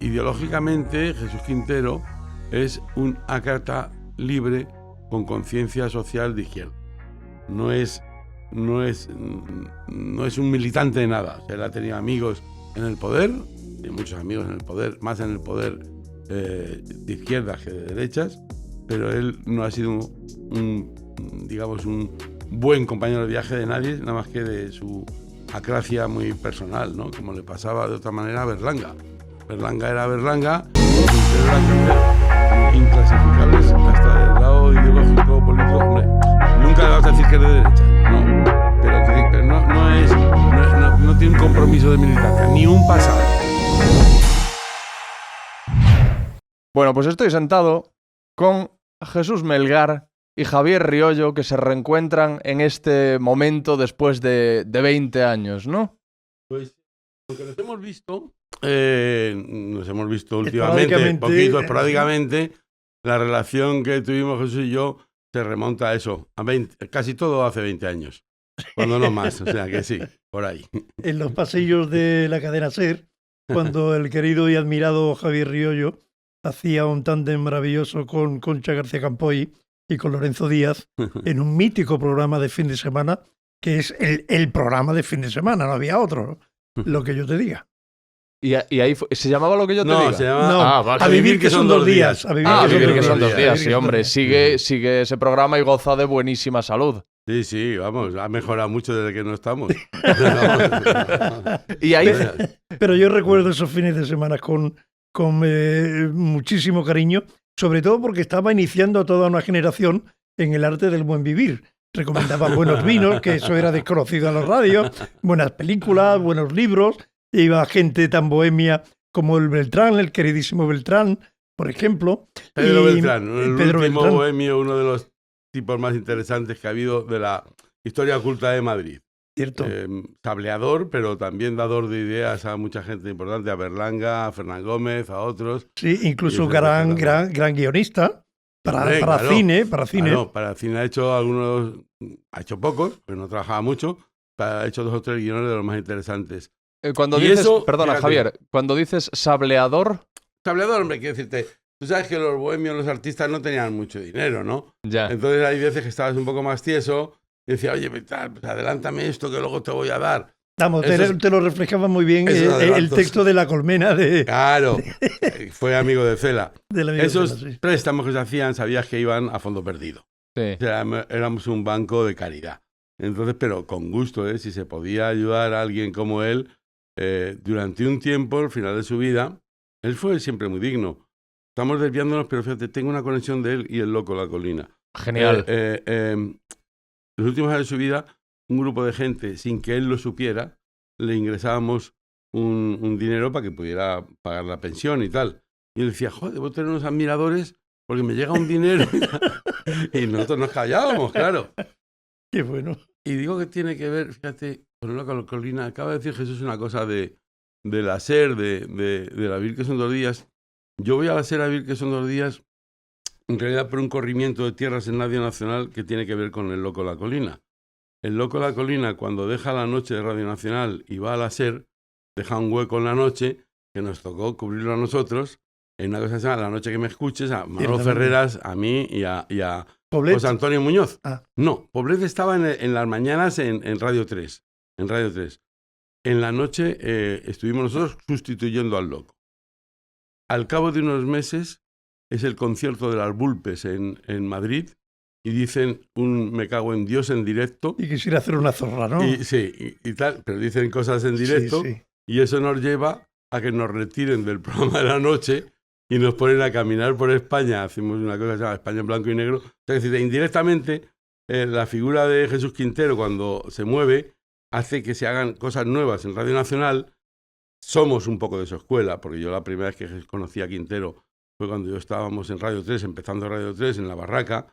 ideológicamente Jesús Quintero es un ácrata libre con conciencia social de izquierda. No es un militante de nada. O sea, él ha tenido amigos en el poder, y muchos amigos en el poder, más en el poder de izquierdas que de derechas, pero él no ha sido un buen compañero de viaje de nadie, nada más que de su acracia muy personal, ¿no? Como le pasaba de otra manera a Berlanga. Berlanga era Berlanga, inclasificables hasta del lado ideológico, político. Hombre, nunca le vas a decir que es de derecha, no, pero no tiene un compromiso de militancia, ni un pasado. Bueno, pues estoy sentado con Jesús Melgar y Javier Riollo, que se reencuentran en este momento después de 20 años, ¿no? Pues, aunque nos hemos visto últimamente, poquito, esporádicamente, la relación que tuvimos Jesús y yo se remonta a eso, casi todo hace 20 años, cuando no más, o sea que sí, por ahí. En los pasillos de la cadena SER, cuando el querido y admirado Javier Riollo hacía un tándem maravilloso con Concha García Campoy y con Lorenzo Díaz en un mítico programa de fin de semana, que es el programa de fin de semana, no había otro, lo que yo te diga. ¿Y ahí ¿se llamaba Lo que yo te diga? No, se llama vale. A vivir que son 2 días. A vivir que son 2 días, sí, hombre. Sigue ese programa y goza de buenísima salud. Sí, vamos, ha mejorado mucho desde que no estamos. Y ahí... Pero yo recuerdo esos fines de semana con muchísimo cariño, sobre todo porque estaba iniciando a toda una generación en el arte del buen vivir. Recomendaban buenos vinos, que eso era desconocido en la radio, buenas películas, buenos libros. Iba gente tan bohemia como el Beltrán, el queridísimo Beltrán, por ejemplo. Pedro Beltrán, el Pedro último Beltrán. bohemio, uno de los tipos más interesantes que ha habido de la historia oculta de Madrid. Cierto. Sableador, pero también dador de ideas a mucha gente importante, a Berlanga, a Fernán Gómez, a otros. Sí, incluso gran guionista para cine. Claro, para cine ha hecho pocos, pero no trabajaba mucho, ha hecho 2 o 3 guiones de los más interesantes. Cuando Y dices, eso, perdona, fíjate, Javier, cuando dices sableador... Sableador, hombre, quiero decirte, tú sabes que los bohemios, los artistas no tenían mucho dinero, ¿no? Ya. Entonces hay veces que estabas un poco más tieso y decía, oye, pues adelántame esto que luego te voy a dar. Vamos, te lo reflejaba muy bien el texto de La Colmena de... Claro, fue amigo de Cela. Esos Cela, sí. préstamos que se hacían, sabías que iban a fondo perdido. Sí. O sea, éramos un banco de caridad. Entonces, pero con gusto, si se podía ayudar a alguien como él, durante un tiempo, al final de su vida, él fue siempre muy digno. Estamos desviándonos, pero fíjate, tengo una conexión de él y el loco La Colina. Genial. Los últimos años de su vida, un grupo de gente, sin que él lo supiera, le ingresábamos un dinero para que pudiera pagar la pensión y tal. Y él decía, joder, debo tener unos admiradores porque me llega un dinero. Y nosotros nos callábamos, claro. Qué bueno. Y digo que tiene que ver, fíjate, con el loco La Colina. Acaba de decir Jesús una cosa de la SER, de la Vivir que son 2 días. Yo voy a la SER a Vivir que son 2 días, en realidad por un corrimiento de tierras en Radio Nacional que tiene que ver con el loco La Colina. El loco La Colina, cuando deja la noche de Radio Nacional y va a la SER, deja un hueco en la noche que nos tocó cubrirlo a nosotros en una cosa que se llama La Noche que me escuches, a Manolo Ferreras, a mí y a José Antonio Muñoz. No, Poblet estaba en las mañanas en Radio 3. En Radio 3. En la noche estuvimos nosotros sustituyendo al loco. Al cabo de unos meses es el concierto de las Bulpes en Madrid y dicen un me cago en Dios en directo. Y quisiera hacer una zorra, ¿no? Y tal, pero dicen cosas en directo y eso nos lleva a que nos retiren del programa de la noche y nos ponen a caminar por España. Hacemos una cosa que se llama España en blanco y negro. O sea, es decir, indirectamente la figura de Jesús Quintero cuando se mueve hace que se hagan cosas nuevas en Radio Nacional. Somos un poco de su escuela, porque yo la primera vez que conocí a Quintero fue cuando yo estábamos en Radio 3, empezando Radio 3, en La Barraca,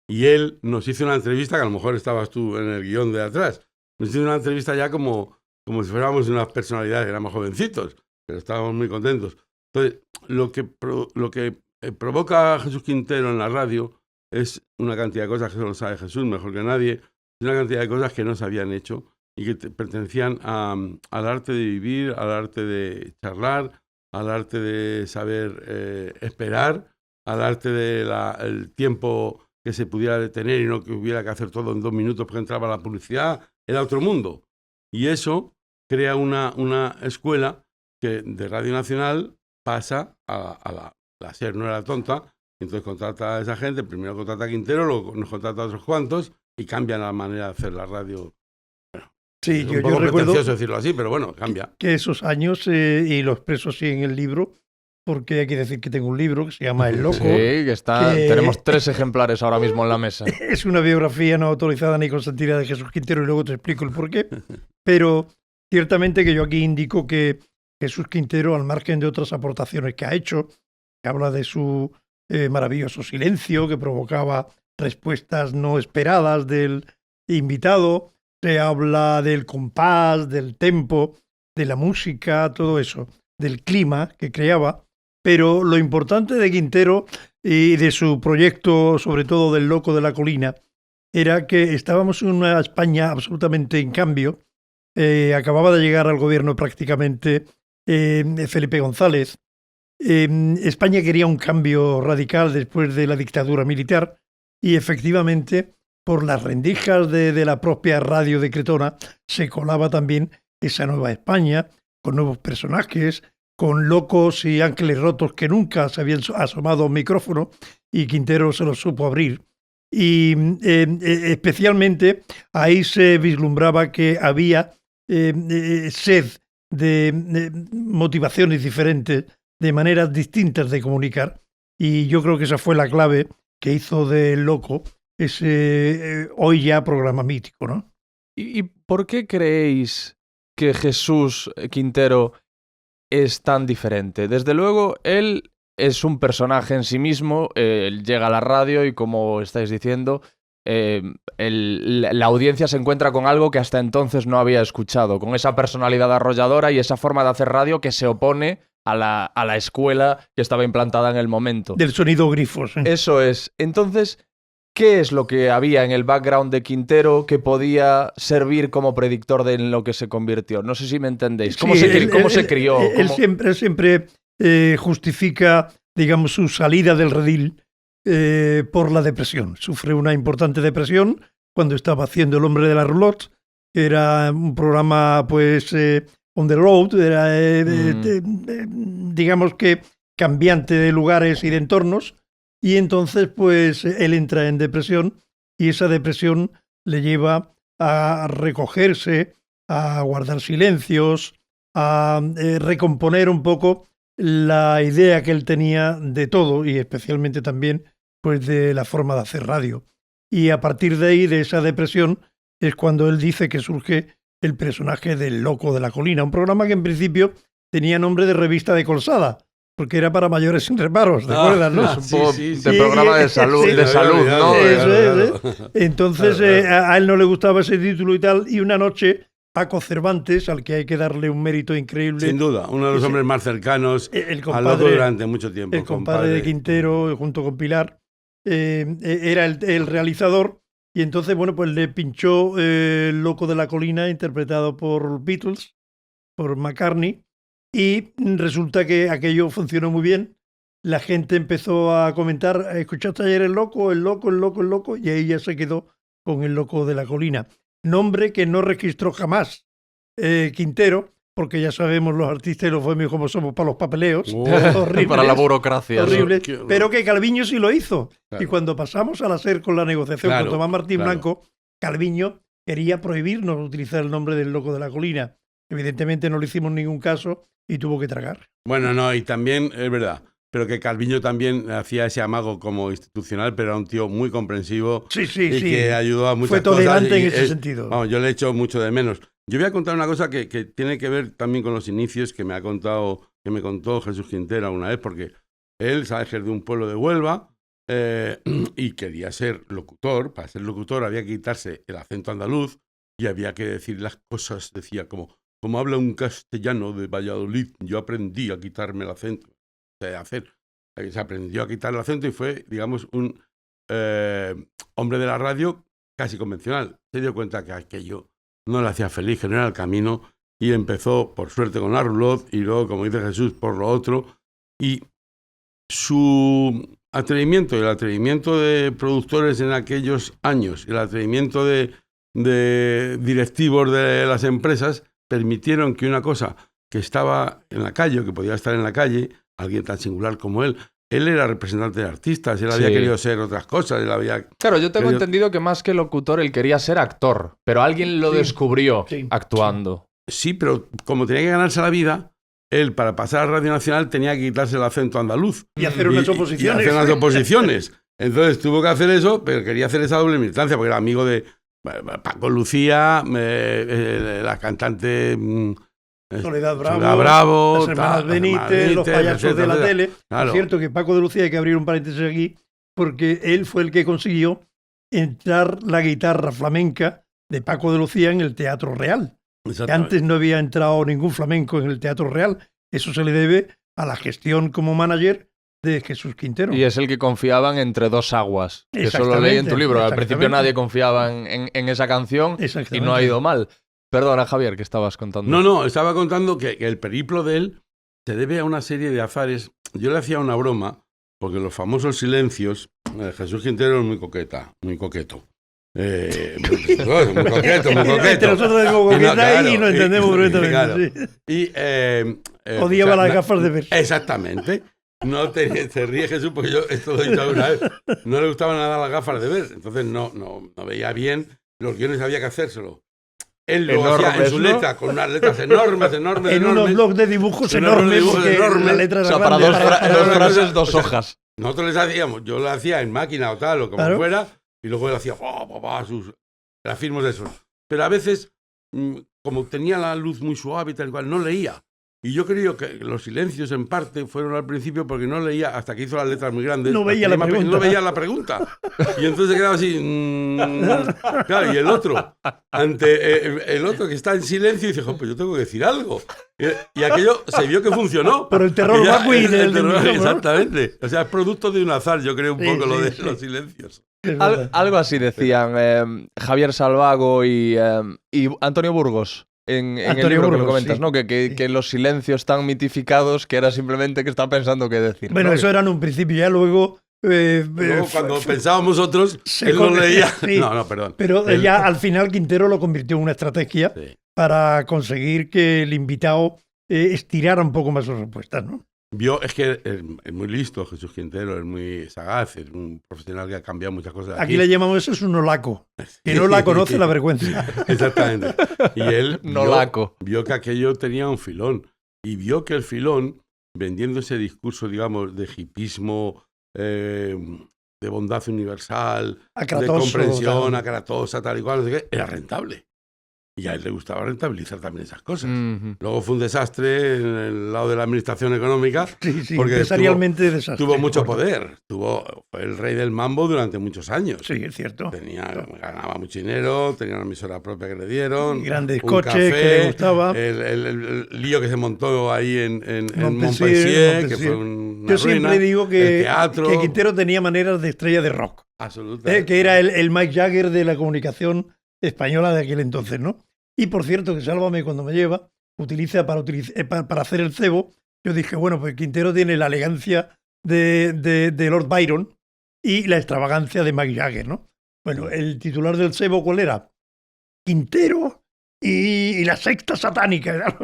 y él nos hizo una entrevista, que a lo mejor estabas tú en el guión de atrás, nos hizo una entrevista ya como si fuéramos unas personalidades, éramos jovencitos, pero estábamos muy contentos. Entonces, lo que provoca a Jesús Quintero en la radio es una cantidad de cosas que solo sabe Jesús, mejor que nadie, es una cantidad de cosas que no se habían hecho y que pertenecían al arte de vivir, al arte de charlar, al arte de saber esperar, al arte del tiempo que se pudiera detener y no que hubiera que hacer todo en 2 minutos porque entraba la publicidad, era otro mundo. Y eso crea una escuela que de Radio Nacional pasa a la SER, no era tonta, entonces contrata a esa gente, primero contrata a Quintero, luego nos contrata a otros cuantos y cambian la manera de hacer la radio. Sí, Es yo un poco recuerdo pretencioso decirlo así, pero bueno, cambia. que esos años, y lo expreso así en el libro, porque hay que decir que tengo un libro que se llama El Loco. Sí, que está. que- Tenemos 3 ejemplares ahora mismo en la mesa. Es una biografía no autorizada ni consentida de Jesús Quintero y luego te explico el porqué. Pero ciertamente que yo aquí indico que Jesús Quintero, al margen de otras aportaciones que ha hecho, que habla de su maravilloso silencio que provocaba respuestas no esperadas del invitado, se habla del compás, del tempo, de la música, todo eso, del clima que creaba. Pero lo importante de Quintero y de su proyecto, sobre todo del Loco de la Colina, era que estábamos en una España absolutamente en cambio. Acababa de llegar al gobierno prácticamente Felipe González. España quería un cambio radical después de la dictadura militar y efectivamente por las rendijas de la propia radio de Cretona se colaba también esa nueva España con nuevos personajes, con locos y ángeles rotos que nunca se habían asomado a un micrófono y Quintero se los supo abrir. Y especialmente ahí se vislumbraba que había sed de motivaciones diferentes, de maneras distintas de comunicar. Y yo creo que esa fue la clave que hizo de Loco ese hoy ya programa mítico, ¿no? ¿Y por qué creéis que Jesús Quintero es tan diferente? Desde luego, él es un personaje en sí mismo, él llega a la radio y, como estáis diciendo, la audiencia se encuentra con algo que hasta entonces no había escuchado, con esa personalidad arrolladora y esa forma de hacer radio que se opone a la escuela que estaba implantada en el momento. Del sonido grifos. Eso es. Entonces, ¿qué es lo que había en el background de Quintero que podía servir como predictor de en lo que se convirtió? No sé si me entendéis. ¿Cómo, Sí, cómo se crió? Él siempre justifica, digamos, su salida del redil por la depresión. Sufre una importante depresión cuando estaba haciendo El hombre de la roulotte, que era un programa, pues, on the road, era, digamos que cambiante de lugares y de entornos, y entonces, pues, él entra en depresión y esa depresión le lleva a recogerse, a guardar silencios, a recomponer un poco la idea que él tenía de todo y especialmente también pues de la forma de hacer radio. Y a partir de ahí, de esa depresión, es cuando él dice que surge el personaje del Loco de la Colina, un programa que en principio tenía nombre de revista de Colsada, porque era para mayores sin reparos, ¿te acuerdas, no? Es un poco de programa de salud, Sí, de salud, ¿no? Eso. Entonces a él no le gustaba ese título y tal, y una noche Paco Cervantes, al que hay que darle un mérito increíble. Sin duda, uno de los hombres más cercanos al Loco durante mucho tiempo. El compadre de Quintero, junto con Pilar, era el realizador, y entonces, bueno, pues le pinchó El Loco de la Colina, interpretado por Beatles, por McCartney, y resulta que aquello funcionó muy bien. La gente empezó a comentar, ¿escuchaste ayer el Loco, el Loco, el Loco, el Loco? Y ahí ya se quedó con El Loco de la Colina. Nombre que no registró jamás Quintero, porque ya sabemos los artistas y los bohemios como somos para los papeleos. Horribles, para la burocracia. horrible, ¿no? pero que Calviño sí lo hizo. Claro. Y cuando pasamos a la SER con la negociación Claro, con Tomás Martín claro. Blanco, Calviño quería prohibirnos utilizar el nombre del Loco de la Colina. Evidentemente no le hicimos ningún caso y tuvo que tragar. Bueno, no, y también es verdad, pero que Calviño también hacía ese amago como institucional, pero era un tío muy comprensivo Sí, y que ayudó a muchas Fue cosas. tolerante en y ese sentido. Vamos, yo le echo mucho de menos. Yo voy a contar una cosa que tiene que ver también con los inicios que me contó Jesús Quintero una vez, porque él, sabes, que es de un pueblo de Huelva y quería ser locutor. Para ser locutor había que quitarse el acento andaluz y había que decir las cosas, decía, como habla un castellano de Valladolid, yo aprendí a quitarme el acento. Se aprendió a quitar el acento y fue, digamos, un hombre de la radio casi convencional. Se dio cuenta que aquello no le hacía feliz, que no era el camino, y empezó, por suerte, con la roulotte y luego, como dice Jesús, por lo otro. Y su atrevimiento y el atrevimiento de productores en aquellos años, el atrevimiento de directivos de las empresas, permitieron que una cosa que estaba en la calle, o que podía estar en la calle, alguien tan singular como él era representante de artistas, él había querido ser otras cosas, él había... Claro, yo tengo entendido que más que locutor, él quería ser actor, pero alguien lo descubrió actuando. Sí, pero como tenía que ganarse la vida, él, para pasar a Radio Nacional, tenía que quitarse el acento andaluz. Y hacer unas oposiciones. Y hacer unas oposiciones. Entonces tuvo que hacer eso, pero quería hacer esa doble militancia, porque era amigo de Paco Lucía, la cantante... Soledad Bravo, las hermanas Benítez, los payasos de la tele. Claro. Es cierto que Paco de Lucía, hay que abrir un paréntesis aquí, porque él fue el que consiguió entrar la guitarra flamenca de Paco de Lucía en el Teatro Real. Antes no había entrado ningún flamenco en el Teatro Real. Eso se le debe a la gestión como manager de Jesús Quintero. Y es el que confiaban entre dos aguas. Que eso lo leí en tu libro. Al principio nadie confiaba en esa canción y no ha ido mal. Perdona, Javier, ¿qué estabas contando? No, estaba contando que el periplo de él se debe a una serie de azares. Yo le hacía una broma, porque los famosos silencios, Jesús Quintero es muy coqueto. Muy coqueto, muy coqueto. Entre nosotros decimos coqueta y nos entendemos perfectamente. Claro. Sí. Odiaba las gafas de ver. Exactamente. No te ríes, Jesús, porque yo esto lo he dicho alguna vez. No le gustaban nada las gafas de ver. Entonces no veía bien. Los guiones había que hacérselo. Él lo hacía en su letra, con unas letras enormes. En unos blogs de dibujos enormes, porque la letra era para dos frases, dos hojas. Nosotros les hacíamos, yo lo hacía en máquina o tal, o como fuera, y luego él hacía sus grafismos de esos. Pero a veces, como tenía la luz muy suave y tal cual, no leía. Y yo creo que los silencios, en parte, fueron al principio porque no leía, hasta que hizo las letras muy grandes. No veía la pregunta. No veía la pregunta. Y entonces quedaba así... claro, y el otro, ante el otro que está en silencio, dice, pues yo tengo que decir algo. Y aquello se vio que funcionó. Por el terror vacui del terror, exactamente. O sea, es producto de un azar, yo creo, un poco lo de los silencios. Algo así decían Javier Salvago y Antonio Burgos. En el libro Burgos, que lo comentas, ¿no? Que los silencios tan mitificados que era simplemente que estaba pensando qué decir. Bueno, ¿no? Eso era en un principio, ya luego... luego cuando pensábamos otros, él no leía. Sí. No, perdón. Pero ya al final Quintero lo convirtió en una estrategia para conseguir que el invitado estirara un poco más sus respuestas, ¿no? Es que es muy listo Jesús Quintero, es muy sagaz, es un profesional que ha cambiado muchas cosas. Aquí le llamamos eso, es un nolaco, que no la conoce la vergüenza. Exactamente. Y él vio que aquello tenía un filón, y vio que el filón, vendiendo ese discurso, digamos, de hipismo, de bondad universal, de comprensión, acratosa, tal y cual, no sé qué, era rentable. Y a él le gustaba rentabilizar también esas cosas. Luego fue un desastre en el lado de la administración económica. Sí, porque empresarialmente desastre. Tuvo mucho poder. Fue el rey del mambo durante muchos años. Sí, es cierto. Ganaba mucho dinero, tenía una emisora propia que le dieron. Y grandes coches que le gustaba. El lío que se montó ahí en Montpensier, que fue una Yo siempre ruina, digo que Quintero tenía maneras de estrella de rock. Absolutamente. Que era el Mick Jagger de la comunicación española de aquel entonces, ¿no? Y por cierto, que Sálvame cuando me lleva, utiliza para hacer el cebo. Yo dije, bueno, pues Quintero tiene la elegancia de Lord Byron y la extravagancia de Mick Jagger, ¿no? Bueno, el titular del cebo, ¿cuál era? Quintero y la secta satánica.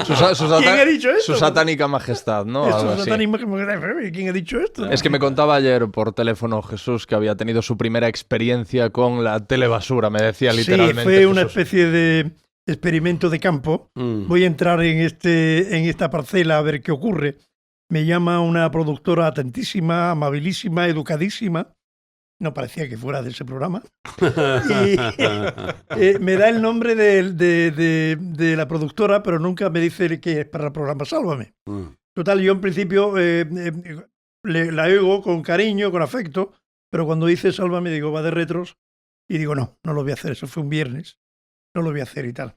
¿Quién ha dicho esto? Su satánica majestad, ¿no? ¿Quién ha dicho esto? Es que me contaba ayer por teléfono Jesús que había tenido su primera experiencia con la telebasura, me decía literalmente. Sí, fue una especie de experimento de campo. Voy a entrar en esta parcela a ver qué ocurre. Me llama una productora atentísima, amabilísima, educadísima. No parecía que fuera de ese programa. Y me da el nombre de la productora, pero nunca me dice que es para el programa Sálvame. Total, yo en principio la oigo con cariño, con afecto, pero cuando dice Sálvame digo, va de retros, y digo, no lo voy a hacer, eso fue un viernes, no lo voy a hacer y tal.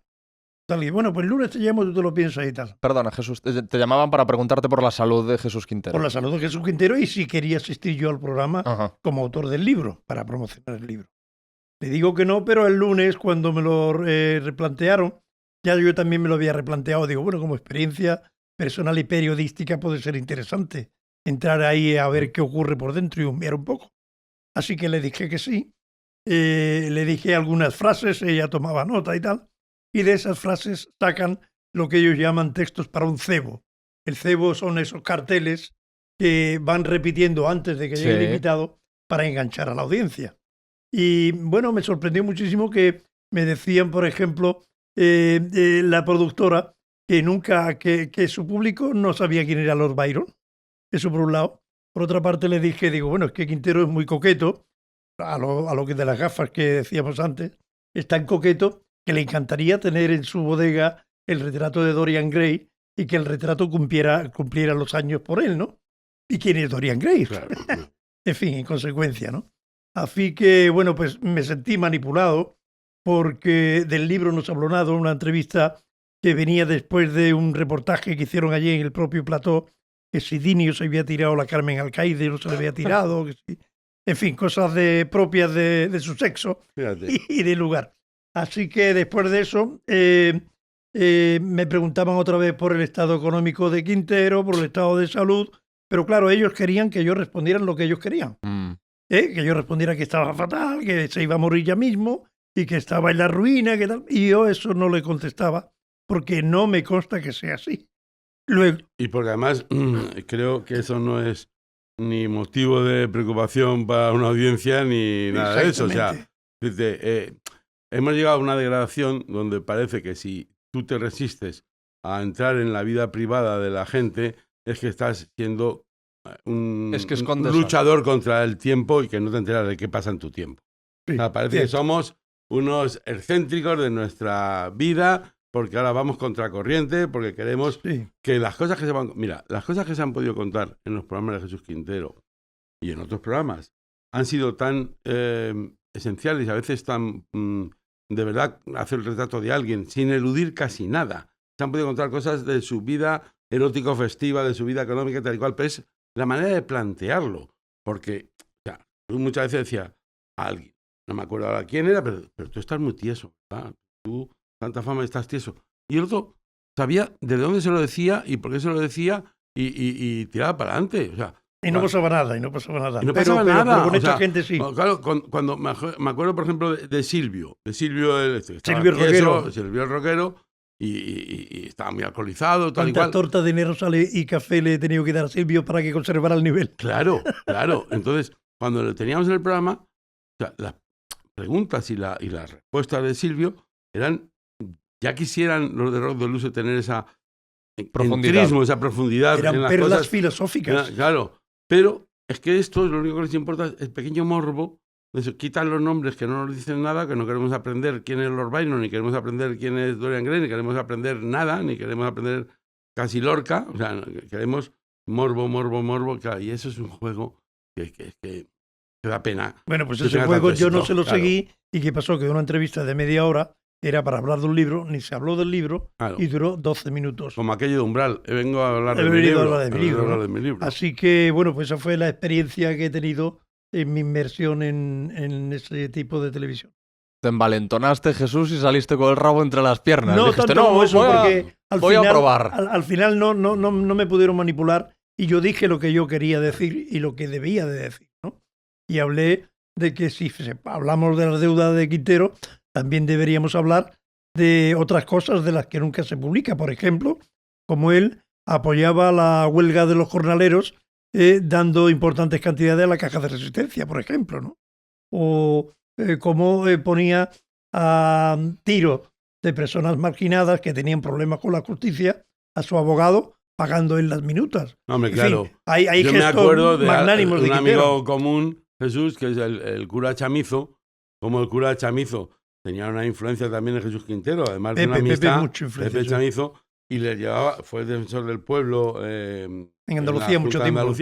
Y bueno, pues el lunes te llamo, tú te lo piensas y tal. Perdona, Jesús, te llamaban para preguntarte por la salud de Jesús Quintero. Por la salud de Jesús Quintero y si quería asistir yo al programa como autor del libro, para promocionar el libro. Le digo que no, pero el lunes, cuando me lo replantearon, ya yo también me lo había replanteado. Digo, bueno, como experiencia personal y periodística puede ser interesante entrar ahí a ver qué ocurre por dentro y husmear un poco. Así que le dije que sí. Le dije algunas frases, ella tomaba nota y tal. Y de esas frases sacan lo que ellos llaman textos para un cebo. El cebo son esos carteles que van repitiendo antes de que llegue el invitado para enganchar a la audiencia. Y bueno, me sorprendió muchísimo que me decían, por ejemplo, la productora que su público no sabía quién era Lord Byron. Eso por un lado. Por otra parte le dije, digo, bueno, es que Quintero es muy coqueto, a lo que de las gafas que decíamos antes, es tan coqueto que le encantaría tener en su bodega el retrato de Dorian Gray y que el retrato cumpliera los años por él, ¿no? ¿Y quién es Dorian Gray? Claro. En fin, en consecuencia, ¿no? Así que, bueno, pues me sentí manipulado porque del libro no se habló nada, una entrevista que venía después de un reportaje que hicieron allí en el propio plató, que si Dinio se había tirado la Carmen Alcaide, no se le había tirado, que sí. En fin, cosas propias de su sexo y de lugar. Así que después de eso me preguntaban otra vez por el estado económico de Quintero, por el estado de salud, pero claro, ellos querían que yo respondiera lo que ellos querían. Que yo respondiera que estaba fatal, que se iba a morir ya mismo y que estaba en la ruina, que tal. Y yo eso no le contestaba porque no me consta que sea así. Luego, y porque además creo que eso no es ni motivo de preocupación para una audiencia ni nada de eso. O sea, hemos llegado a una degradación donde parece que si tú te resistes a entrar en la vida privada de la gente, es que estás siendo un luchador contra el tiempo y que no te enteras de qué pasa en tu tiempo. Sí, o sea, parece que somos unos excéntricos de nuestra vida porque ahora vamos contracorriente, porque queremos que las cosas que se van... Mira, las cosas que se han podido contar en los programas de Jesús Quintero y en otros programas han sido tan esenciales y a veces tan... de verdad, hacer el retrato de alguien sin eludir casi nada. Se han podido contar cosas de su vida erótico-festiva, de su vida económica, tal y cual, pero es la manera de plantearlo. Porque, o sea, tú muchas veces decías a alguien, no me acuerdo ahora quién era, pero tú estás muy tieso, ¿verdad? Tú, tanta fama, estás tieso. Y el otro sabía de dónde se lo decía y por qué se lo decía y tiraba para adelante. O sea, y no pasaba nada, y no pasaba nada. Pero con esta gente sí. Claro, cuando me acuerdo, por ejemplo, de Silvio. Silvio el rockero. Y estaba muy alcoholizado, tal y cual. ¿Cuántas tortas de enero sale y café le he tenido que dar a Silvio para que conservara el nivel? Claro. Entonces, cuando lo teníamos en el programa, o sea, las preguntas y las respuestas de Silvio eran... Ya quisieran los de Rock de Luce tener esa profundidad. Esa profundidad. Eran en las perlas cosas filosóficas. Claro, pero es que esto lo único que les importa es el pequeño morbo. Quitan los nombres que no nos dicen nada, que no queremos aprender quién es Lord Byron, ni queremos aprender quién es Dorian Gray, ni queremos aprender nada, ni queremos aprender casi Lorca. O sea, queremos morbo. Claro, y eso es un juego que da pena. Bueno, pues ese juego yo no se lo seguí. ¿Y qué pasó? Que una entrevista de media hora era para hablar de un libro, ni se habló del libro, y duró 12 minutos. Como aquello de Umbral, vengo a hablar de mi libro. Así que, bueno, pues esa fue la experiencia que he tenido en mi inmersión en ese tipo de televisión. Te envalentonaste, Jesús, y saliste con el rabo entre las piernas. No, dijiste, tanto como eso, porque voy a probar. Al final no me pudieron manipular y yo dije lo que yo quería decir y lo que debía de decir, ¿no? Y hablé de que si hablamos de las deudas de Quintero, también deberíamos hablar de otras cosas de las que nunca se publica. Por ejemplo, como él apoyaba la huelga de los jornaleros dando importantes cantidades a la caja de resistencia, por ejemplo, ¿no? O cómo ponía a tiro de personas marginadas que tenían problemas con la justicia a su abogado pagando en las minutas. Hombre, claro. Fin, hay yo me acuerdo de un amigo común, Jesús, que es el cura Chamizo, como el cura Chamizo tenía una influencia también en Jesús Quintero, además de una amistad, Pepe Chamizo, y le llevaba, fue defensor del pueblo en Andalucía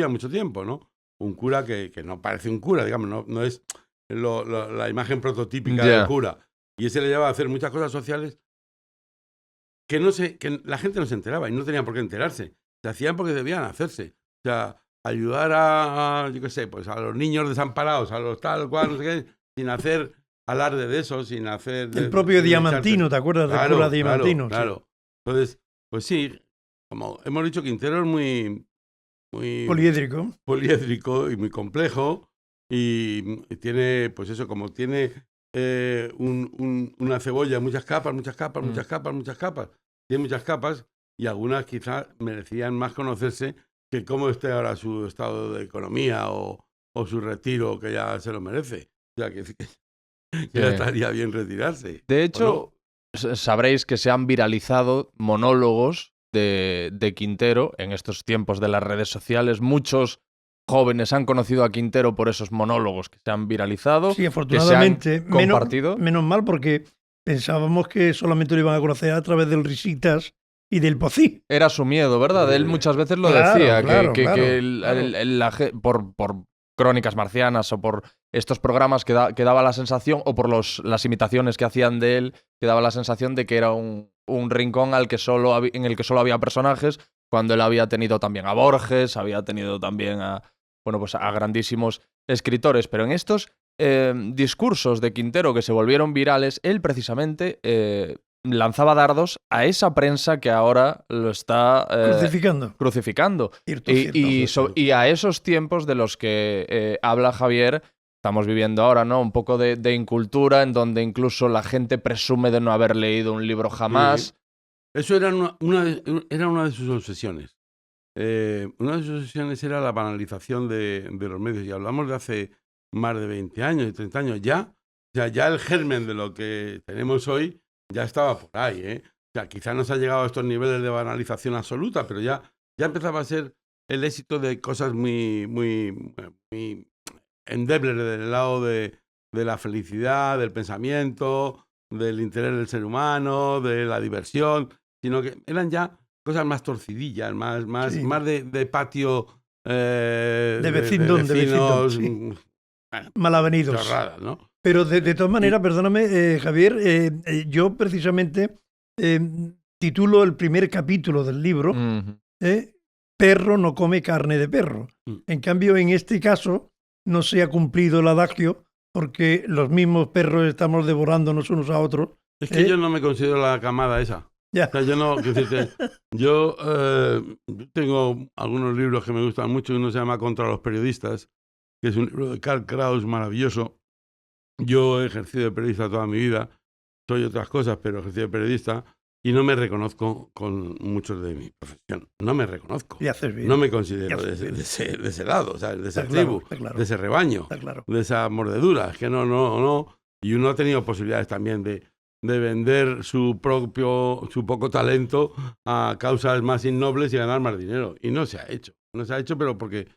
mucho tiempo, ¿no? Un cura que no parece un cura, digamos, no es la imagen prototípica del cura. Y ese le llevaba a hacer muchas cosas sociales que la gente no se enteraba y no tenía por qué enterarse. Se hacían porque debían hacerse. O sea, ayudar yo qué sé, pues a los niños desamparados, a los tal cual, no sé qué, sin hacer alarde de eso, sin hacer... El propio Diamantino, ¿te acuerdas del Claro, cura Diamantino? claro. Entonces, pues sí, como hemos dicho, Quintero es muy Poliédrico. y muy complejo y tiene, pues eso, como tiene una cebolla, muchas capas, tiene muchas capas y algunas quizás merecían más conocerse que cómo esté ahora su estado de economía o su retiro, que ya se lo merece. O sea, que ya estaría bien retirarse. De hecho, sabréis que se han viralizado monólogos de Quintero en estos tiempos de las redes sociales. Muchos jóvenes han conocido a Quintero por esos monólogos que se han viralizado. Sí, afortunadamente. Que se han compartido. Menos mal, porque pensábamos que solamente lo iban a conocer a través del Risitas y del Pocí. Era su miedo, ¿verdad? Él muchas veces lo decía, por Crónicas Marcianas o por estos programas que daba la sensación, o por las imitaciones que hacían de él, que daba la sensación de que era un rincón en el que solo había personajes, cuando él había tenido también a Borges, había tenido también a grandísimos escritores. Pero en estos discursos de Quintero que se volvieron virales, él precisamente lanzaba dardos a esa prensa que ahora lo está crucificando. Cierto. Y a esos tiempos de los que habla Javier, estamos viviendo ahora, ¿no? Un poco de incultura, en donde incluso la gente presume de no haber leído un libro jamás. Sí. Eso era una de sus obsesiones. Una de sus obsesiones era la banalización de los medios. Y hablamos de hace más de 20 años y 30 años. Ya el germen de lo que tenemos hoy ya estaba por ahí, ¿eh? O sea, quizá no se ha llegado a estos niveles de banalización absoluta, pero ya empezaba a ser el éxito de cosas muy endebles del lado de la felicidad, del pensamiento, del interés del ser humano, de la diversión, sino que eran ya cosas más torcidillas, más de patio, de vecinos, sí. Malavenidos. Chorradas, ¿no? Pero de todas maneras, perdóname, Javier, yo precisamente titulo el primer capítulo del libro, Perro no come carne de perro. En cambio, en este caso, no se ha cumplido el adagio, porque los mismos perros estamos devorándonos unos a otros. Es que yo no me considero la camada esa. Ya. O sea, yo tengo algunos libros que me gustan mucho. Uno se llama Contra los periodistas, que es un libro de Karl Kraus maravilloso. Yo he ejercido de periodista toda mi vida, soy otras cosas, pero he ejercido de periodista y no me reconozco con muchos de mi profesión. No me reconozco. Y haces bien. No me considero de ese lado, ¿sabes? De esa tribu, de ese rebaño, de esa mordedura. Es que no. Y uno ha tenido posibilidades también de vender su poco talento a causas más innobles y ganar más dinero. Y no se ha hecho. No se ha hecho, pero porque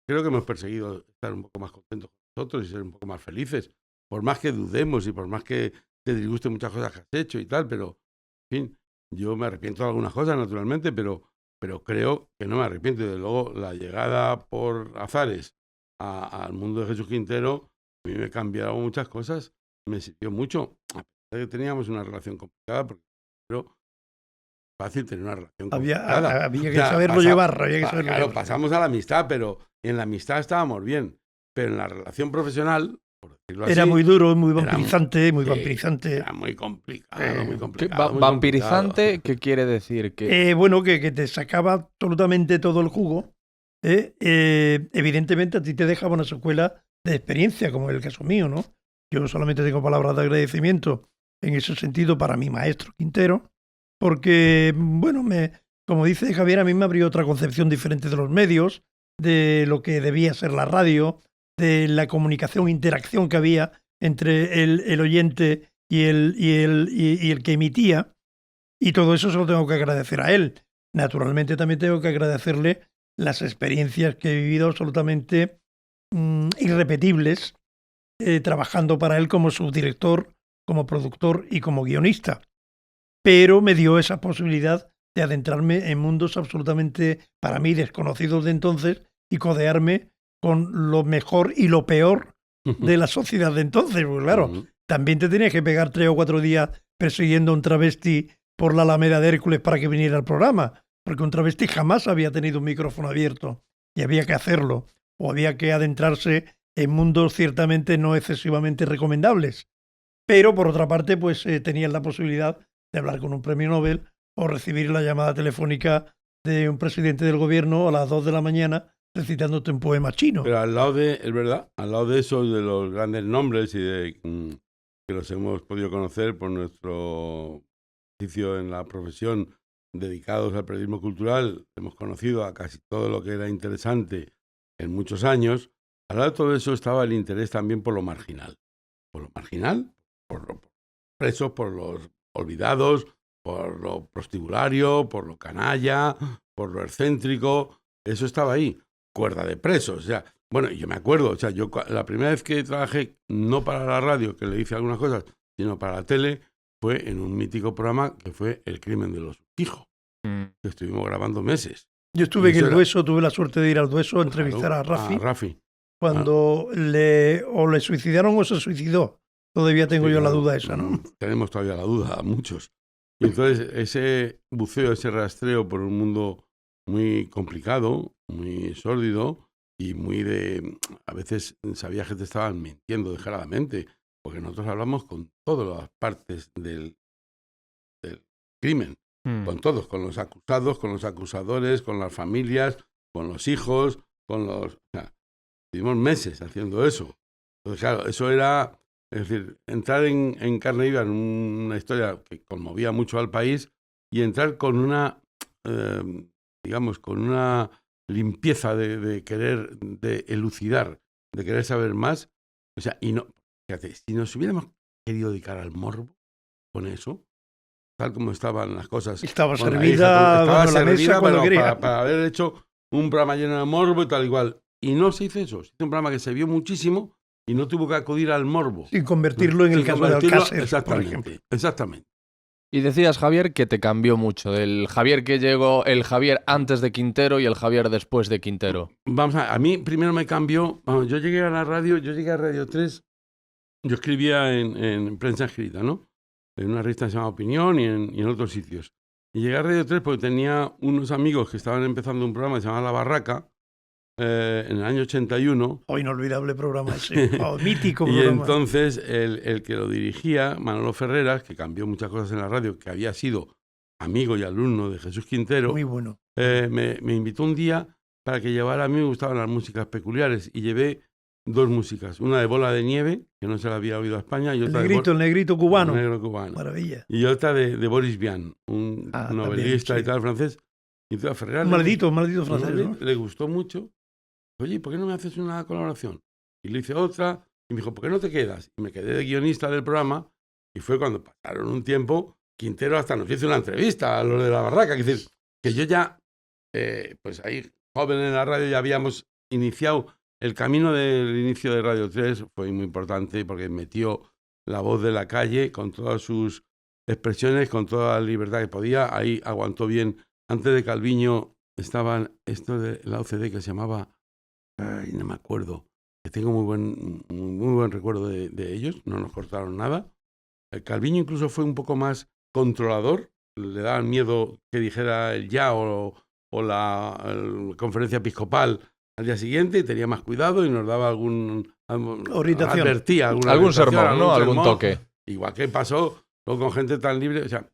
creo que hemos perseguido estar un poco más contentos con nosotros y ser un poco más felices. Por más que dudemos y por más que te disgusten muchas cosas que has hecho y tal, pero, en fin, yo me arrepiento de algunas cosas, naturalmente, pero creo que no me arrepiento. Y desde luego, la llegada por azares al mundo de Jesús Quintero, a mí me cambiaron muchas cosas, me sirvió mucho. A pesar de que teníamos una relación complicada, pero fácil tener una relación complicada. Había que saberlo llevar. Claro, pasamos a la amistad, pero en la amistad estábamos bien. Pero en la relación profesional, por decirlo así, era muy duro, muy vampirizante, Era muy complicado, ¿Vampirizante qué quiere decir? Bueno, que te sacaba absolutamente todo el jugo. Evidentemente a ti te dejaba una secuela de experiencia, como es el caso mío, ¿no? Yo solamente tengo palabras de agradecimiento en ese sentido para mi maestro Quintero, porque, bueno, como dice Javier, a mí me abrió otra concepción diferente de los medios, de lo que debía ser la radio, de la comunicación, interacción que había entre el oyente y el que emitía, y todo eso se lo tengo que agradecer a él. Naturalmente también tengo que agradecerle las experiencias que he vivido absolutamente irrepetibles, trabajando para él como subdirector, como productor y como guionista. Pero me dio esa posibilidad de adentrarme en mundos absolutamente, para mí, desconocidos de entonces y codearme con lo mejor y lo peor de la sociedad de entonces. Pues claro, también te tenías que pegar 3 o 4 días persiguiendo a un travesti por la Alameda de Hércules para que viniera al programa, porque un travesti jamás había tenido un micrófono abierto y había que hacerlo, o había que adentrarse en mundos ciertamente no excesivamente recomendables, pero por otra parte, pues tenías la posibilidad de hablar con un premio Nobel o recibir la llamada telefónica de un presidente del gobierno a las 2 de la mañana recitándote un poema chino. Pero al lado de, es verdad, al lado de eso, de los grandes nombres y de que los hemos podido conocer por nuestro ejercicio en la profesión dedicados al periodismo cultural, hemos conocido a casi todo lo que era interesante en muchos años. Al lado de todo eso estaba el interés también por lo marginal. Por lo marginal, por los presos, por los olvidados, por lo prostibulario, por lo canalla, por lo excéntrico. Eso estaba ahí. Cuerda de presos. O sea, bueno, yo me acuerdo, o sea, yo la primera vez que trabajé, no para la radio, que le hice algunas cosas, sino para la tele, fue en un mítico programa que fue El crimen de los hijos, que estuvimos grabando meses. Yo estuve en el Dueso, tuve la suerte de ir al Dueso a entrevistar a Rafi. Cuando le suicidaron o se suicidó. Todavía tengo yo la duda esa, ¿no? Tenemos todavía la duda, muchos. Y entonces ese buceo, ese rastreo por un mundo muy complicado, muy sórdido y muy de... A veces sabía que te estaban mintiendo descaradamente, porque nosotros hablamos con todas las partes del crimen, con todos, con los acusados, con los acusadores, con las familias, con los hijos, con los... O sea, tuvimos meses haciendo eso. Entonces, claro, eso era... Es decir, entrar en carne viva en una historia que conmovía mucho al país y entrar con una... digamos, con una limpieza de querer, de elucidar, de querer saber más. O sea, y no, fíjate, si nos hubiéramos querido dedicar al morbo con eso, tal como estaban las cosas. Estaba servida la mesa cuando quería. Para haber hecho un programa lleno de morbo y tal igual. Y no se hizo eso. Se hizo un programa que se vio muchísimo y no tuvo que acudir al morbo. Sin convertirlo en el caso de Alcácer, por ejemplo. Exactamente. Y decías, Javier, que te cambió mucho. El Javier que llegó, el Javier antes de Quintero y el Javier después de Quintero. Vamos a mí primero me cambió. Vamos, yo llegué a la radio, yo llegué a Radio 3. Yo escribía en prensa escrita, ¿no? En una revista que se llama Opinión y en otros sitios. Y llegué a Radio 3 porque tenía unos amigos que estaban empezando un programa que se llama La Barraca, en el año 81. Inolvidable programa ese, mítico programa. Y entonces el que lo dirigía, Manolo Ferreras, que cambió muchas cosas en la radio, que había sido amigo y alumno de Jesús Quintero, muy bueno. Me invitó un día para que llevara. A mí me gustaban las músicas peculiares y llevé dos músicas, una de Bola de Nieve, que no se la había oído a España, y otra el negrito cubano. El negro cubano. Maravilla. Y otra de Boris Vian, un novelista también, sí. Y tal francés. Y entonces a Ferreras un maldito francés, ¿no? Le gustó mucho. Oye, ¿por qué no me haces una colaboración? Y le hice otra, y me dijo, ¿por qué no te quedas? Y me quedé de guionista del programa, y fue cuando pasaron un tiempo, Quintero hasta nos hizo una entrevista a los de La Barraca, que yo ya, pues ahí, joven en la radio, ya habíamos iniciado. El camino del inicio de Radio 3 fue muy importante porque metió la voz de la calle con todas sus expresiones, con toda la libertad que podía. Ahí aguantó bien. Antes de Calviño estaban esto de la OCDE que se llamaba, no me acuerdo, que tengo muy buen recuerdo de ellos, no nos cortaron nada. Calviño incluso fue un poco más controlador, le daban miedo que dijera el ya o la conferencia episcopal al día siguiente, y tenía más cuidado y nos daba orientación. Advertía algún sermón, ¿no? Algún toque. Igual que pasó luego con gente tan libre. O sea,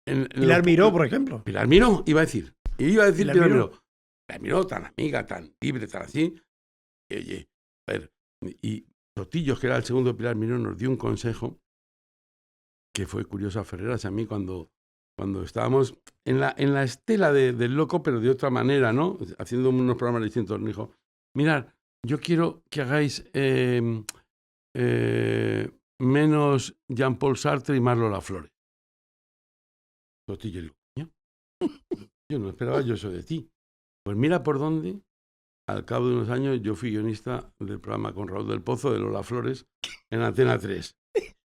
Pilar Miró, por ejemplo. Pilar Miró, iba a decir Pilar Miró. Pilar Miró, tan amiga, tan libre, tan así. Y, oye, a ver, y Sotillos, que era el segundo de Pilar Miró, nos dio un consejo que fue curioso a Ferreras y a mí cuando estábamos en la estela del loco, pero de otra manera, ¿no? Haciendo unos programas distintos. Nos dijo, mirad, yo quiero que hagáis menos Jean-Paul Sartre y más Lola Flores. Sotillo, digo, yo no esperaba yo eso de ti. Pues mira por dónde, al cabo de unos años, yo fui guionista del programa con Raúl del Pozo de Lola Flores en Antena 3.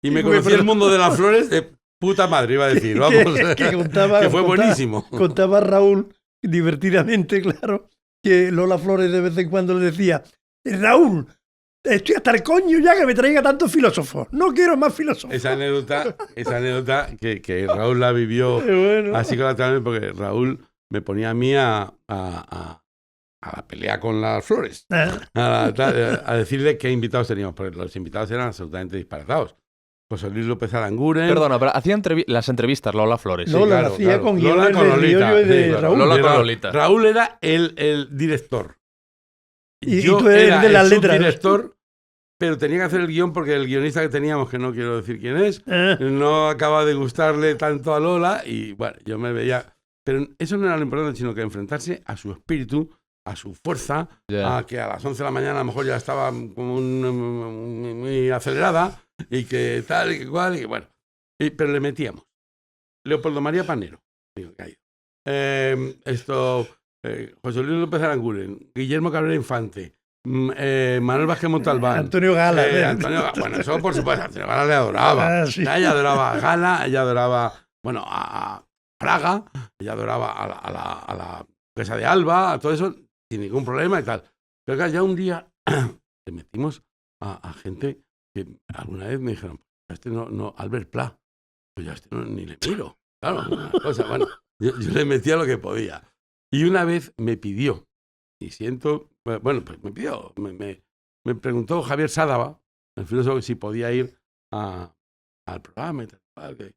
Y me conocí el mundo de las flores de puta madre, iba a decir. Vamos, que fue buenísimo. Contaba Raúl, divertidamente, claro, que Lola Flores de vez en cuando le decía, Raúl, estoy hasta el coño ya que me traiga tantos filósofos. No quiero más filósofos. Esa anécdota que Raúl la vivió así colateralmente, porque Raúl me ponía a mí a la pelea con las flores. A decirle qué invitados teníamos, porque los invitados eran absolutamente disparatados. José Luis López Aranguren. Perdona, pero hacía las entrevistas Lola Flores. No, claro, lo hacía con Lola guiones con de Lolita, Riollo y de sí, claro. Raúl. Lola con Lolita. Raúl era el director. Y Yo tú eres era de las el letras. subdirector, pero tenía que hacer el guión porque el guionista que teníamos, que no quiero decir quién es, Ah, no acaba de gustarle tanto a Lola y bueno, yo me veía... Pero eso no era lo importante, sino que enfrentarse a su espíritu, a su fuerza, Ya. a que a las 11 de la mañana a lo mejor ya estaba como muy acelerada y que tal y que cual, y bueno. Pero le metíamos. Leopoldo María Panero, digo, que ha ido. José Luis López Aranguren, Guillermo Cabrera Infante, Manuel Vázquez Montalbán. Antonio Gala. Bueno, eso por supuesto, Antonio Gala le adoraba. Ah, sí. Ella adoraba a Gala, ella adoraba, bueno, a Fraga, ella adoraba a la Duquesa de Alba, a todo eso, sin ningún problema y tal. Pero claro, ya un día le metimos a gente que alguna vez me dijeron, no, Albert Pla, pues ya ni le miro. Claro, una cosa, bueno, yo le metía lo que podía. Y una vez me pidió, y siento, bueno, pues me pidió, me preguntó Javier Sádava, el filósofo, si podía ir al programa y tal, que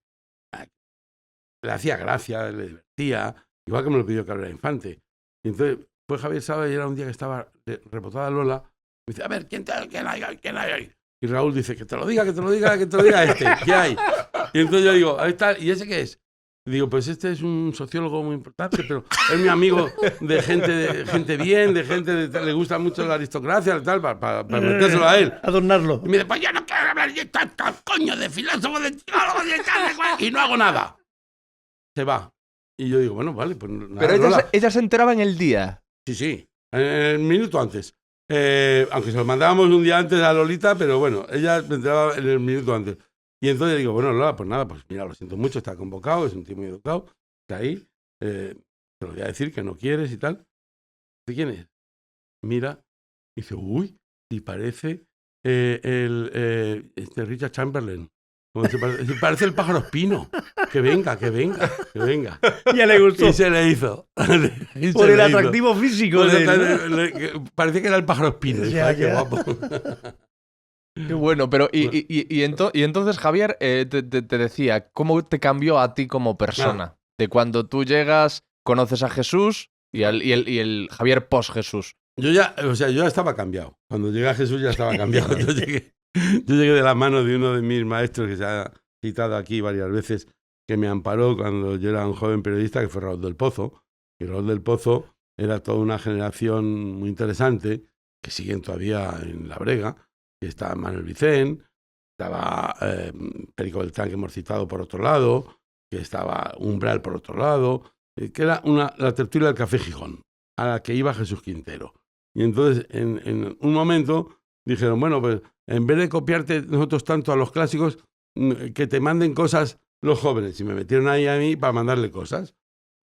le hacía gracia, le divertía, igual que me lo pidió Cabrera Infante. Y entonces fue Javier Sádava y era un día que estaba repotada Lola, me dice, a ver, ¿quién hay ahí? Y Raúl dice, que te lo diga este, ¿qué hay? Y entonces yo digo, ahí está, ¿y ese qué es? Y digo, pues este es un sociólogo muy importante, pero es mi amigo de gente bien, le gusta mucho la aristocracia y tal, para metérselo a él. Adornarlo. Y me dice, pues yo no quiero hablar de tanto coño de filósofo, de teólogo, de tal, y no hago nada. Se va. Y yo digo, bueno, vale, pues nada. Pero ella se enteraba en el día. Sí, en el minuto antes. Aunque se lo mandábamos un día antes a Lolita, pero bueno, ella me enteraba en el minuto antes. Y entonces digo, bueno, Lola, pues nada, pues mira, lo siento mucho, está convocado, es un tío muy educado, está ahí, te lo voy a decir que no quieres y tal. ¿De quién es? Mira, y dice, uy, y parece Richard Chamberlain. Se parece el pájaro espino. Que venga. Ya le gustó. Y se le hizo. Por el atractivo físico de él, ¿no? Parecía que era el pájaro espino. Ya, Qué guapo. Qué bueno, pero y entonces Javier te decía, ¿cómo te cambió a ti como persona? De cuando tú llegas, conoces a Jesús y el Javier post-Jesús. Yo ya estaba cambiado. Cuando llegué a Jesús ya estaba cambiado. Yo llegué de la mano de uno de mis maestros que se ha citado aquí varias veces, que me amparó cuando yo era un joven periodista, que fue Raúl del Pozo. Y Raúl del Pozo era toda una generación muy interesante, que siguen todavía en la brega, que está Manuel Vicén, estaba Perico Beltrán, que hemos citado por otro lado, que estaba Umbral por otro lado, que era la tertulia del Café Gijón, a la que iba Jesús Quintero. Y entonces, en un momento, dijeron, bueno, pues en vez de copiarte nosotros tanto a los clásicos, que te manden cosas los jóvenes. Y me metieron ahí a mí para mandarle cosas.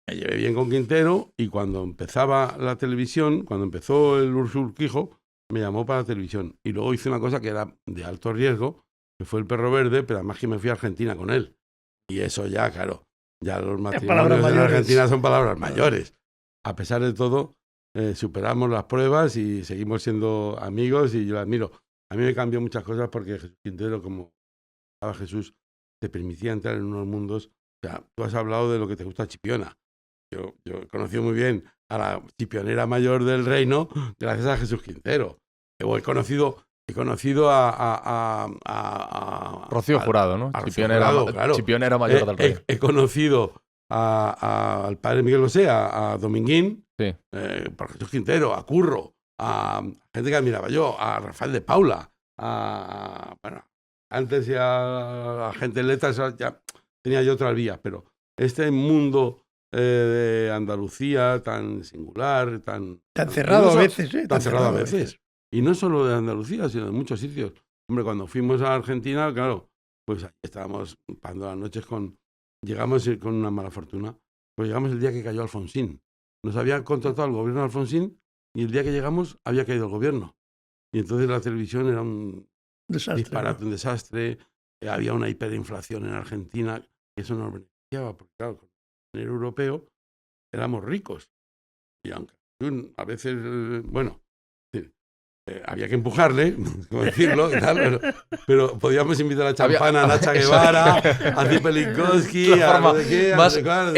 Me llevé bien con Quintero y cuando empezaba la televisión, cuando empezó el Urquijo, me llamó para la televisión. Y luego hice una cosa que era de alto riesgo, que fue el Perro Verde, pero además que me fui a Argentina con él. Y eso ya, claro, ya los matrimonios en Argentina son palabras mayores. A pesar de todo, superamos las pruebas y seguimos siendo amigos y yo lo admiro. A mí me cambió muchas cosas porque Jesús Quintero, como estaba Jesús, te permitía entrar en unos mundos. O sea, tú has hablado de lo que te gusta Chipiona. Yo he conocido muy bien a la chipionera mayor del reino gracias a Jesús Quintero. He conocido a Rocío Jurado, ¿no? Chipionera mayor del reino. He conocido al padre Miguel Bosé, a Dominguín, sí. Por Jesús Quintero, a Curro, a gente que admiraba yo, a Rafael de Paula, bueno, antes ya a gente de letras ya tenía yo otras vías, pero este mundo de Andalucía tan singular, tan cerrado a veces, tan cerrado a veces. Y no solo de Andalucía, sino de muchos sitios. Hombre, cuando fuimos a Argentina, claro, pues ahí estábamos pasando las noches llegamos con una mala fortuna, pues llegamos el día que cayó Alfonsín. Nos había contratado el gobierno de Alfonsín y el día que llegamos había caído el gobierno. Y entonces la televisión era un disparate, ¿no? Un desastre. Había una hiperinflación en Argentina, que eso nos beneficiaba, porque claro, con el dinero europeo éramos ricos. Y aunque a veces, bueno, había que empujarle, como decirlo, y tal, pero podíamos invitar a Champana, a Nacha Guevara, a Zipelinkowski, a no sé qué, a no sé cuál,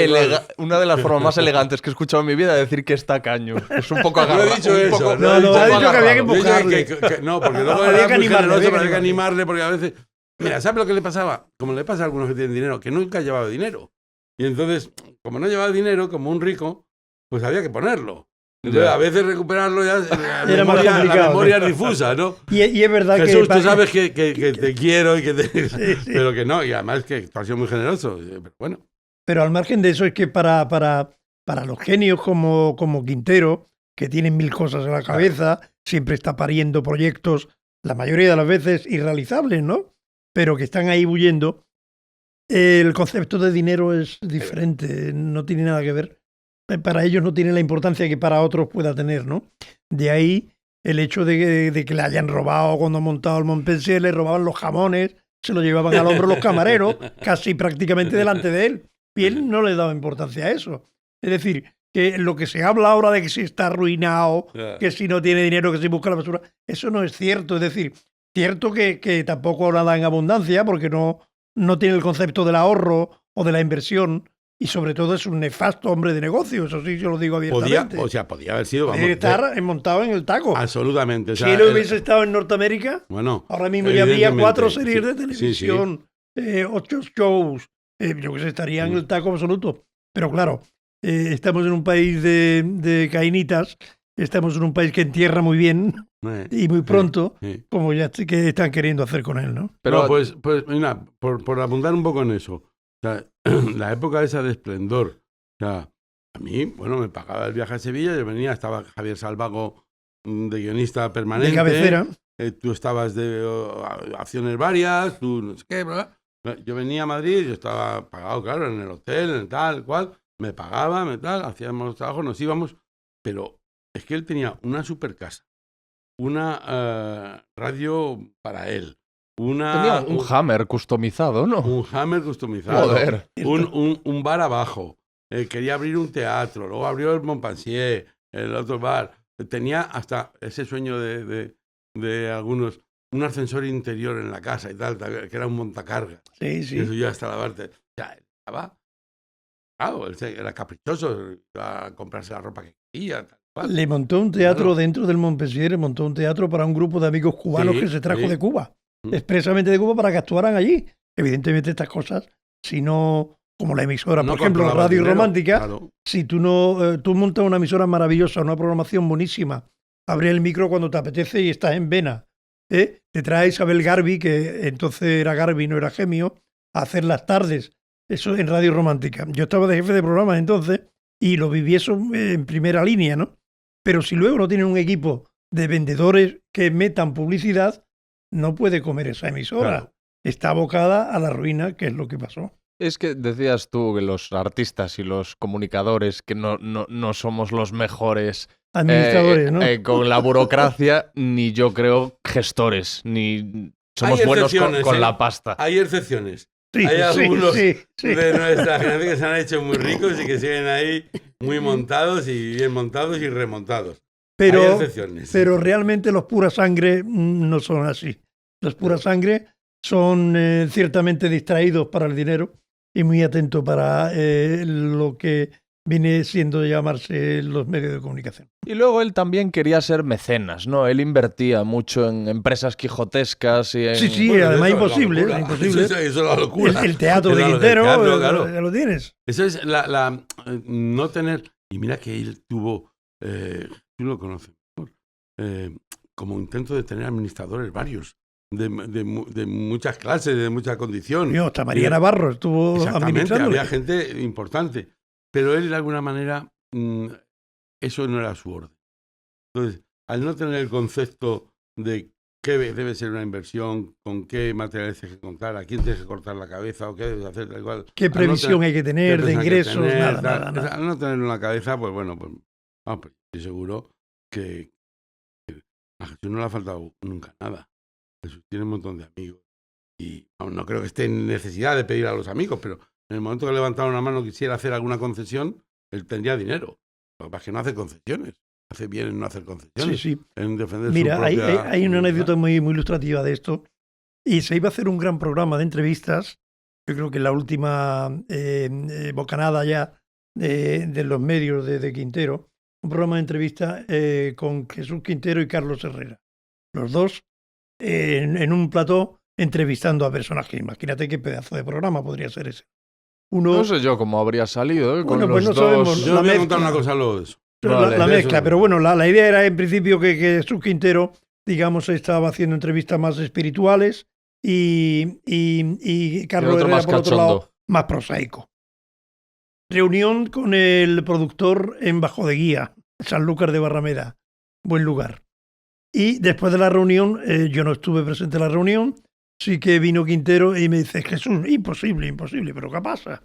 una de las formas más elegantes que he escuchado en mi vida es decir que está caño. Es un poco agarrado. No he dicho eso. No, ha dicho que había que empujarle. No, porque luego había que había que animarle, porque a veces... Mira, ¿sabes lo que le pasaba? Como le pasa a algunos que tienen dinero, que nunca llevaba dinero. Y entonces, como no llevaba dinero, como un rico, pues había que ponerlo. Entonces, a veces recuperarlo ya era más complicado. La memoria es difusa, ¿no? Y es verdad Jesús, que... tú sabes que te quiero y que te... Sí. Pero que no, y además que tú has sido muy generoso. Pero bueno. Pero al margen de eso es que para los genios como Quintero, que tienen 1000 cosas en la cabeza, siempre está pariendo proyectos, la mayoría de las veces irrealizables, ¿no? Pero que están ahí huyendo, el concepto de dinero es diferente, no tiene nada que ver. Para ellos no tiene la importancia que para otros pueda tener, ¿no? De ahí el hecho de que le hayan robado cuando ha montado el Montpensier, le robaban los jamones, se lo llevaban al hombro los camareros, casi prácticamente delante de él. Y él no le daba importancia a eso. Es decir, que lo que se habla ahora de que si está arruinado, que si no tiene dinero, que si busca la basura, eso no es cierto. Es decir, cierto que tampoco nada en abundancia, porque no tiene el concepto del ahorro o de la inversión, y sobre todo es un nefasto hombre de negocios, eso sí, yo lo digo abiertamente. Podía haber sido... Podría estar montado en el taco. Absolutamente. O sea, si él hubiese estado en Norteamérica, bueno, ahora mismo ya habría 4 series de televisión, 8 shows, yo que sé, estaría en el taco absoluto. Pero claro, estamos en un país de cainitas, estamos en un país que entierra muy bien y muy pronto, como ya que están queriendo hacer con él, ¿no? Pero no, pues mira, por apuntar un poco en eso, o sea, la época esa de esplendor, o sea, a mí, bueno, me pagaba el viaje a Sevilla, yo venía, estaba Javier Salvago de guionista permanente. De cabecera. Tú estabas de acciones varias, tú no sé qué, bla, bla. Yo venía a Madrid, yo estaba pagado, claro, en el hotel, en tal, cual, me pagaba, hacíamos los trabajos, nos íbamos, pero es que él tenía una super casa, una radio para él, tenía un Hammer customizado, ¿no? Un Hammer customizado. Joder. Un bar abajo. Quería abrir un teatro. Luego abrió el Montpensier, el otro bar. Tenía hasta ese sueño de algunos, un ascensor interior en la casa y tal, que era un montacarga. Sí, sí. Y eso ya hasta lavarte. O sea, estaba... Claro, él era caprichoso, iba a comprarse la ropa que quería. Tal. Le montó un teatro dentro del Montpensier, le montó un teatro para un grupo de amigos cubanos que se trajo de Cuba. Expresamente de Cuba para que actuaran allí. Evidentemente estas cosas, si no, como la emisora, por ejemplo, Radio Romántica, claro. Si tú tú montas una emisora maravillosa, una programación buenísima, abres el micro cuando te apetece y estás en vena, te trae Isabel Garbi, que entonces era Garbi, no era Gemio, a hacer las tardes, eso en Radio Romántica. Yo estaba de jefe de programa entonces y lo viví eso en primera línea, ¿no? Pero si luego no tienen un equipo de vendedores que metan publicidad, no puede comer esa emisora. Claro. Está abocada a la ruina, que es lo que pasó. Es que decías tú que los artistas y los comunicadores que no somos los mejores administradores, ¿no? Con la burocracia, ni yo creo gestores, ni somos buenos con la pasta. Hay excepciones. Sí, hay algunos de nuestra generación que se han hecho muy ricos y que siguen ahí muy montados y bien montados y remontados. Pero, hay excepciones. Pero realmente los pura sangre no son así. Los pura sangre son ciertamente distraídos para el dinero y muy atentos para lo que viene siendo llamarse los medios de comunicación. Y luego él también quería ser mecenas, ¿no? Él invertía mucho en empresas quijotescas y en... Sí, bueno, además imposible. Eso es la locura. El teatro de Quintero, claro. Ya lo tienes. Eso es no tener... Y mira que él tuvo... tú lo conoces, como intento de tener administradores varios. De muchas clases, de mucha condición. Hasta María Navarro estuvo administrando. Había gente importante. Pero él, de alguna manera, eso no era su orden. Entonces, al no tener el concepto de qué debe ser una inversión, con qué materiales tienes que contar, a quién tienes que cortar la cabeza o qué debes hacer, tal cual. ¿Qué previsión hay que tener de ingresos? Nada. Al no tenerlo en la cabeza, pues bueno, pues estoy seguro que a Jesús no le ha faltado nunca nada. Jesús tiene un montón de amigos. Y no creo que esté en necesidad de pedir a los amigos, pero en el momento que levantara una mano quisiera hacer alguna concesión, él tendría dinero. Lo que pasa es que no hace concesiones. hace bien en no hacer concesiones, Sí, sí. en defender Mira, su propia... hay una anécdota muy, muy ilustrativa de esto. Y se iba a hacer un gran programa de entrevistas, yo creo que la última bocanada ya de los medios de Quintero, un programa de entrevistas con Jesús Quintero y Carlos Herrera. Los dos en un plató entrevistando a personajes. Imagínate qué pedazo de programa podría ser ese. Uno, No sé yo cómo habría salido, con Bueno, pues los no sabemos. dos. Yo La voy a mezcla. contar una cosa luego de eso. Vale, la de mezcla, eso, pero bueno, la idea era en principio que Jesús Quintero, digamos, estaba haciendo entrevistas más espirituales y Carlos otro Herrera, más por otro cachondo. lado, más prosaico. Reunión con el productor en Bajo de Guía, Sanlúcar de Barrameda. Buen lugar. Y después de la reunión, yo no estuve presente en la reunión, sí que vino Quintero y me dice, Jesús, imposible, pero ¿qué pasa?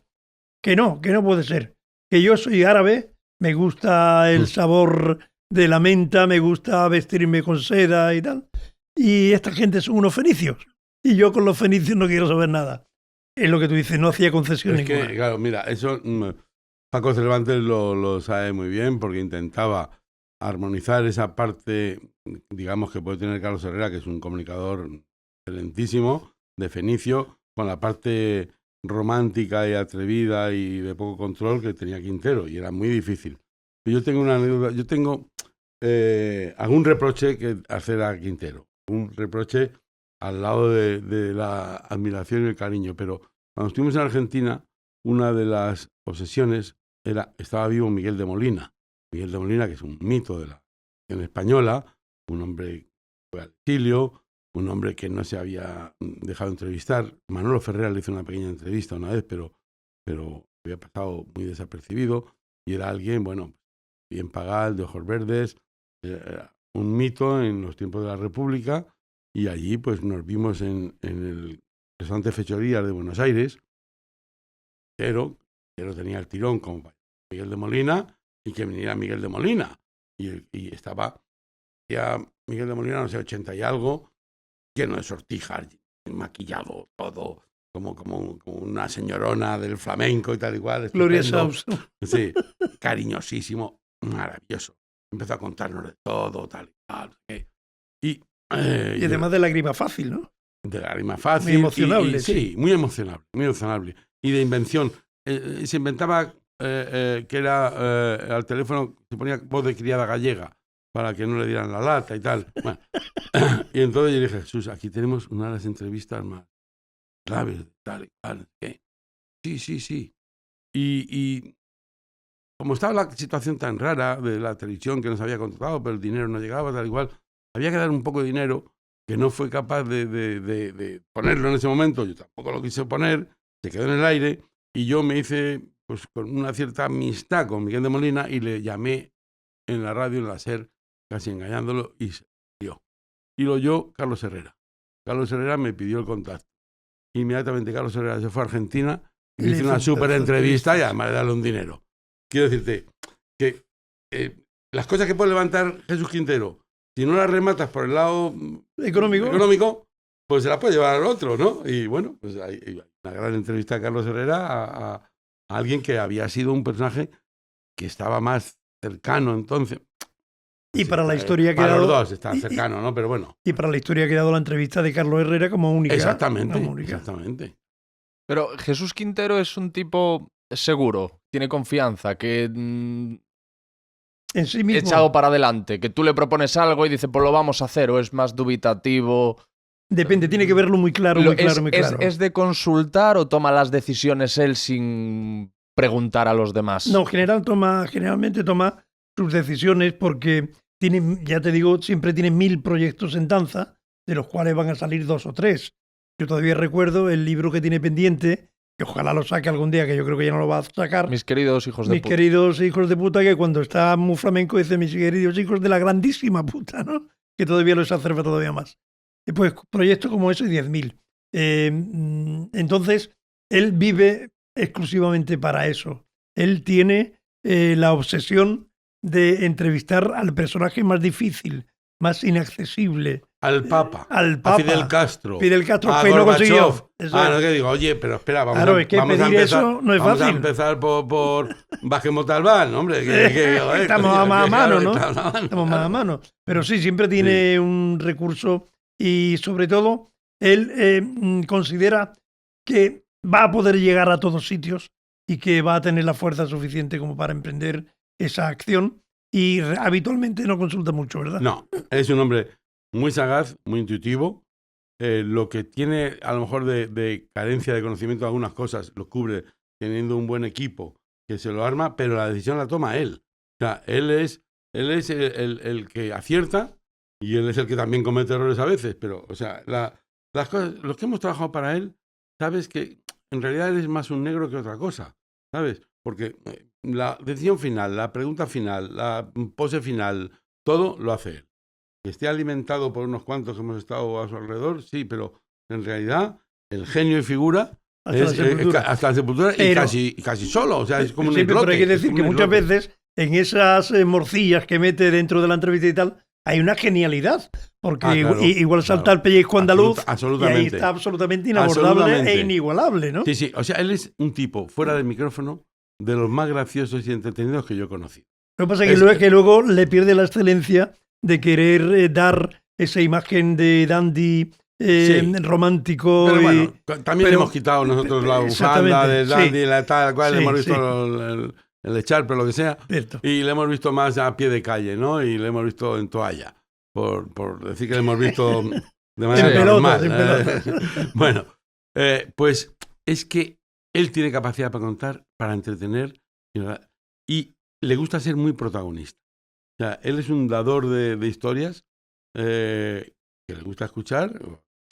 Que no puede ser. Que yo soy árabe, me gusta el sabor de la menta, me gusta vestirme con seda y tal. Y esta gente son unos fenicios. Y yo con los fenicios no quiero saber nada. Es lo que tú dices, no hacía concesión Es que, ninguna. claro, mira, eso Paco Cervantes lo sabe muy bien porque intentaba armonizar esa parte, digamos, que puede tener Carlos Herrera, que es un comunicador excelentísimo, de Fenicio, con la parte romántica y atrevida y de poco control que tenía Quintero, y era muy difícil. Yo tengo una anécdota, yo tengo algún reproche que hacer a Quintero, un reproche al lado de la admiración y el cariño, pero cuando estuvimos en Argentina, una de las obsesiones estaba vivo Miguel de Molina. Miguel de Molina, que es un mito de la nación española, un hombre que fue al exilio, un hombre que no se había dejado entrevistar. Manolo Ferrera le hizo una pequeña entrevista una vez, pero había pasado muy desapercibido, y era alguien, bueno, bien pagado, de ojos verdes, un mito en los tiempos de la República, y allí pues nos vimos en el restaurante Fechorías de Buenos Aires, pero tenía el tirón como Miguel de Molina, y que viniera Miguel de Molina. Y estaba ya Miguel de Molina, no sé, 80 y algo, lleno de sortijas, maquillado todo, como una señorona del flamenco y tal y cual. Gloria estupendo. Saus. Sí, cariñosísimo, maravilloso. Empezó a contarnos de todo, tal y tal. Y además de lágrima fácil, ¿no? de lágrima fácil. Muy emocionable. Sí, muy emocionable. Y de invención. Se inventaba que era al teléfono, se ponía voz de criada gallega para que no le dieran la lata y tal. Bueno. Y entonces yo dije, Jesús, aquí tenemos una de las entrevistas más claves, tal y tal. Sí. Y como estaba la situación tan rara de la televisión que nos había contratado, pero el dinero no llegaba, tal y cual, había que dar un poco de dinero que no fue capaz de ponerlo en ese momento. Yo tampoco lo quise poner, se quedó en el aire, y yo me hice pues con una cierta amistad con Miguel de Molina y le llamé en la radio, en la SER, casi engañándolo, y se dio. Y lo oyó Carlos Herrera. Carlos Herrera me pidió el contacto. Inmediatamente Carlos Herrera se fue a Argentina y le hizo una súper entrevista y además de darle un dinero. Quiero decirte que las cosas que puede levantar Jesús Quintero, si no las rematas por el lado económico, pues se las puede llevar al otro, ¿no? Y bueno, pues hay una gran entrevista de Carlos Herrera a alguien que había sido un personaje que estaba más cercano entonces. Y para la historia que ha para dado, los dos está cercano, ¿no? Pero bueno. Y para la historia que ha dado la entrevista de Carlos Herrera como única. Exactamente. Pero Jesús Quintero es un tipo seguro, tiene confianza, que en sí mismo, echado para adelante, que tú le propones algo y dice, pues lo vamos a hacer, o es más dubitativo. Depende, tiene que verlo muy claro, muy claro. ¿Es de consultar o toma las decisiones él sin preguntar a los demás? No, generalmente toma sus decisiones porque tiene, ya te digo, siempre tiene 1000 proyectos en danza, de los cuales van a salir 2 o 3. Yo todavía recuerdo el libro que tiene pendiente, que ojalá lo saque algún día, que yo creo que ya no lo va a sacar. Mis queridos hijos de puta. Mis queridos hijos de puta, que cuando está muy flamenco dice mis queridos hijos de la grandísima puta, ¿no? Que todavía lo exacerba todavía más. Y pues proyectos como ese, 10.000. Entonces, él vive exclusivamente para eso. Él tiene la obsesión de entrevistar al personaje más difícil, más inaccesible, al Papa, al Papa, a Fidel Castro, a que no consiguió. No, que digo, oye, pero espera, vamos Claro, a, es que vamos a pedir empezar, eso no es vamos fácil. a empezar por Vázquez Montalbán, hombre. Joder, estamos coño, más a mano, ¿no? Estamos Estamos más a mano. Pero sí, siempre Sí. tiene un recurso y sobre todo él considera que va a poder llegar a todos sitios y que va a tener la fuerza suficiente como para emprender esa acción y habitualmente no consulta mucho, ¿verdad? No, es un hombre muy sagaz, muy intuitivo. Lo que tiene a lo mejor de carencia de conocimiento de algunas cosas lo cubre teniendo un buen equipo que se lo arma, pero la decisión la toma él. O sea, él es el que acierta y él es el que también comete errores a veces, pero, o sea, las cosas, los que hemos trabajado para él, sabes que en realidad él es más un negro que otra cosa, ¿sabes? Porque la decisión final, la pregunta final, la pose final, todo lo hace él. Que esté alimentado por unos cuantos que hemos estado a su alrededor, sí, pero en realidad el genio y figura hasta la sepultura pero, y casi solo, o sea, es como un sí, islote. Pero hay que decir que muchas veces en esas morcillas que mete dentro de la entrevista y tal, hay una genialidad, porque claro, igual salta el pellizco andaluz y ahí está absolutamente inabordable e inigualable, ¿no? Sí, sí, o sea, él es un tipo fuera del micrófono de los más graciosos y entretenidos que yo he conocido. Lo que pasa es que luego le pierde la excelencia de querer dar esa imagen de dandy romántico. Pero bueno, también le hemos quitado nosotros la bufanda de dandy, la tal cual, le hemos visto el echar, pero lo que sea, Cierto. Y le hemos visto más a pie de calle, ¿no? Y le hemos visto en toalla, por decir que le hemos visto de manera normal. Bueno, pues es que él tiene capacidad para contar, para entretener, y le gusta ser muy protagonista. O sea, él es un dador de historias que le gusta escuchar,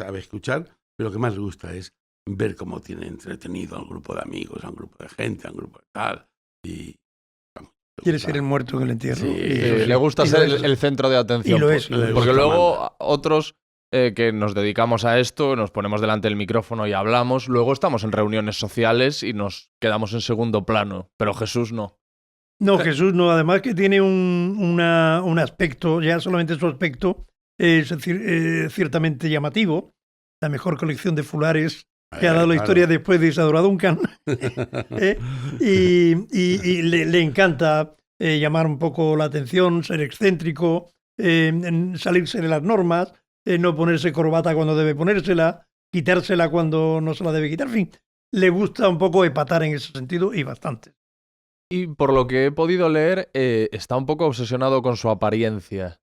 sabe escuchar, pero lo que más le gusta es ver cómo tiene entretenido a un grupo de amigos, a un grupo de gente, a un grupo de tal. Y quiere ser el muerto en el entierro. Sí, le gusta ser el centro de atención. Y lo es. Porque luego otros que nos dedicamos a esto, nos ponemos delante del micrófono y hablamos, luego estamos en reuniones sociales y nos quedamos en segundo plano, pero Jesús no. No, Jesús no. Además que tiene un aspecto, ya solamente su aspecto, es decir, ciertamente llamativo. La mejor colección de fulares que ha dado la historia después de Isadora Duncan. Y le encanta llamar un poco la atención, ser excéntrico, salirse de las normas, no ponerse corbata cuando debe ponérsela, quitársela cuando no se la debe quitar. En fin, le gusta un poco epatar en ese sentido y bastante. Y por lo que he podido leer, está un poco obsesionado con su apariencia.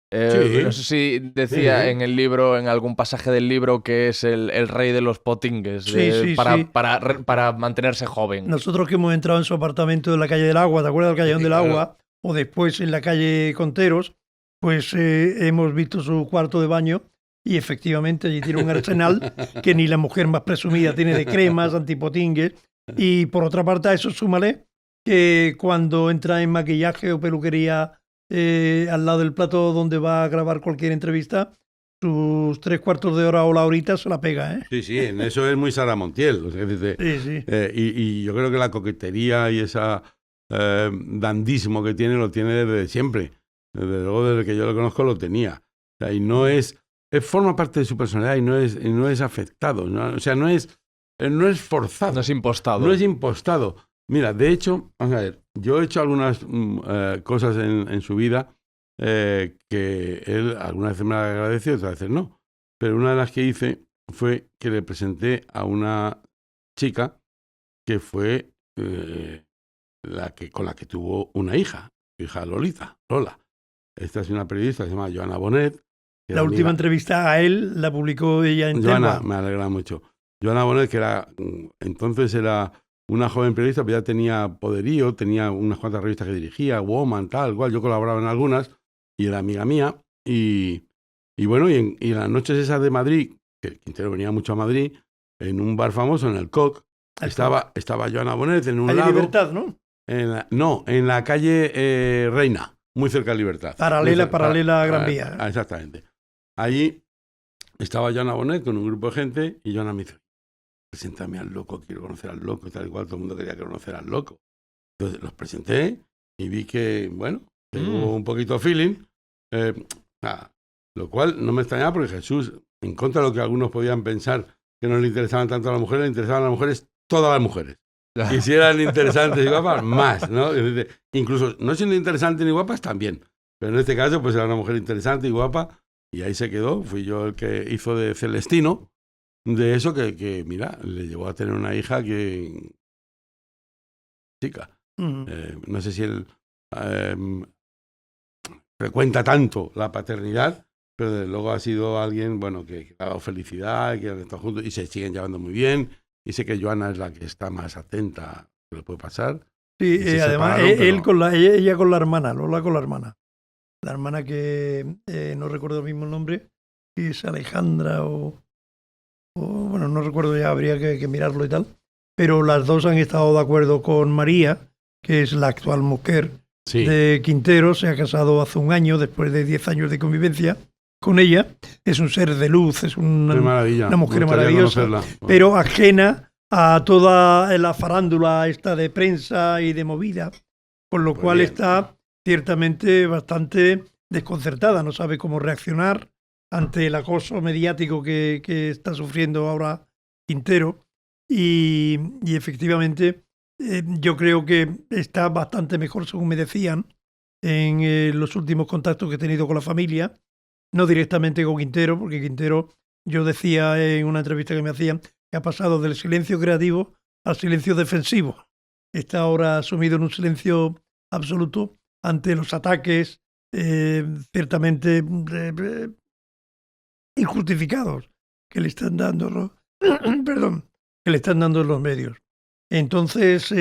Sí. No sé si decía en el libro, en algún pasaje del libro, que es el rey de los potingues para mantenerse joven. Nosotros que hemos entrado en su apartamento de la calle del Agua, ¿te acuerdas del Callejón del Agua? O después en la calle Conteros, pues hemos visto su cuarto de baño y efectivamente allí tiene un arsenal que ni la mujer más presumida tiene de cremas, antipotingues. Y por otra parte a eso súmale que cuando entra en maquillaje o peluquería al lado del plato donde va a grabar cualquier entrevista, sus 3/4 de hora o la horita se la pega, ¿eh? Sí, en eso es muy Sara Montiel. O sea, sí. Y yo creo que la coquetería y ese dandismo que tiene, lo tiene desde siempre. Desde luego, desde que yo lo conozco, lo tenía. O sea, y no forma parte de su personalidad y no es afectado. ¿No? O sea, no es forzado. No es impostado. No es impostado. Mira, de hecho, vamos a ver, yo he hecho algunas cosas en su vida que él algunas veces me ha agradecido, otras veces no. Pero una de las que hice fue que le presenté a una chica que fue con la que tuvo una hija, su hija Lola. Esta es una periodista que se llama Joana Bonet. La última entrevista a él la publicó ella en Joana, Telva. me alegra mucho. Joana Bonet, que entonces era una joven periodista, pero ya tenía poderío, tenía unas cuantas revistas que dirigía, Woman, tal cual, yo colaboraba en algunas, y era amiga mía, y bueno, y en las noches esas de Madrid, que Quintero venía mucho a Madrid, en un bar famoso, en el Coq, estaba Joana Bonet en un lado. Libertad, ¿no? En la calle Reina, muy cerca de Libertad. Paralela a Gran Vía. Exactamente. Allí estaba Joana Bonet con un grupo de gente, y Joana me dice: preséntame al loco, quiero conocer al loco, y tal y cual, todo el mundo quería conocer al loco. Entonces los presenté y vi que, bueno, hubo un poquito de feeling. Lo cual no me extrañaba porque Jesús, en contra de lo que algunos podían pensar que no le interesaban tanto a las mujeres, le interesaban a las mujeres, todas las mujeres. Y si eran interesantes y guapas, más, ¿no? Incluso no siendo interesantes ni guapas, también. Pero en este caso, pues era una mujer interesante y guapa, y ahí se quedó. Fui yo el que hizo de Celestino, de eso que mira, le llevó a tener una hija que... chica. No sé si él frecuenta tanto la paternidad, pero desde luego ha sido alguien, bueno, que ha dado felicidad, que han estado juntos y se siguen llevando muy bien. Y sé que Joana es la que está más atenta a lo que le puede pasar. Sí, además, él con ella con la hermana, Lola con la hermana. La hermana que no recuerdo el mismo nombre, si es Alejandra o bueno, no recuerdo ya, habría que mirarlo y tal. Pero las dos han estado de acuerdo con María, que es la actual mujer de Quintero. Se ha casado hace un año, después de 10 años de convivencia con ella. Es un ser de luz, es una mujer maravillosa, pero ajena a toda la farándula esta de prensa y de movida, con lo cual está ciertamente bastante desconcertada, no sabe cómo reaccionar ante el acoso mediático que está sufriendo ahora Quintero y efectivamente yo creo que está bastante mejor, según me decían, en los últimos contactos que he tenido con la familia. No directamente con Quintero, porque Quintero, yo decía en una entrevista que me hacían, que ha pasado del silencio creativo al silencio defensivo. Está ahora sumido en un silencio absoluto ante los ataques ciertamente injustificados que le están dando que le están dando los medios. Entonces,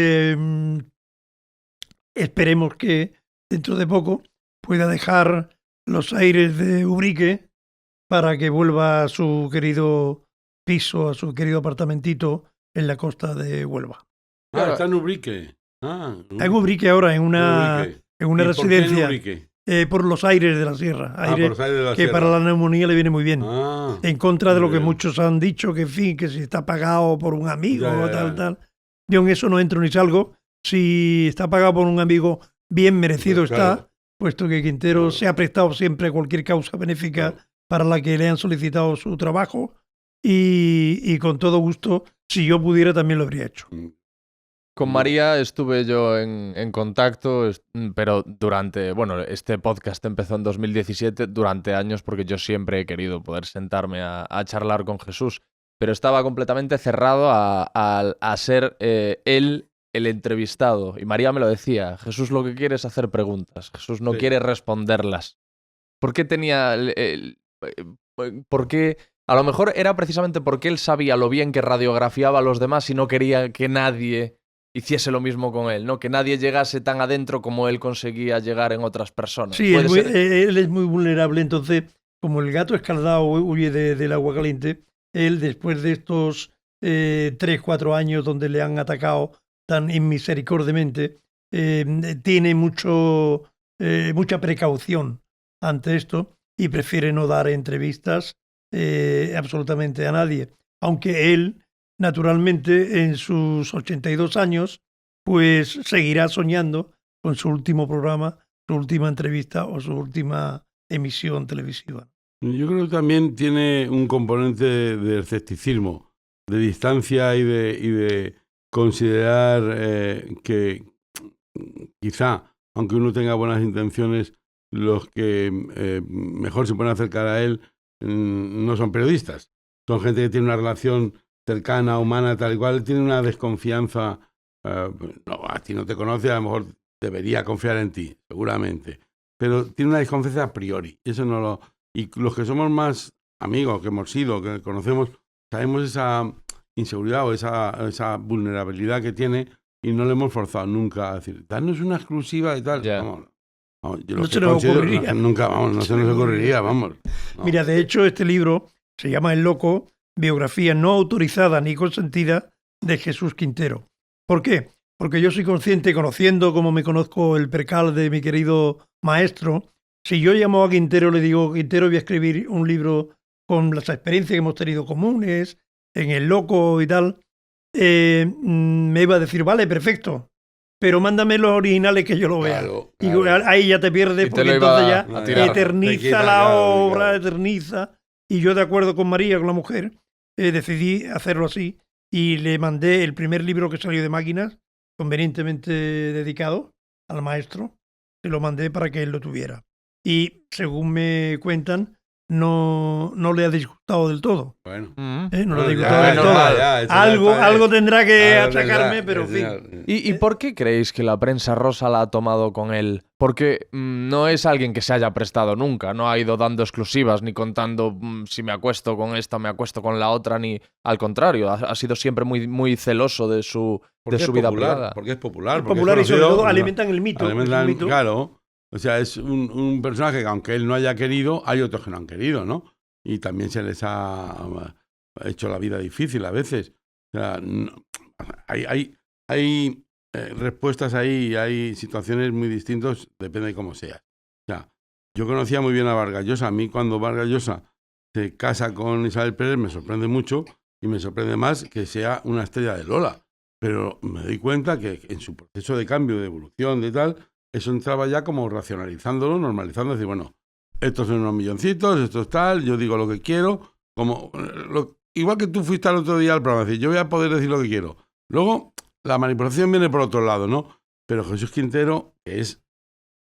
esperemos que dentro de poco pueda dejar los aires de Ubrique para que vuelva a su querido piso, a su querido apartamentito en la costa de Huelva. Está en Ubrique. Está en Ubrique ahora, en una residencia. ¿Por qué en Ubrique? Por los aires de la sierra. Por los aires de la que sierra. Para la neumonía le viene muy bien. En contra de lo que muchos han dicho, que en fin, que si está pagado por un amigo o tal. Yo en eso no entro ni salgo. Si está pagado por un amigo, bien merecido pues está. Claro. Puesto que Quintero se ha prestado siempre a cualquier causa benéfica para la que le han solicitado su trabajo y con todo gusto, si yo pudiera, también lo habría hecho. Con María estuve yo en contacto, pero durante, bueno, este podcast empezó en 2017, durante años, porque yo siempre he querido poder sentarme a charlar con Jesús, pero estaba completamente cerrado a ser él el entrevistado. Y María me lo decía, Jesús lo que quiere es hacer preguntas, Jesús no quiere responderlas. ¿Por qué tenía... ¿Por qué? A lo mejor era precisamente porque él sabía lo bien que radiografiaba a los demás y no quería que nadie hiciese lo mismo con él, ¿no? Que nadie llegase tan adentro como él conseguía llegar en otras personas. Sí, él es muy vulnerable, entonces, como el gato escaldado huye del agua caliente, él después de estos 3-4 años donde le han atacado tan inmisericordiamente, tiene mucha precaución ante esto y prefiere no dar entrevistas absolutamente a nadie, aunque él naturalmente en sus 82 años pues seguirá soñando con su último programa, su última entrevista o su última emisión televisiva. Yo creo que también tiene un componente de escepticismo, de distancia y de considerar que quizá, aunque uno tenga buenas intenciones, los que mejor se pueden acercar a él no son periodistas. Son gente que tiene una relación cercana, humana, tal y cual, tiene una desconfianza. No, a ti no te conoce, a lo mejor debería confiar en ti, seguramente. Pero tiene una desconfianza a priori. Eso no lo... Y los que somos más amigos, que hemos sido, que conocemos, sabemos esa inseguridad o esa vulnerabilidad que tiene y no le hemos forzado nunca a decir, danos una exclusiva y tal. Yeah. Vamos, yo no se nos ocurriría. Nunca, no se nos ocurriría, vamos. No. Mira, de hecho, este libro se llama El Loco, biografía no autorizada ni consentida de Jesús Quintero. ¿Por qué? Porque yo soy consciente, conociendo como me conozco el percal de mi querido maestro, si yo llamo a Quintero, le digo, Quintero, voy a escribir un libro con las experiencias que hemos tenido comunes, en El Loco y tal, me iba a decir, vale, perfecto, pero mándame los originales que yo lo vea. Claro, Y claro. ahí ya te pierdes, Y te porque lo iba entonces a ya tirar. eterniza Te quita, la claro, obra, claro. eterniza. Y yo, de acuerdo con María, con la mujer, decidí hacerlo así. Y le mandé el primer libro que salió de máquinas, convenientemente dedicado al maestro. Se lo mandé para que él lo tuviera. Y según me cuentan, no le ha disgustado del todo. Bueno. Mm. No le ha Bueno, disgustado ya, del ya, todo. ya, eso ya Algo, está bien. algo tendrá que Algo achacarme, tendrá, pero en fin. señor. ¿Y por qué creéis que la prensa rosa la ha tomado con él? Porque no es alguien que se haya prestado nunca, no ha ido dando exclusivas ni contando si me acuesto con esta, me acuesto con la otra, ni al contrario, ha sido siempre muy, muy celoso de su Porque es vida popular, privada. porque es popular. Es porque popular y sobre conocido, todo alimentan el mito. alimentan, es un mito. claro. O sea, es un personaje que aunque él no haya querido, hay otros que no han querido, ¿no? Y también se les ha hecho la vida difícil a veces. O sea, hay respuestas ahí, hay situaciones muy distintas, depende de cómo sea. O sea, yo conocía muy bien a Vargas Llosa. A mí cuando Vargas Llosa se casa con Isabel Pérez me sorprende mucho y me sorprende más que sea una estrella de Lola. Pero me doy cuenta que en su proceso de cambio, de evolución, de tal, eso entraba ya como racionalizándolo, normalizando, decir, bueno, estos son unos milloncitos, esto es tal, yo digo lo que quiero, como igual que tú fuiste al otro día al programa, decir, yo voy a poder decir lo que quiero. Luego, la manipulación viene por otro lado, ¿no? Pero Jesús Quintero, que es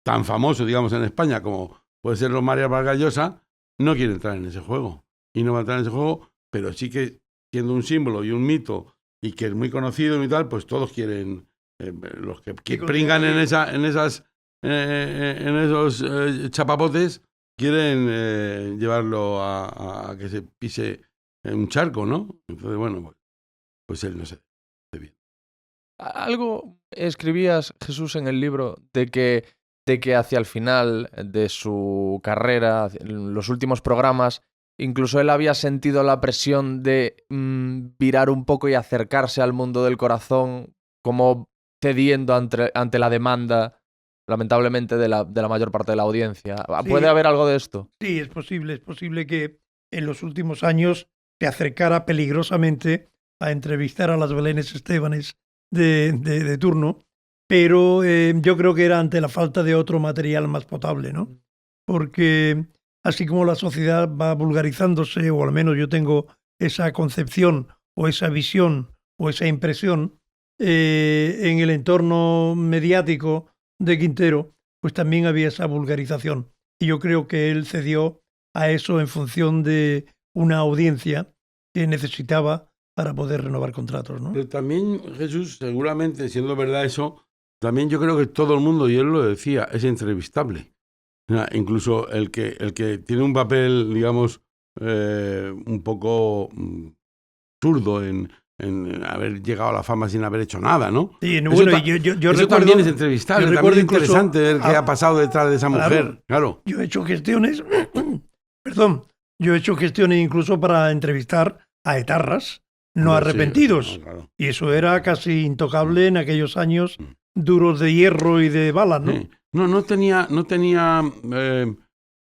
tan famoso, digamos, en España como puede ser los María Vargas Llosa, no quiere entrar en ese juego. Y no va a entrar en ese juego, pero sí que siendo un símbolo y un mito y que es muy conocido y tal, pues todos quieren, los que pringan en esos chapapotes, quieren llevarlo a que se pise en un charco, ¿no? Entonces, bueno, pues él no sé bien. Algo escribías, Jesús, en el libro de que hacia el final de su carrera, en los últimos programas, incluso él había sentido la presión de virar un poco y acercarse al mundo del corazón, como cediendo ante la demanda, lamentablemente, de la mayor parte de la audiencia. ¿Puede Sí. haber algo de esto? Sí, es posible que en los últimos años se acercara peligrosamente a entrevistar a las Belénes Estebanes de turno, pero yo creo que era ante la falta de otro material más potable, ¿no? Porque así como la sociedad va vulgarizándose, o al menos yo tengo esa concepción o esa visión o esa impresión, en el entorno mediático de Quintero, pues también había esa vulgarización. Y yo creo que él cedió a eso en función de una audiencia que necesitaba para poder renovar contratos, ¿no? Pero también, Jesús, seguramente, siendo verdad eso, también yo creo que todo el mundo, y él lo decía, es entrevistable. O sea, incluso el que tiene un papel, digamos, un poco zurdo en haber llegado a la fama sin haber hecho nada, ¿no? Sí, bueno, yo eso recuerdo, también es entrevistable, yo también recuerdo es interesante incluso ver qué ha pasado detrás de esa mujer, claro. claro. Yo he hecho gestiones, perdón, yo he hecho gestiones incluso para entrevistar a etarras no Hombre, sí, arrepentidos. no, claro. Y eso era casi intocable en aquellos años duros de hierro y de balas, ¿no? Sí. No tenía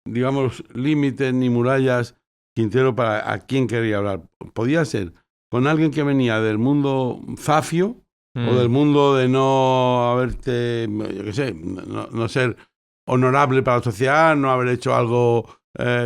digamos, límites ni murallas Quintero para a quién quería hablar. Podía ser con alguien que venía del mundo zafio o del mundo de no haberte, yo qué sé, no ser honorable para la sociedad, no haber hecho algo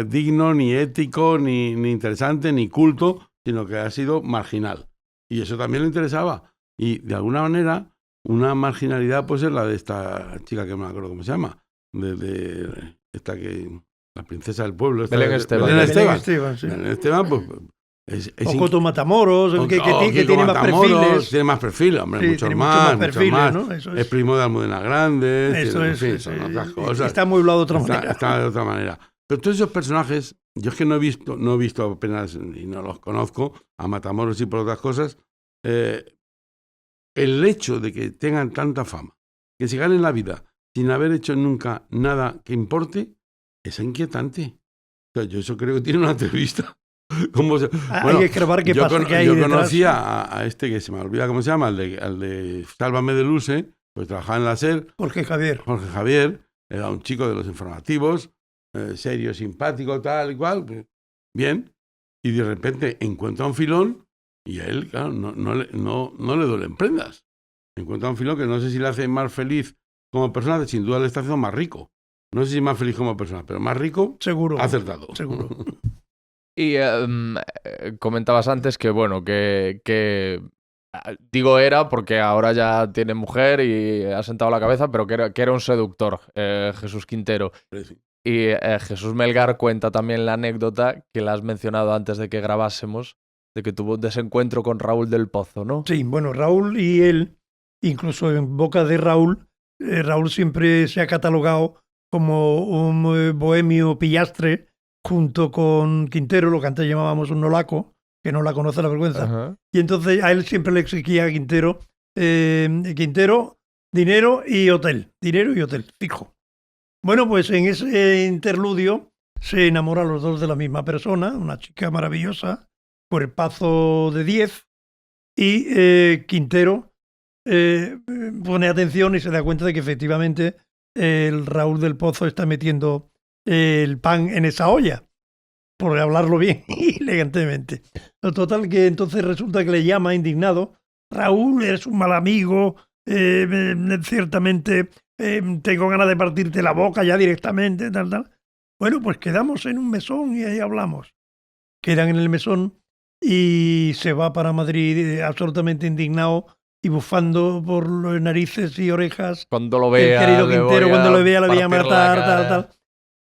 digno, ni ético, ni interesante, ni culto, sino que ha sido marginal. Y eso también le interesaba. Y de alguna manera, una marginalidad puede ser la de esta chica que no me acuerdo cómo se llama, de esta que... La princesa del pueblo. Belén Esteban. Belén Esteban. Sí. Belén Esteban, pues... O Coto Matamoros, que tiene más perfiles. Tiene más perfiles, hombre, Sí, muchos tiene más. perfiles, ¿no? Eso es primo de Almudena Grandes. Eso en es. fin, son otras cosas. Está muy hablado de otra manera. Está de otra manera. Pero todos esos personajes, yo es que no he visto apenas, y no los conozco, a Matamoros y por otras cosas, el hecho de que tengan tanta fama, que se ganen la vida sin haber hecho nunca nada que importe, es inquietante. O sea, yo eso creo que tiene una entrevista. Bueno, hay que escarbar qué pasa, qué hay yo detrás. conocía a este que se me olvida cómo se llama, al de Sálvame de Luce, pues trabajaba en la SER. Jorge Javier. Era un chico de los informativos, serio, simpático, tal y cual. Pues, bien. Y de repente encuentra un filón y a él, claro, no le duelen prendas. encuentra un filón que no sé si le hace más feliz como persona, sin duda le está haciendo más rico. No sé si más feliz como persona, pero más rico, Seguro. acertado. Seguro. Y comentabas antes que, bueno, digo era porque ahora ya tiene mujer y ha sentado la cabeza, pero que era un seductor, Jesús Quintero. Sí. Y Jesús Melgar cuenta también la anécdota que la has mencionado antes de que grabásemos, de que tuvo un desencuentro con Raúl del Pozo, ¿no? Sí, bueno, Raúl y él, incluso en boca de Raúl, Raúl siempre se ha catalogado como un bohemio pillastre, junto con Quintero, lo que antes llamábamos un nolaco, que no la conoce la vergüenza. Ajá. Y entonces a él siempre le exigía a Quintero, Quintero, dinero y hotel, fijo. Bueno, pues en ese interludio se enamoran los dos de la misma persona, una chica maravillosa, cuerpazo de 10, y Quintero pone atención y se da cuenta de que efectivamente el Raúl del Pozo está metiendo el pan en esa olla, por hablarlo bien y elegantemente. Lo total que entonces resulta que le llama indignado: Raúl, eres un mal amigo, ciertamente tengo ganas de partirte la boca ya directamente, tal. Bueno, pues quedamos en un mesón y ahí hablamos. Quedan en el mesón y se va para Madrid absolutamente indignado y bufando por las narices y orejas. Cuando lo vea, el querido Quintero, cuando lo vea, le voy a matar, tal.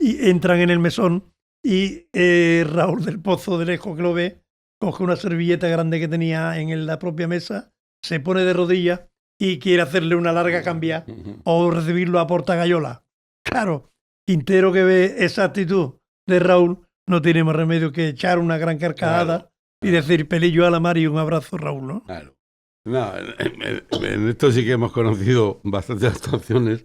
Y entran en el mesón y Raúl del Pozo, de lejos que lo ve, coge una servilleta grande que tenía en la propia mesa, se pone de rodillas y quiere hacerle una larga cambia o recibirlo a portagayola. Claro, Quintero, que ve esa actitud de Raúl, no tiene más remedio que echar una gran carcajada y decir: pelillo a la mar y un abrazo, Raúl, ¿no? Claro. No, en esto sí que hemos conocido bastantes actuaciones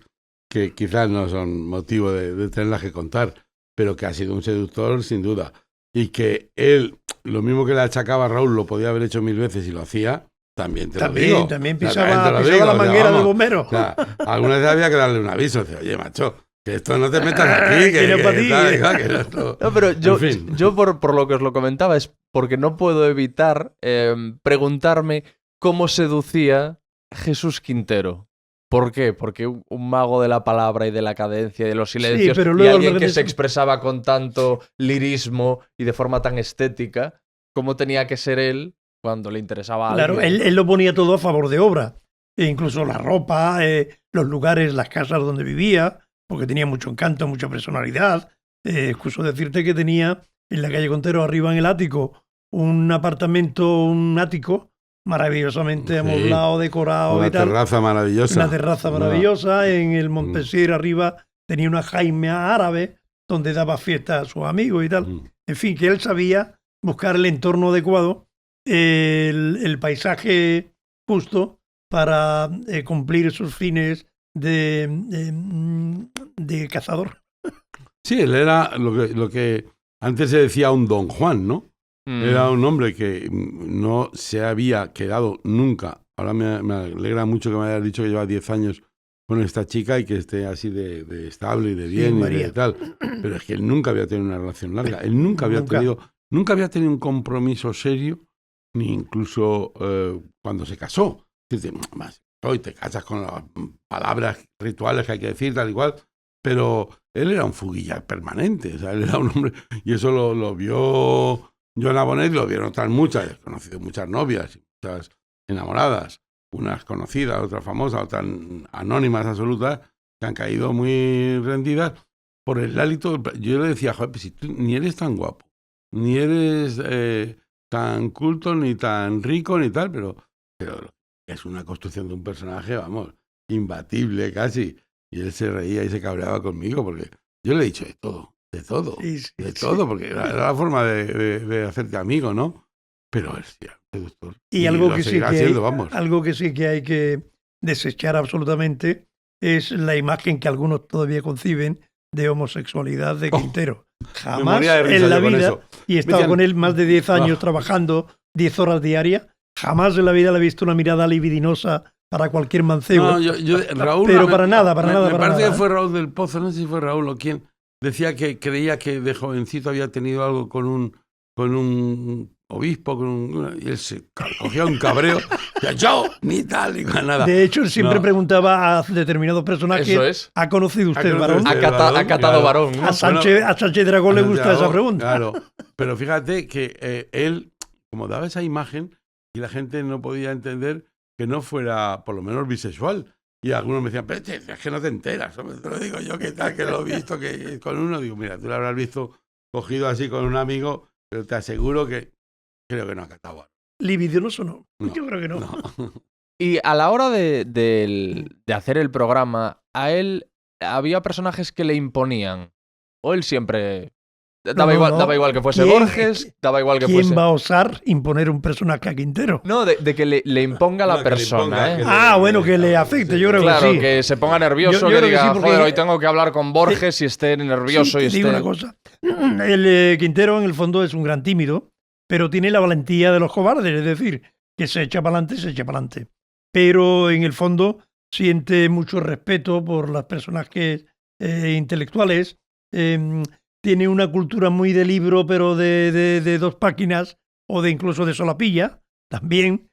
que quizás no son motivo de tenerlas que contar, pero que ha sido un seductor sin duda. Y que él, lo mismo que le achacaba a Raúl, lo podía haber hecho 1000 veces y lo hacía, también te lo digo. También pisaba la manguera del bombero. O sea, alguna vez había que darle un aviso. Decía: oye, macho, que esto no te metas aquí, No, pero yo por lo que os lo comentaba es porque no puedo evitar preguntarme cómo seducía Jesús Quintero. ¿Por qué? Porque un mago de la palabra y de la cadencia y de los silencios, pero y alguien que se expresaba con tanto lirismo y de forma tan estética, ¿cómo tenía que ser él cuando le interesaba a alguien? Claro, él lo ponía todo a favor de obra. E incluso la ropa, los lugares, las casas donde vivía, porque tenía mucho encanto, mucha personalidad. Excuso decirte que tenía en la calle Contero, arriba en el ático, un ático maravillosamente amoblado, decorado y tal. Una terraza maravillosa. Una terraza maravillosa. En el Montpensier arriba tenía una jaima árabe donde daba fiesta a sus amigos y tal. En fin, que él sabía buscar el entorno adecuado, el paisaje justo para cumplir sus fines de cazador. Sí, él era lo que antes se decía un Don Juan, ¿no? Era un hombre que no se había quedado nunca. Ahora me alegra mucho que me hayas dicho que lleva 10 años con esta chica y que esté así de estable y de bien y de tal. Pero es que él nunca había tenido una relación larga. Él nunca había tenido un compromiso serio, ni incluso cuando se casó. Hoy te casas con las palabras rituales que hay que decir, tal y cual. Pero él era un fuguilla permanente. O sea, él era un hombre. Y eso lo vio Joana Bonet, lo vieron otras muchas. He conocido muchas novias, muchas enamoradas. Unas conocidas, otras famosas, otras anónimas absolutas, que han caído muy rendidas por el hálito. Yo le decía: joder, pues si tú ni eres tan guapo, ni eres tan culto, ni tan rico, ni tal, pero es una construcción de un personaje, vamos, imbatible casi. Y él se reía y se cabreaba conmigo porque yo le he dicho de todo, todo, porque era la forma de hacerte amigo, ¿no? Pero es seductor. Y algo que sí que hay que desechar absolutamente es la imagen que algunos todavía conciben de homosexualidad de Quintero. Jamás en la vida, y he estado con él más de 10 años trabajando 10 horas diarias, jamás en la vida le he visto una mirada libidinosa para cualquier mancebo. No, Raúl, pero para nada. Me parece que fue Raúl del Pozo, no sé si fue Raúl o quién, decía que creía que de jovencito había tenido algo con un obispo y él se cogía un cabreo. Decía, yo, ni tal, ni nada. De hecho, él siempre preguntaba a determinados personajes, Eso es. ¿ha conocido usted varón? Ha catado claro. varón, ¿no? A Sánchez Dragón le gusta esa pregunta. Claro, pero fíjate que él, como daba esa imagen, y la gente no podía entender que no fuera, por lo menos, bisexual. Y algunos me decían, pero es que no te enteras, hombre, te lo digo yo, que tal, que lo he visto que con uno. Digo, mira, tú lo habrás visto cogido así con un amigo, pero te aseguro que creo que no ha catado. ¿Libidinoso no? Yo creo que no. Y a la hora de hacer el programa, ¿a él había personajes que le imponían? ¿O él siempre daba igual que fuese Borges, daba igual que fuese... ¿Quién va a osar imponer un personaje a Quintero? No, de que le imponga la persona, ¿eh? Bueno, que le afecte, yo creo que sí. Claro, que se ponga nervioso, que diga, sí, porque joder, hoy tengo que hablar con Borges y esté nervioso sí, y te digo esté... una cosa. El Quintero, en el fondo, es un gran tímido, pero tiene la valentía de los cobardes, es decir, que se echa para adelante. Pero, en el fondo, siente mucho respeto por las personajes intelectuales, tiene una cultura muy de libro, pero de 2 páginas, o de incluso de solapilla, también,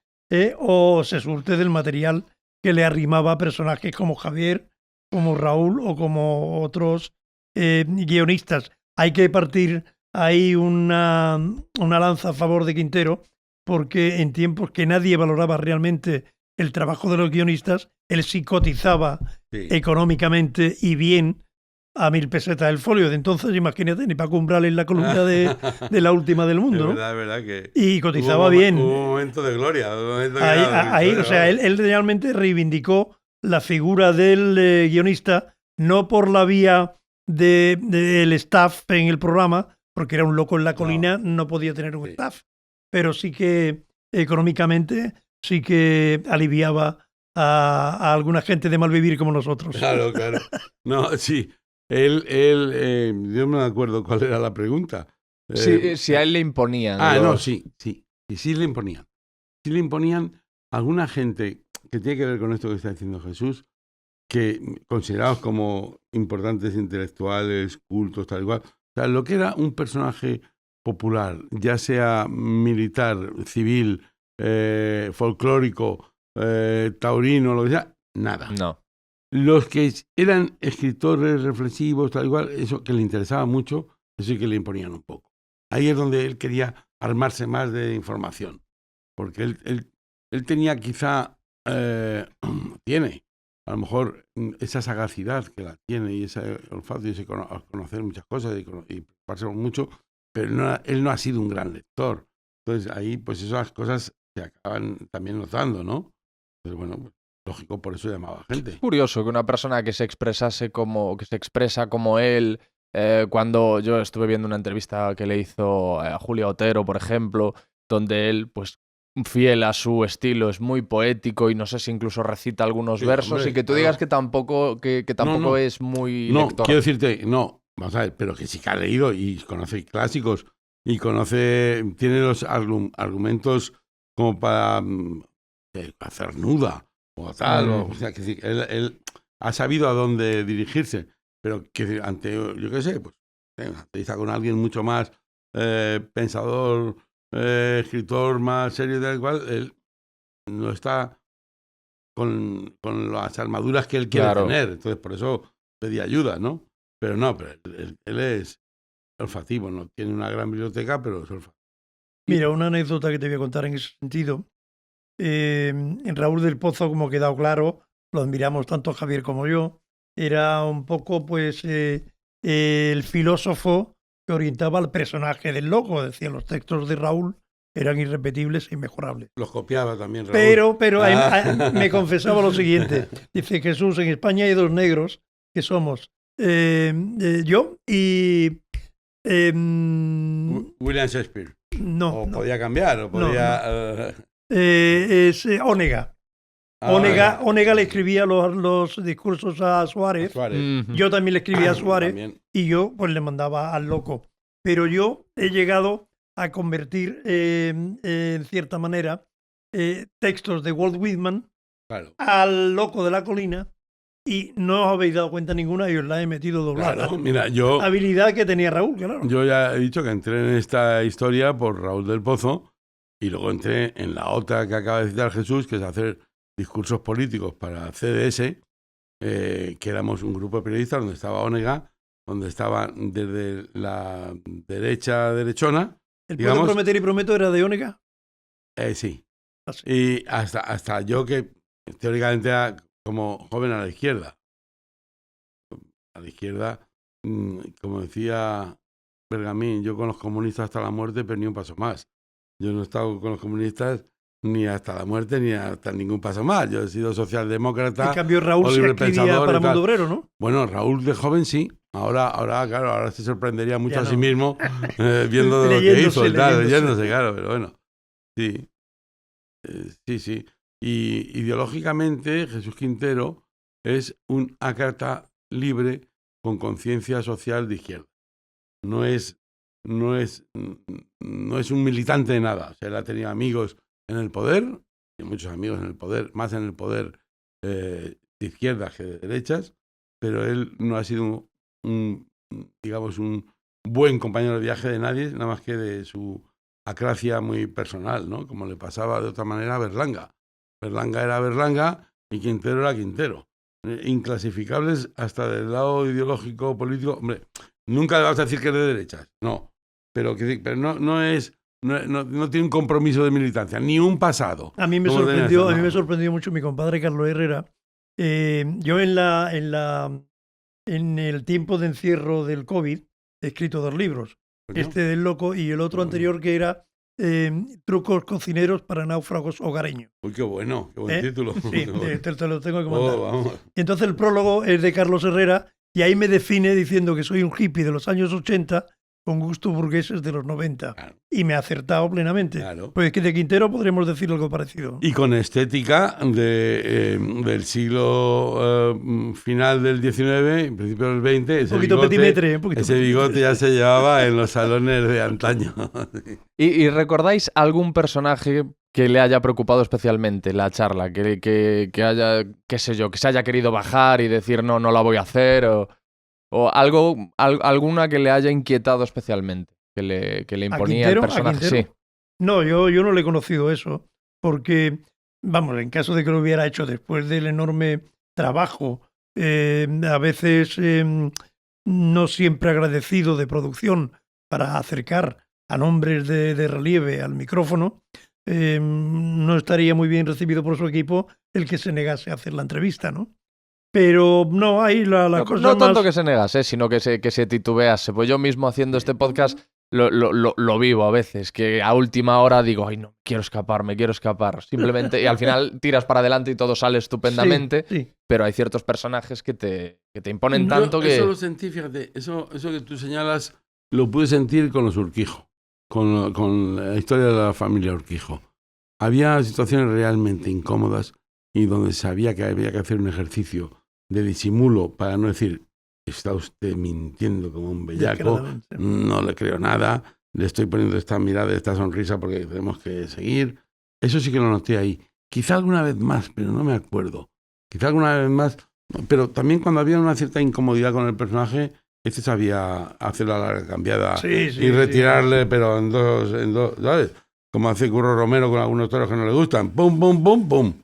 o se surte del material que le arrimaba a personajes como Javier, como Raúl o como otros guionistas. Hay que partir ahí una lanza a favor de Quintero, porque en tiempos que nadie valoraba realmente el trabajo de los guionistas, él sí cotizaba económicamente y bien a 1.000 pesetas el folio. De entonces, imagínate, ni Paco Umbral en la columna de la última del mundo. Es verdad que y cotizaba bien. Hubo un momento de gloria. O sea, él realmente reivindicó la figura del guionista, no por la vía del staff en el programa, porque era un loco en la colina, no podía tener un staff, pero sí que económicamente sí que aliviaba a alguna gente de mal vivir como nosotros. Claro. No, sí. Yo no me acuerdo cuál era la pregunta. Si a él le imponían. Sí le imponían. Sí le imponían alguna gente que tiene que ver con esto que está diciendo Jesús, que considerados como importantes intelectuales, cultos, tal y cual. O sea, lo que era un personaje popular, ya sea militar, civil, folclórico, taurino, lo que sea, nada. No. Los que eran escritores reflexivos, tal igual, eso que le interesaba mucho, eso sí que le imponían un poco. Ahí es donde él quería armarse más de información, porque él tenía quizá, tiene, a lo mejor, esa sagacidad que la tiene y ese olfato y ese conocer muchas cosas y preocuparse mucho, pero él no ha sido un gran lector. Entonces ahí, pues esas cosas se acaban también notando, ¿no? Entonces, bueno, pues, lógico, por eso llamaba gente. Es curioso que una persona que se expresa como él, cuando yo estuve viendo una entrevista que le hizo a Julia Otero, por ejemplo, donde él, pues, fiel a su estilo, es muy poético y no sé si incluso recita algunos versos, hombre, y que tú digas que tampoco es muy lector. No, quiero decirte, no, vamos a ver, pero que sí que ha leído y conoce clásicos y tiene los argumentos como para hacer nuda. O tal, o sea, que sí, él ha sabido a dónde dirigirse, pero que ante, yo qué sé, pues, está con alguien mucho más pensador, escritor más serio, tal cual, él no está con las armaduras que él quiere tener, entonces por eso pedía ayuda, ¿no? Pero él es olfativo, no tiene una gran biblioteca, pero es olfativo. Mira, una anécdota que te voy a contar en ese sentido. En Raúl del Pozo, como ha quedado claro, lo admiramos tanto Javier como yo, era un poco pues el filósofo que orientaba al personaje del loco. Decía, los textos de Raúl eran irrepetibles e inmejorables. Los copiaba también Raúl. Pero me confesaba lo siguiente. Dice, Jesús, en España hay 2 negros, que somos yo y... William Shakespeare. No. Podía cambiar, o podía... es Onega. Onega le escribía los discursos a Suárez. Yo también le escribía a Suárez y yo pues le mandaba al loco. Pero yo he llegado a convertir en cierta manera textos de Walt Whitman al loco de la colina y no os habéis dado cuenta ninguna y os la he metido doblada. Claro, mira, habilidad que tenía Raúl, claro. Yo ya he dicho que entré en esta historia por Raúl del Pozo, Y luego entré en la otra que acaba de citar Jesús, que es hacer discursos políticos para CDS, que éramos un grupo de periodistas donde estaba Onega, donde estaba desde la derecha derechona. ¿El digamos, Puedo prometer y prometo era de Onega? Sí. Ah, sí. Y hasta yo que teóricamente era como joven a la izquierda. A la izquierda, como decía Bergamín, yo con los comunistas hasta la muerte, pero ni un paso más. Yo no he estado con los comunistas ni hasta la muerte ni hasta ningún paso más. Yo he sido socialdemócrata. En cambio, Raúl se escribía para Mundo Obrero, ¿no? Bueno, Raúl de joven sí. Ahora, claro, ahora se sorprendería mucho Ya a no. sí mismo viendo lo que hizo y tal, leyéndose, claro, pero bueno. Sí. Sí. Y ideológicamente, Jesús Quintero es un ácrata libre con conciencia social de izquierda. No es un militante de nada. O sea, él ha tenido amigos en el poder, y muchos amigos en el poder, más en el poder de izquierdas que de derechas, pero él no ha sido digamos, un buen compañero de viaje de nadie, nada más que de su acracia muy personal, ¿no? Como le pasaba de otra manera a Berlanga. Berlanga era Berlanga y Quintero era Quintero. Inclasificables hasta del lado ideológico, político. Hombre, nunca le vas a decir que es de derechas, no. Pero no tiene un compromiso de militancia, ni un pasado. A mí me sorprendió mucho mi compadre Carlos Herrera. Yo en el tiempo de encierro del COVID he escrito 2 libros. ¿Coño? Este del loco y el otro anterior que era Trucos cocineros para náufragos hogareños. Uy, qué buen título. Sí, te lo tengo que mandar. Vamos. Y entonces el prólogo es de Carlos Herrera y ahí me define diciendo que soy un hippie de los años 80 con gustos burgueses de los 90. Claro. Y me ha acertado plenamente. Claro. Pues que de Quintero podremos decir algo parecido. Y con estética del siglo final del XIX, principio del XX, Un poquito petimetre. Ese bigote ya se llevaba en los salones de antaño. ¿Y recordáis algún personaje que le haya preocupado especialmente la charla? Que haya, qué sé yo, que se haya querido bajar y decir no la voy a hacer, o alguna que le haya inquietado especialmente, que le imponía el personaje. Sí. No, yo no le he conocido eso, porque, vamos, en caso de que lo hubiera hecho después del enorme trabajo, a veces no siempre agradecido de producción para acercar a nombres de relieve al micrófono, no estaría muy bien recibido por su equipo el que se negase a hacer la entrevista, ¿no? Pero no, ahí la cosa no tanto más... que se negase, sino que se titubease. Pues yo mismo haciendo este podcast lo vivo a veces, que a última hora digo, ay no, quiero escapar. Simplemente, y al final tiras para adelante y todo sale estupendamente, Sí. pero hay ciertos personajes que te imponen tanto que... Eso lo sentí, fíjate, eso que tú señalas lo pude sentir con los Urquijo, con la historia de la familia Urquijo. Había situaciones realmente incómodas y donde sabía que había que hacer un ejercicio de disimulo para no decir, está usted mintiendo como un bellaco, no le creo nada, le estoy poniendo esta mirada, esta sonrisa porque tenemos que seguir. Eso sí que lo noté ahí. Quizá alguna vez más, pero no me acuerdo. Quizá alguna vez más, pero también cuando había una cierta incomodidad con el personaje, sabía hacer la larga cambiada y retirarle, pero en dos, ¿sabes? Como hace Curro Romero con algunos toros que no le gustan. ¡Pum, pum, pum, pum!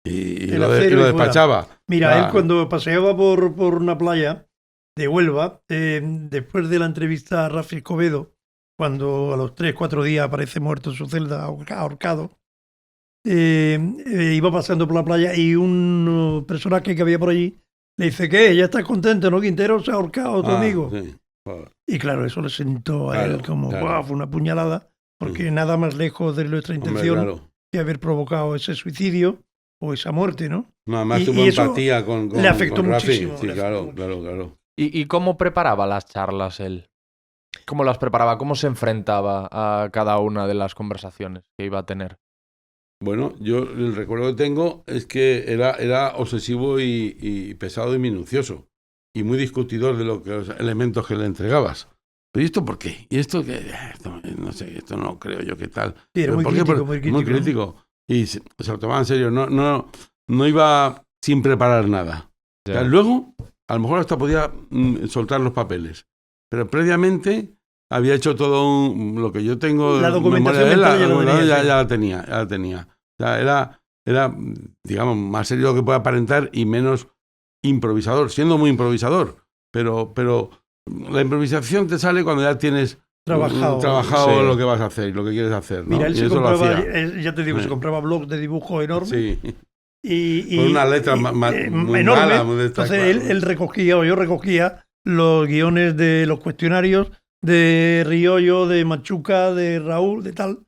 Y lo despachaba. Mira, él cuando paseaba por una playa de Huelva, después de la entrevista a Rafi Escobedo, cuando a los 3-4 días aparece muerto en su celda, ahorcado, iba pasando por la playa y un personaje que había por allí le dice, ¿qué? ¿Ya estás contento, no, Quintero? ¿Se ha ahorcado tu amigo? Sí. Y claro, eso le sentó a él como, wow, fue una puñalada, porque nada más lejos de nuestra intención que haber provocado ese suicidio o esa muerte, ¿no? Nada más tuvo empatía con le afectó muchísimo. Sí, claro. ¿Y cómo preparaba las charlas él? ¿Cómo las preparaba? ¿Cómo se enfrentaba a cada una de las conversaciones que iba a tener? Bueno, yo el recuerdo que tengo es que era obsesivo y pesado y minucioso. Y muy discutidor de los elementos que le entregabas. ¿Pero y esto por qué? ¿Y esto qué? No sé, esto no creo yo qué tal. Sí, era muy crítico. Y se lo tomaba en serio. No iba sin preparar nada. O sea, luego, a lo mejor hasta podía soltar los papeles. Pero previamente había hecho todo lo que yo tengo. La documentación memoria de mental ya la tenía. O sea, era, digamos, más serio de lo que puede aparentar y menos improvisador, siendo muy improvisador. Pero la improvisación te sale cuando ya tienes trabajado lo que vas a hacer y lo que quieres hacer, ¿no? Mira, él y se eso compraba, lo hacía. ya te digo, se compraba blogs de dibujo enormes. Sí. Y con una letra muy enorme. mala, muy Entonces claro. él recogía, o yo recogía, los guiones de los cuestionarios de Riollo, de Machuca, de Raúl, de tal.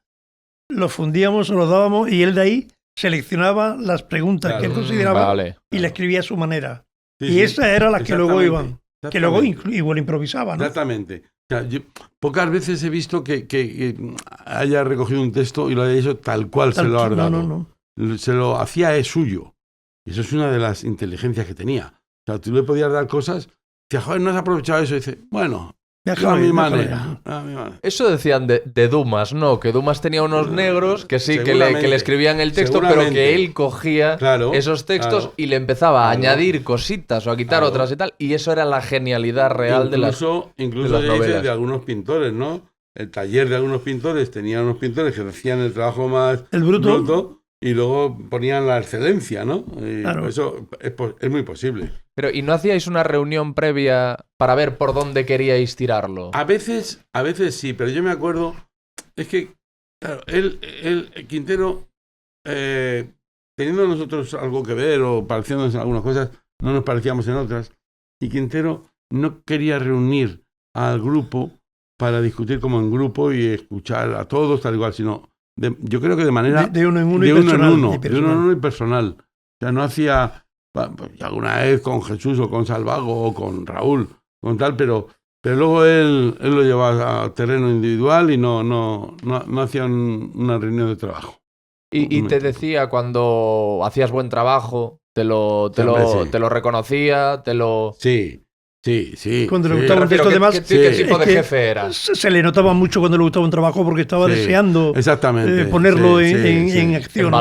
Los fundíamos, los dábamos y él de ahí seleccionaba las preguntas que él consideraba y le escribía a su manera. Y esas eran las que luego iban, que luego igual improvisaba, ¿no? Exactamente. O sea, yo pocas veces he visto que haya recogido un texto y lo haya hecho tal cual se lo ha dado. No. Se lo hacía suyo. Y eso es una de las inteligencias que tenía. O sea, tú le podías dar cosas, decía, joder, no has aprovechado eso. Y dice, bueno, a mi manera. Eso decían de Dumas, ¿no? Que Dumas tenía unos negros que sí, que le escribían el texto, pero que él cogía esos textos y le empezaba a añadir cositas o a quitar otras y tal. Y eso era la genialidad real de las novelas. De algunos pintores, ¿no? El taller de algunos pintores, tenían unos pintores que hacían el trabajo más bruto y luego ponían la excelencia, ¿no? Claro. Eso es muy posible. Pero, ¿y no hacíais una reunión previa para ver por dónde queríais tirarlo? A veces sí, pero yo me acuerdo, es que, claro, Quintero, teniendo nosotros algo que ver o pareciéndonos en algunas cosas, no nos parecíamos en otras, y Quintero no quería reunir al grupo para discutir como en grupo y escuchar a todos tal igual, sino yo creo que de manera de uno en uno y personal. O sea, no hacía alguna vez con Jesús o con Salvago o con Raúl, con tal, pero luego él lo llevaba a terreno individual y no hacía una reunión de trabajo. Y te decía cuando hacías buen trabajo, te lo reconocía, Sí. Cuando le gustaba un texto, además, ¿qué tipo de jefe era? Se le notaba mucho cuando le gustaba un trabajo porque estaba deseando ponerlo en acción,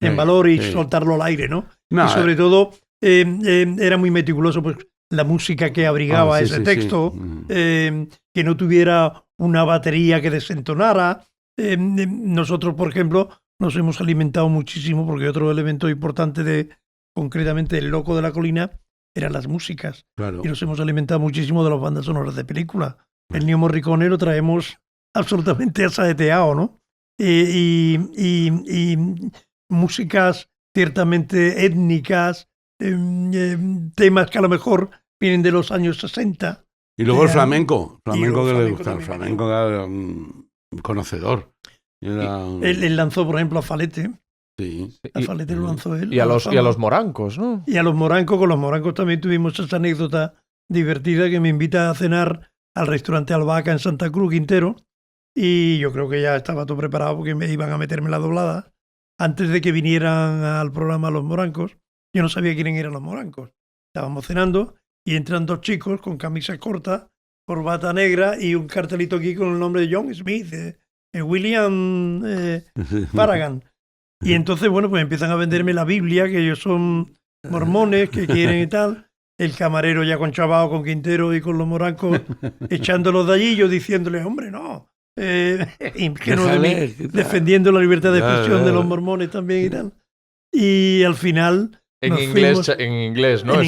en valor y soltarlo al aire, ¿no? Y sobre todo era muy meticuloso, pues la música que abrigaba ese texto, que no tuviera una batería que desentonara. Nosotros, por ejemplo, nos hemos alimentado muchísimo porque otro elemento importante concretamente El Loco de la Colina, eran las músicas. Claro. Y nos hemos alimentado muchísimo de las bandas sonoras de película. El Ennio Morricone lo traemos absolutamente asaeteado, ¿no? Y músicas ciertamente étnicas, temas que a lo mejor vienen de los años 60. Y luego el flamenco que le gusta, el flamenco que era un conocedor. Él lanzó, por ejemplo, a Falete. Sí. A Falete lo lanzó él. Y a los morancos, ¿no? Y a los morancos, con los morancos también tuvimos esa anécdota divertida que me invita a cenar al restaurante Albahaca en Santa Cruz, Quintero, y yo creo que ya estaba todo preparado porque me iban a meterme la doblada. Antes de que vinieran al programa los morancos, yo no sabía quiénes eran los morancos. Estábamos cenando y entran dos chicos con camisa corta, corbata negra y un cartelito aquí con el nombre de John Smith, William Paragan. Y entonces, bueno, pues empiezan a venderme la Biblia, que ellos son mormones, que quieren y tal. El camarero ya con Chavao, con Quintero y con los morancos, echándolos de allí, yo diciéndoles, hombre, no. Defendiendo la libertad de expresión de los mormones también y tal. Y al final... En inglés, ¿no? En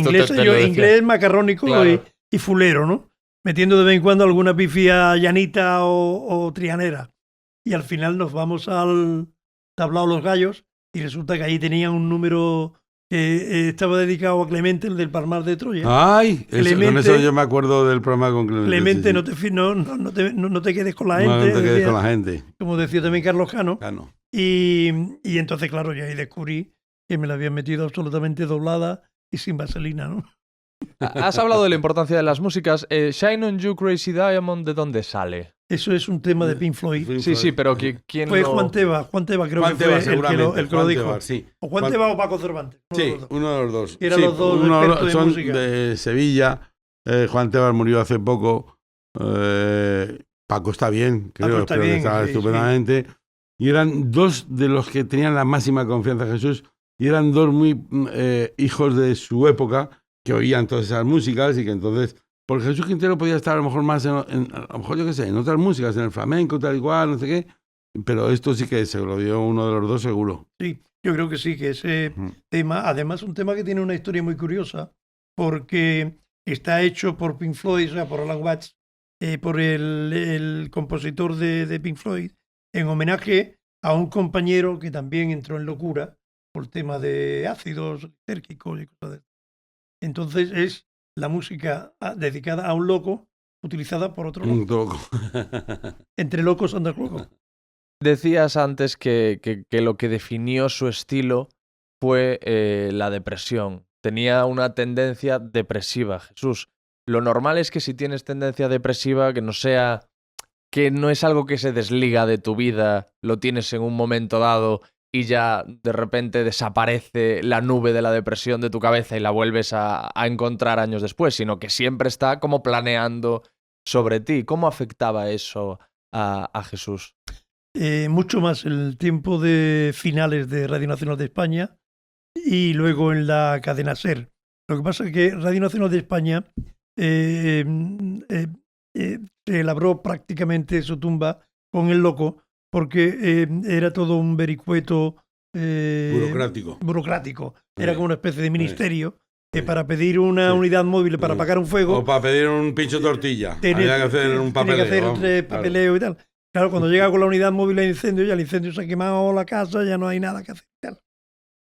inglés macarrónico, claro. y fulero, ¿no? Metiendo de vez en cuando alguna pifia llanita o trianera. Y al final nos vamos al Tablao Los Gallos y resulta que ahí tenían un número que estaba dedicado a Clemente, el del Palmar de Troya. ¡Ay! Con eso yo me acuerdo del programa con Clemente. Clemente, sí. No te quedes con la gente. No te quedes con la gente. Como decía también Carlos Cano. Y entonces, claro, yo ahí descubrí que me la habían metido absolutamente doblada y sin vaselina, ¿no? Has hablado de la importancia de las músicas. Shine on You, Crazy Diamond, ¿de dónde sale? Eso es un tema de Pink Floyd. Sí, pero ¿quién fue Juan Teba creo que fue el que lo dijo. Teba, sí. O Juan Teba o Paco Cervantes. Sí, uno de los dos. Eran los dos expertos son de música. De Sevilla. Juan Teba murió hace poco. Paco está bien, creo que está estupendamente. Sí. Y eran dos de los que tenían la máxima confianza en Jesús. Y eran dos muy hijos de su época, que oían todas esas músicas y que entonces Porque Jesús Quintero podía estar a lo mejor más, a lo mejor yo qué sé, en otras músicas, en el flamenco, tal y cual, no sé qué. Pero esto sí que se lo dio uno de los dos seguro. Sí, yo creo que sí, que ese tema, además un tema que tiene una historia muy curiosa, porque está hecho por Pink Floyd, o sea, por Alan Watts, por el compositor de Pink Floyd, en homenaje a un compañero que también entró en locura por tema de ácidos lisérgicos y cosas de eso. Entonces es la música dedicada a un loco, utilizada por otro loco. Un toco. Entre locos anda loco. Decías antes que lo que definió su estilo fue la depresión. Tenía una tendencia depresiva, Jesús. Lo normal es que si tienes tendencia depresiva, que no es algo que se desliga de tu vida, lo tienes en un momento dado y ya de repente desaparece la nube de la depresión de tu cabeza y la vuelves a encontrar años después, sino que siempre está como planeando sobre ti. ¿Cómo afectaba eso a Jesús? Mucho más el tiempo de finales de Radio Nacional de España y luego en la cadena SER. Lo que pasa es que Radio Nacional de España se labró prácticamente su tumba con el loco porque era todo un vericueto burocrático. Era como una especie de ministerio que para pedir una unidad móvil para apagar un fuego... O para pedir un pincho de tortilla. Había que hacer un papeleo. Tenía que hacer papeleo y tal. Claro, cuando llega con la unidad móvil de incendio, ya el incendio se ha quemado la casa, ya no hay nada que hacer. Tal.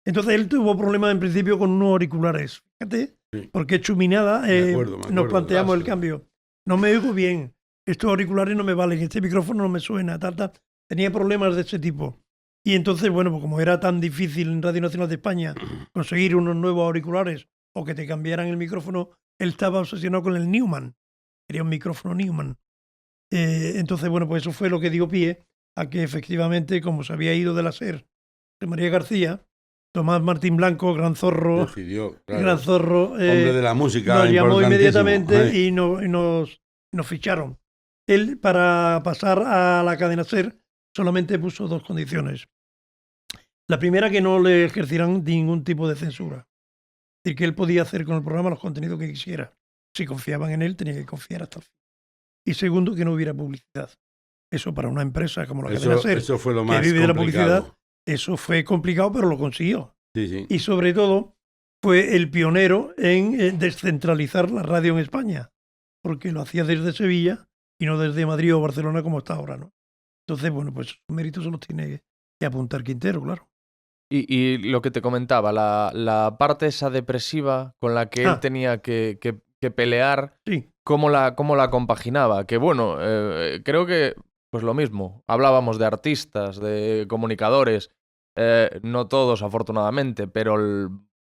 Entonces él tuvo problemas en principio con unos auriculares. Fíjate, porque Chuminada me acuerdo, nos planteamos el cambio. No me oigo bien, estos auriculares no me valen, este micrófono no me suena, tal. Tenía problemas de ese tipo. Y entonces, bueno, pues como era tan difícil en Radio Nacional de España conseguir unos nuevos auriculares o que te cambiaran el micrófono, él estaba obsesionado con el Neumann. Quería un micrófono Neumann. Entonces, bueno, pues eso fue lo que dio pie a que efectivamente, como se había ido de la SER de María García, Tomás Martín Blanco, gran zorro, hombre de la música, nos llamó inmediatamente y nos ficharon. Él, para pasar a la cadena SER, solamente puso dos condiciones. La primera, que no le ejercieran ningún tipo de censura. Es decir, que él podía hacer con el programa los contenidos que quisiera. Si confiaban en él, tenía que confiar hasta el fin. Y segundo, que no hubiera publicidad. Eso para una empresa como la cadena SER, eso fue lo más que vive de la complicado. publicidad, eso fue complicado, pero lo consiguió. Sí. Y sobre todo, fue el pionero en descentralizar la radio en España, porque lo hacía desde Sevilla y no desde Madrid o Barcelona como está ahora, ¿no? Entonces, bueno, pues sus méritos se los tiene que apuntar Quintero, claro. Y lo que te comentaba, la parte esa depresiva con la que él tenía que pelear, sí. ¿Cómo la compaginaba? Que bueno, creo que pues lo mismo. Hablábamos de artistas, de comunicadores, no todos afortunadamente, pero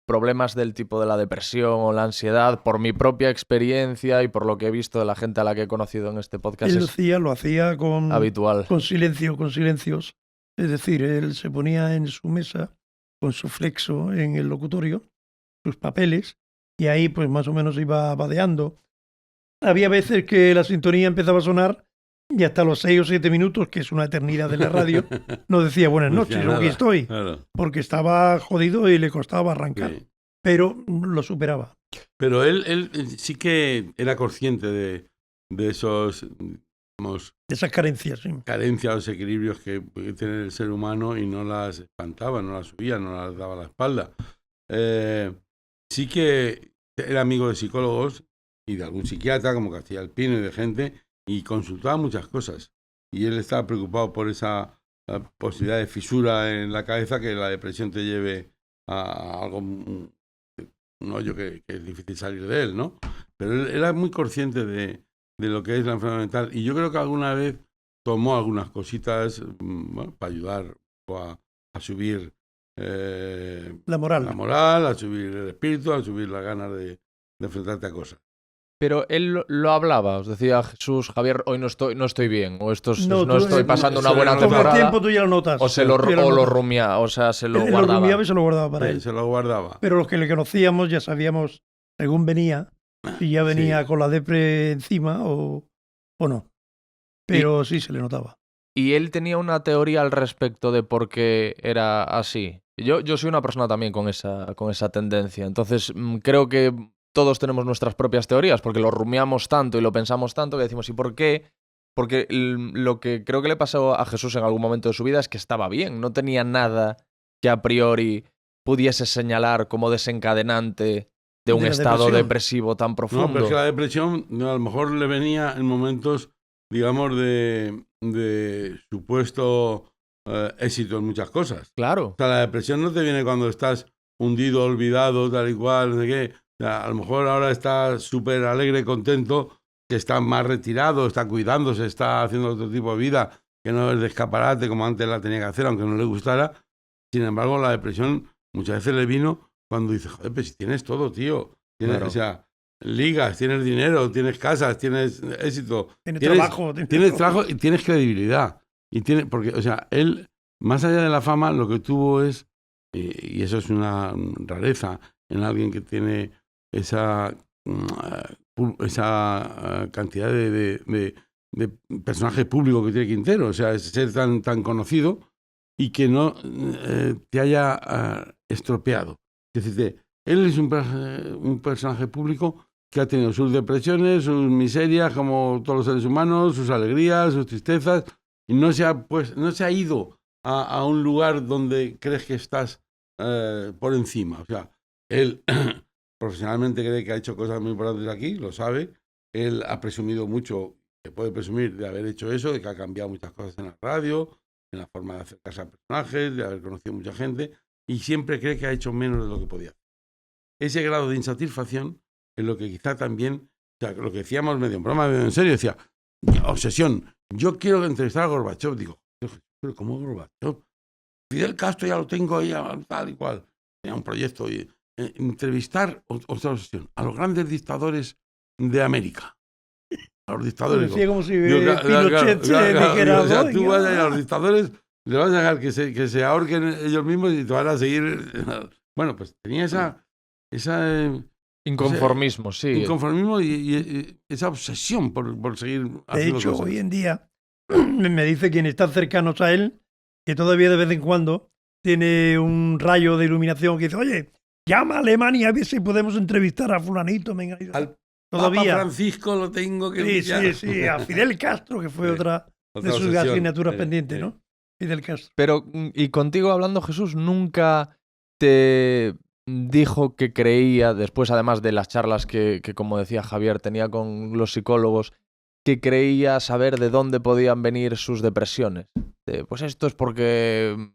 problemas del tipo de la depresión o la ansiedad, por mi propia experiencia y por lo que he visto de la gente a la que he conocido en este podcast, él lo hacía con habitual. Con silencios. Es decir, él se ponía en su mesa con su flexo en el locutorio, sus papeles, y ahí pues más o menos iba vadeando. Había veces que la sintonía empezaba a sonar y hasta los 6 o 7 minutos, que es una eternidad de la radio, nos decía buenas noches, aquí estoy, claro. Porque estaba jodido y le costaba arrancar, pero lo superaba. Pero él sí que era consciente de esos, digamos, de esas carencias, sí. Carencias, los equilibrios que tiene el ser humano y no las espantaba, no las subía, no las daba la espalda. Sí que era amigo de psicólogos y de algún psiquiatra como Castilla Alpino y de gente, y consultaba muchas cosas. Y él estaba preocupado por esa posibilidad de fisura en la cabeza, que la depresión te lleve a algo, un hoyo que es difícil salir de él, ¿no? Pero él era muy consciente de lo que es la enfermedad mental, y yo creo que alguna vez tomó algunas cositas para ayudar a subir la moral, a subir el espíritu, a subir las ganas de enfrentarte a cosas. Pero él lo hablaba, os decía Jesús, Javier, hoy no estoy bien, o no estoy pasando una buena temporada. Con el tiempo tú ya lo notas. O se lo rumía, o sea, se lo guardaba. Lo rumiaba y se lo guardaba para él. Se lo guardaba. Pero los que le conocíamos ya sabíamos, según venía, si ya venía con la depre encima o no. Pero sí se le notaba. Y él tenía una teoría al respecto de por qué era así. Yo soy una persona también con esa tendencia. Entonces creo que todos tenemos nuestras propias teorías, porque lo rumiamos tanto y lo pensamos tanto que decimos, ¿y por qué? Porque lo que creo que le pasó a Jesús en algún momento de su vida es que estaba bien, no tenía nada que a priori pudiese señalar como desencadenante de un De la estado depresión. depresivo tan No, pero profundo. es que la depresión a lo mejor le venía en momentos, digamos, de supuesto éxito en muchas cosas. Claro. O sea, la depresión no te viene cuando estás hundido, olvidado, tal y cual, no sé qué. O sea, a lo mejor ahora está súper alegre, contento, que está más retirado, está cuidándose, está haciendo otro tipo de vida, que no es de escaparate como antes la tenía que hacer, aunque no le gustara. Sin embargo, la depresión muchas veces le vino cuando dices, joder, pues si tienes todo, tío. Tienes, Claro. o sea, ligas, tienes dinero, tienes casas, tienes éxito. Tiene trabajo. Tienes trabajo y tienes credibilidad. Porque, o sea, él, más allá de la fama, lo que tuvo es, y eso es una rareza en alguien que tiene esa cantidad de personaje público que tiene Quintero, o sea, es ser tan conocido y que no te haya estropeado. Es decir, él es un personaje público que ha tenido sus depresiones, sus miserias, como todos los seres humanos, sus alegrías, sus tristezas, y no se ha ido a un lugar donde crees que estás por encima. O sea, él profesionalmente cree que ha hecho cosas muy importantes aquí, lo sabe. Él ha presumido mucho, que puede presumir de haber hecho eso, de que ha cambiado muchas cosas en la radio, en la forma de acercarse a personajes, de haber conocido mucha gente, y siempre cree que ha hecho menos de lo que podía. Ese grado de insatisfacción es lo que quizá también, o sea, lo que decíamos medio en broma, medio en serio, decía, obsesión, yo quiero entrevistar a Gorbachev. Digo, pero ¿cómo Gorbachev? Fidel Castro ya lo tengo ahí, tal y cual. Tenía un proyecto. Y, entrevistar, otra obsesión, a los grandes dictadores de América. A los Lo dictadores. decía como si Claro, Pinochet dijera, o sea, "Voy, tú vas a ir ah". a los dictadores, le vas a dejar que se ahorquen ellos mismos y te van a seguir. Bueno, pues tenía esa Inconformismo, sí. inconformismo y esa obsesión por seguir De haciendo hecho, cosas. hoy en día me dice quien está cercanos a él que todavía de vez en cuando tiene un rayo de iluminación que dice, oye, llama a Alemania a ver si podemos entrevistar a fulanito. Al Todavía. Papa Francisco lo tengo que Sí, a Fidel Castro, que fue Sí, otra de sus obsesión. asignaturas pendientes, ¿no? Fidel Castro. Pero, y contigo hablando, Jesús, nunca te dijo que creía, después además de las charlas que como decía Javier, tenía con los psicólogos, que creía saber de dónde podían venir sus depresiones. Pues esto es porque,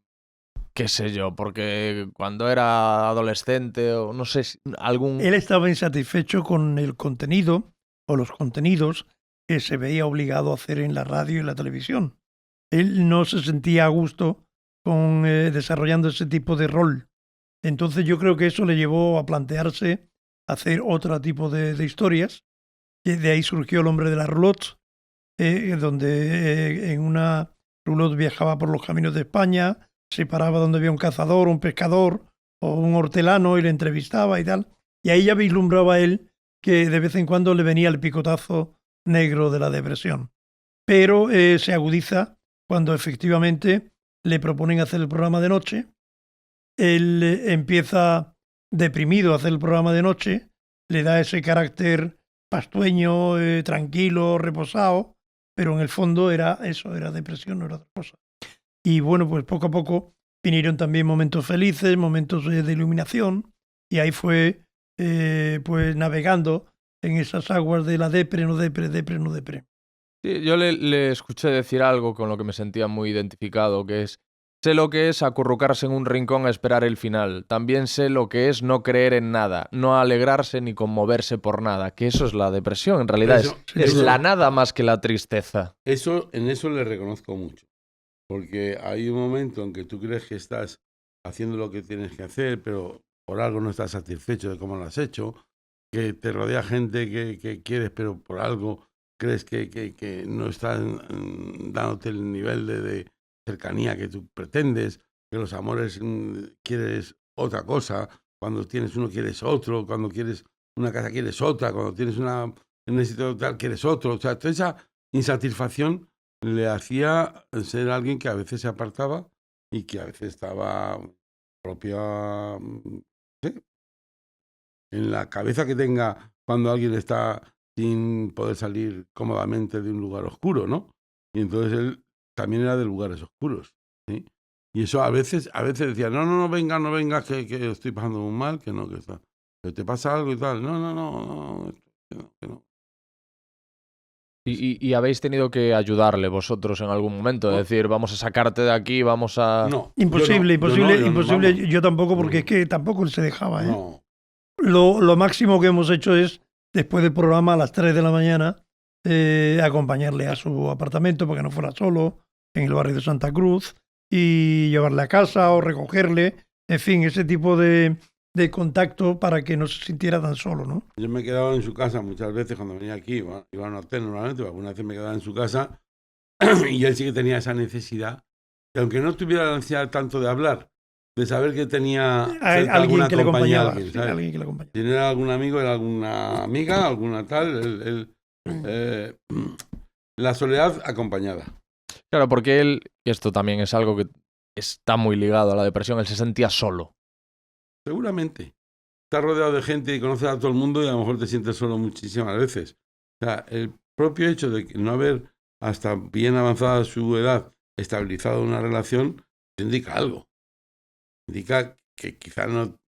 qué sé yo, porque cuando era adolescente o no sé, algún... Él estaba insatisfecho con el contenido o los contenidos que se veía obligado a hacer en la radio y la televisión. Él no se sentía a gusto con desarrollando ese tipo de rol. Entonces yo creo que eso le llevó a plantearse hacer otro tipo de historias. Y de ahí surgió El hombre de la roulotte, donde en una roulotte viajaba por los caminos de España, se paraba donde había un cazador, un pescador o un hortelano y le entrevistaba y tal. Y ahí ya vislumbraba él que de vez en cuando le venía el picotazo negro de la depresión. Pero se agudiza cuando efectivamente le proponen hacer el programa de noche. Él empieza deprimido a hacer el programa de noche, le da ese carácter pastueño, tranquilo, reposado, pero en el fondo era eso, era depresión, no era otra cosa. Y bueno, pues poco a poco vinieron también momentos felices, momentos de iluminación, y ahí fue pues navegando en esas aguas de la depre, no depre, depre, no depre. Sí, yo le escuché decir algo con lo que me sentía muy identificado, que es, sé lo que es acurrucarse en un rincón a esperar el final. También sé lo que es no creer en nada, no alegrarse ni conmoverse por nada, que eso es la depresión, en realidad es la nada más que la tristeza. En eso le reconozco mucho, porque hay un momento en que tú crees que estás haciendo lo que tienes que hacer, pero por algo no estás satisfecho de cómo lo has hecho, que te rodea gente que quieres, pero por algo crees que no están dándote el nivel de cercanía que tú pretendes, que los amores quieres otra cosa, cuando tienes uno quieres otro, cuando quieres una casa quieres otra, cuando tienes un éxito tal quieres otro. O sea, toda esa insatisfacción le hacía ser alguien que a veces se apartaba y que a veces estaba propia... ¿sí? en la cabeza que tenga cuando alguien está sin poder salir cómodamente de un lugar oscuro, ¿no? Y entonces él también era de lugares oscuros, ¿sí? Y eso a veces decía, no vengas, que estoy pasando muy mal, que está, que te pasa algo y tal. No, que no. Y habéis tenido que ayudarle vosotros en algún momento, es decir, vamos a sacarte de aquí, vamos a... No. Imposible. Vamos. Yo tampoco, porque es que tampoco él se dejaba, ¿eh? No. Lo máximo que hemos hecho es, después del programa, a las 3 de la mañana, acompañarle a su apartamento para que no fuera solo, en el barrio de Santa Cruz, y llevarle a casa o recogerle, en fin, ese tipo de contacto para que no se sintiera tan solo, ¿no? Yo me quedaba en su casa muchas veces cuando venía aquí, iba a un hotel normalmente, pero algunas veces me quedaba en su casa y él sí que tenía esa necesidad, que aunque no tuviera la necesidad tanto de hablar, de saber que tenía Alguien que le acompañaba. alguien, Sí, ¿sabes? alguien que le acompañaba. Si no era algún amigo, era alguna amiga, alguna tal, la soledad acompañada. Claro, porque él, y esto también es algo que está muy ligado a la depresión, él se sentía solo. Seguramente. Estás rodeado de gente y conoces a todo el mundo y a lo mejor te sientes solo muchísimas veces. O sea, el propio hecho de no haber, hasta bien avanzada su edad, estabilizado una relación, te indica algo. Indica que quizás no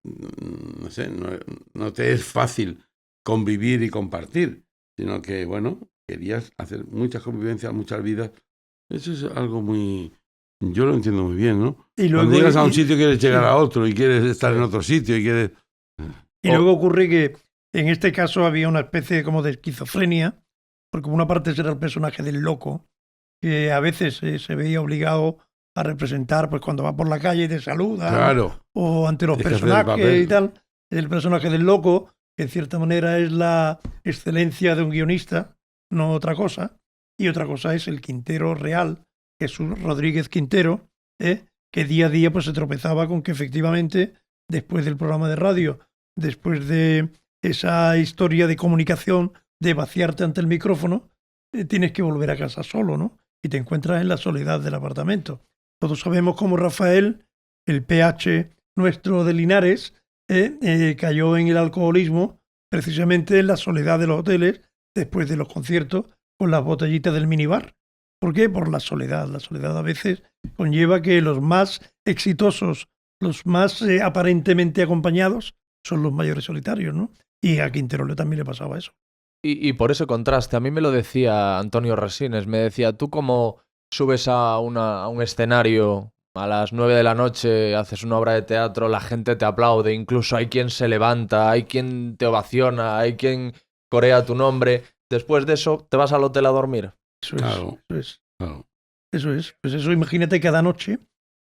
te es fácil convivir y compartir, sino que, bueno, querías hacer muchas convivencias, muchas vidas. Eso es algo muy... Yo lo entiendo muy bien, ¿no? Y luego, cuando llegas a un sitio quieres llegar a otro y quieres estar en otro sitio y quieres... Y luego ocurre que en este caso había una especie como de esquizofrenia, porque por una parte era el personaje del loco, que a veces se veía obligado a representar, pues cuando va por la calle y te saluda, Claro. o ante los Tienes que hacer el personajes papel. y tal. El personaje del loco, que en cierta manera es la excelencia de un guionista, no otra cosa. Y otra cosa es el Quintero real, Jesús Rodríguez Quintero, que día a día pues se tropezaba con que efectivamente, después del programa de radio, después de esa historia de comunicación, de vaciarte ante el micrófono, tienes que volver a casa solo, ¿no? Y te encuentras en la soledad del apartamento. Todos sabemos cómo Rafael, el PH nuestro de Linares, cayó en el alcoholismo precisamente en la soledad de los hoteles, después de los conciertos, con las botellitas del minibar. ¿Por qué? Por la soledad. La soledad a veces conlleva que los más exitosos, los más aparentemente acompañados, son los mayores solitarios, ¿no? Y a Quintero también le pasaba eso. Y por ese contraste, a mí me lo decía Antonio Resines, me decía, tú como subes a un escenario a las 9 de la noche, haces una obra de teatro, la gente te aplaude, incluso hay quien se levanta, hay quien te ovaciona, hay quien corea tu nombre. Después de eso, te vas al hotel a dormir. Eso Claro. es. Claro. Eso es. Pues eso, imagínate cada noche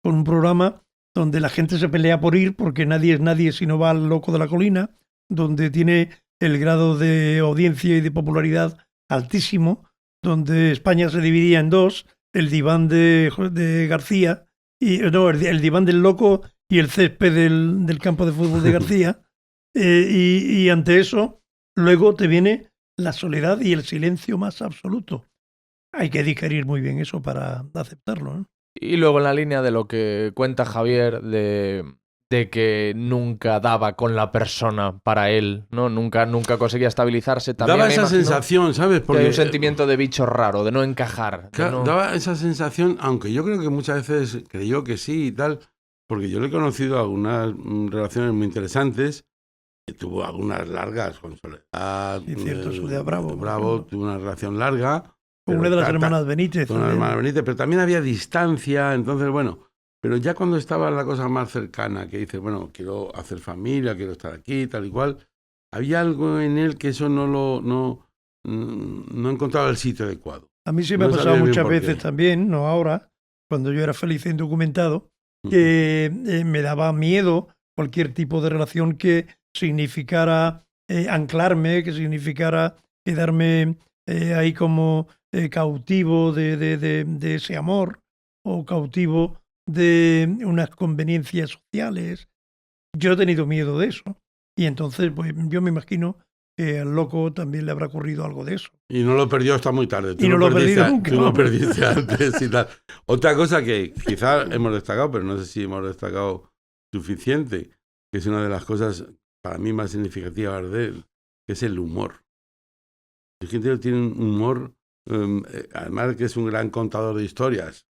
con un programa donde la gente se pelea por ir porque nadie es nadie si no va al loco de la colina, donde tiene el grado de audiencia y de popularidad altísimo, donde España se dividía en dos, el diván de García, y no, el diván del loco y el césped del campo de fútbol de García, y ante eso luego te viene la soledad y el silencio más absoluto. Hay que digerir muy bien eso para aceptarlo, ¿no? Y luego en la línea de lo que cuenta Javier de que nunca daba con la persona para él, ¿no? Nunca conseguía estabilizarse. También Daba me esa imagino sensación, ¿sabes? que hay un sentimiento de bicho raro, de no encajar. Claro, daba esa sensación, aunque yo creo que muchas veces creyó que sí y tal, porque yo le he conocido algunas relaciones muy interesantes, que tuvo algunas largas con Soledad. Sí, cierto, Soledad Bravo. Bravo tuvo una relación larga. Con una de las hermanas Benítez. Con una hermana Benítez, pero también había distancia, entonces, bueno, pero ya cuando estaba la cosa más cercana, que dice, bueno, quiero hacer familia, quiero estar aquí, tal y cual, había algo en él que eso no encontraba el sitio adecuado. A mí sí me ha pasado muchas veces también, no ahora, cuando yo era feliz e indocumentado, que me daba miedo cualquier tipo de relación que significara anclarme, que significara quedarme ahí como cautivo de ese amor o cautivo de unas conveniencias sociales. Yo he tenido miedo de eso. Y entonces, pues yo me imagino que al loco también le habrá ocurrido algo de eso. Y no lo perdió hasta muy tarde. Y no lo perdió nunca. Tú lo perdiste antes y tal. Otra cosa que quizás hemos destacado, pero no sé si hemos destacado suficiente, que es una de las cosas para mí más significativas de él, que es el humor. El Quintero tiene un humor, además de que es un gran contador de historias,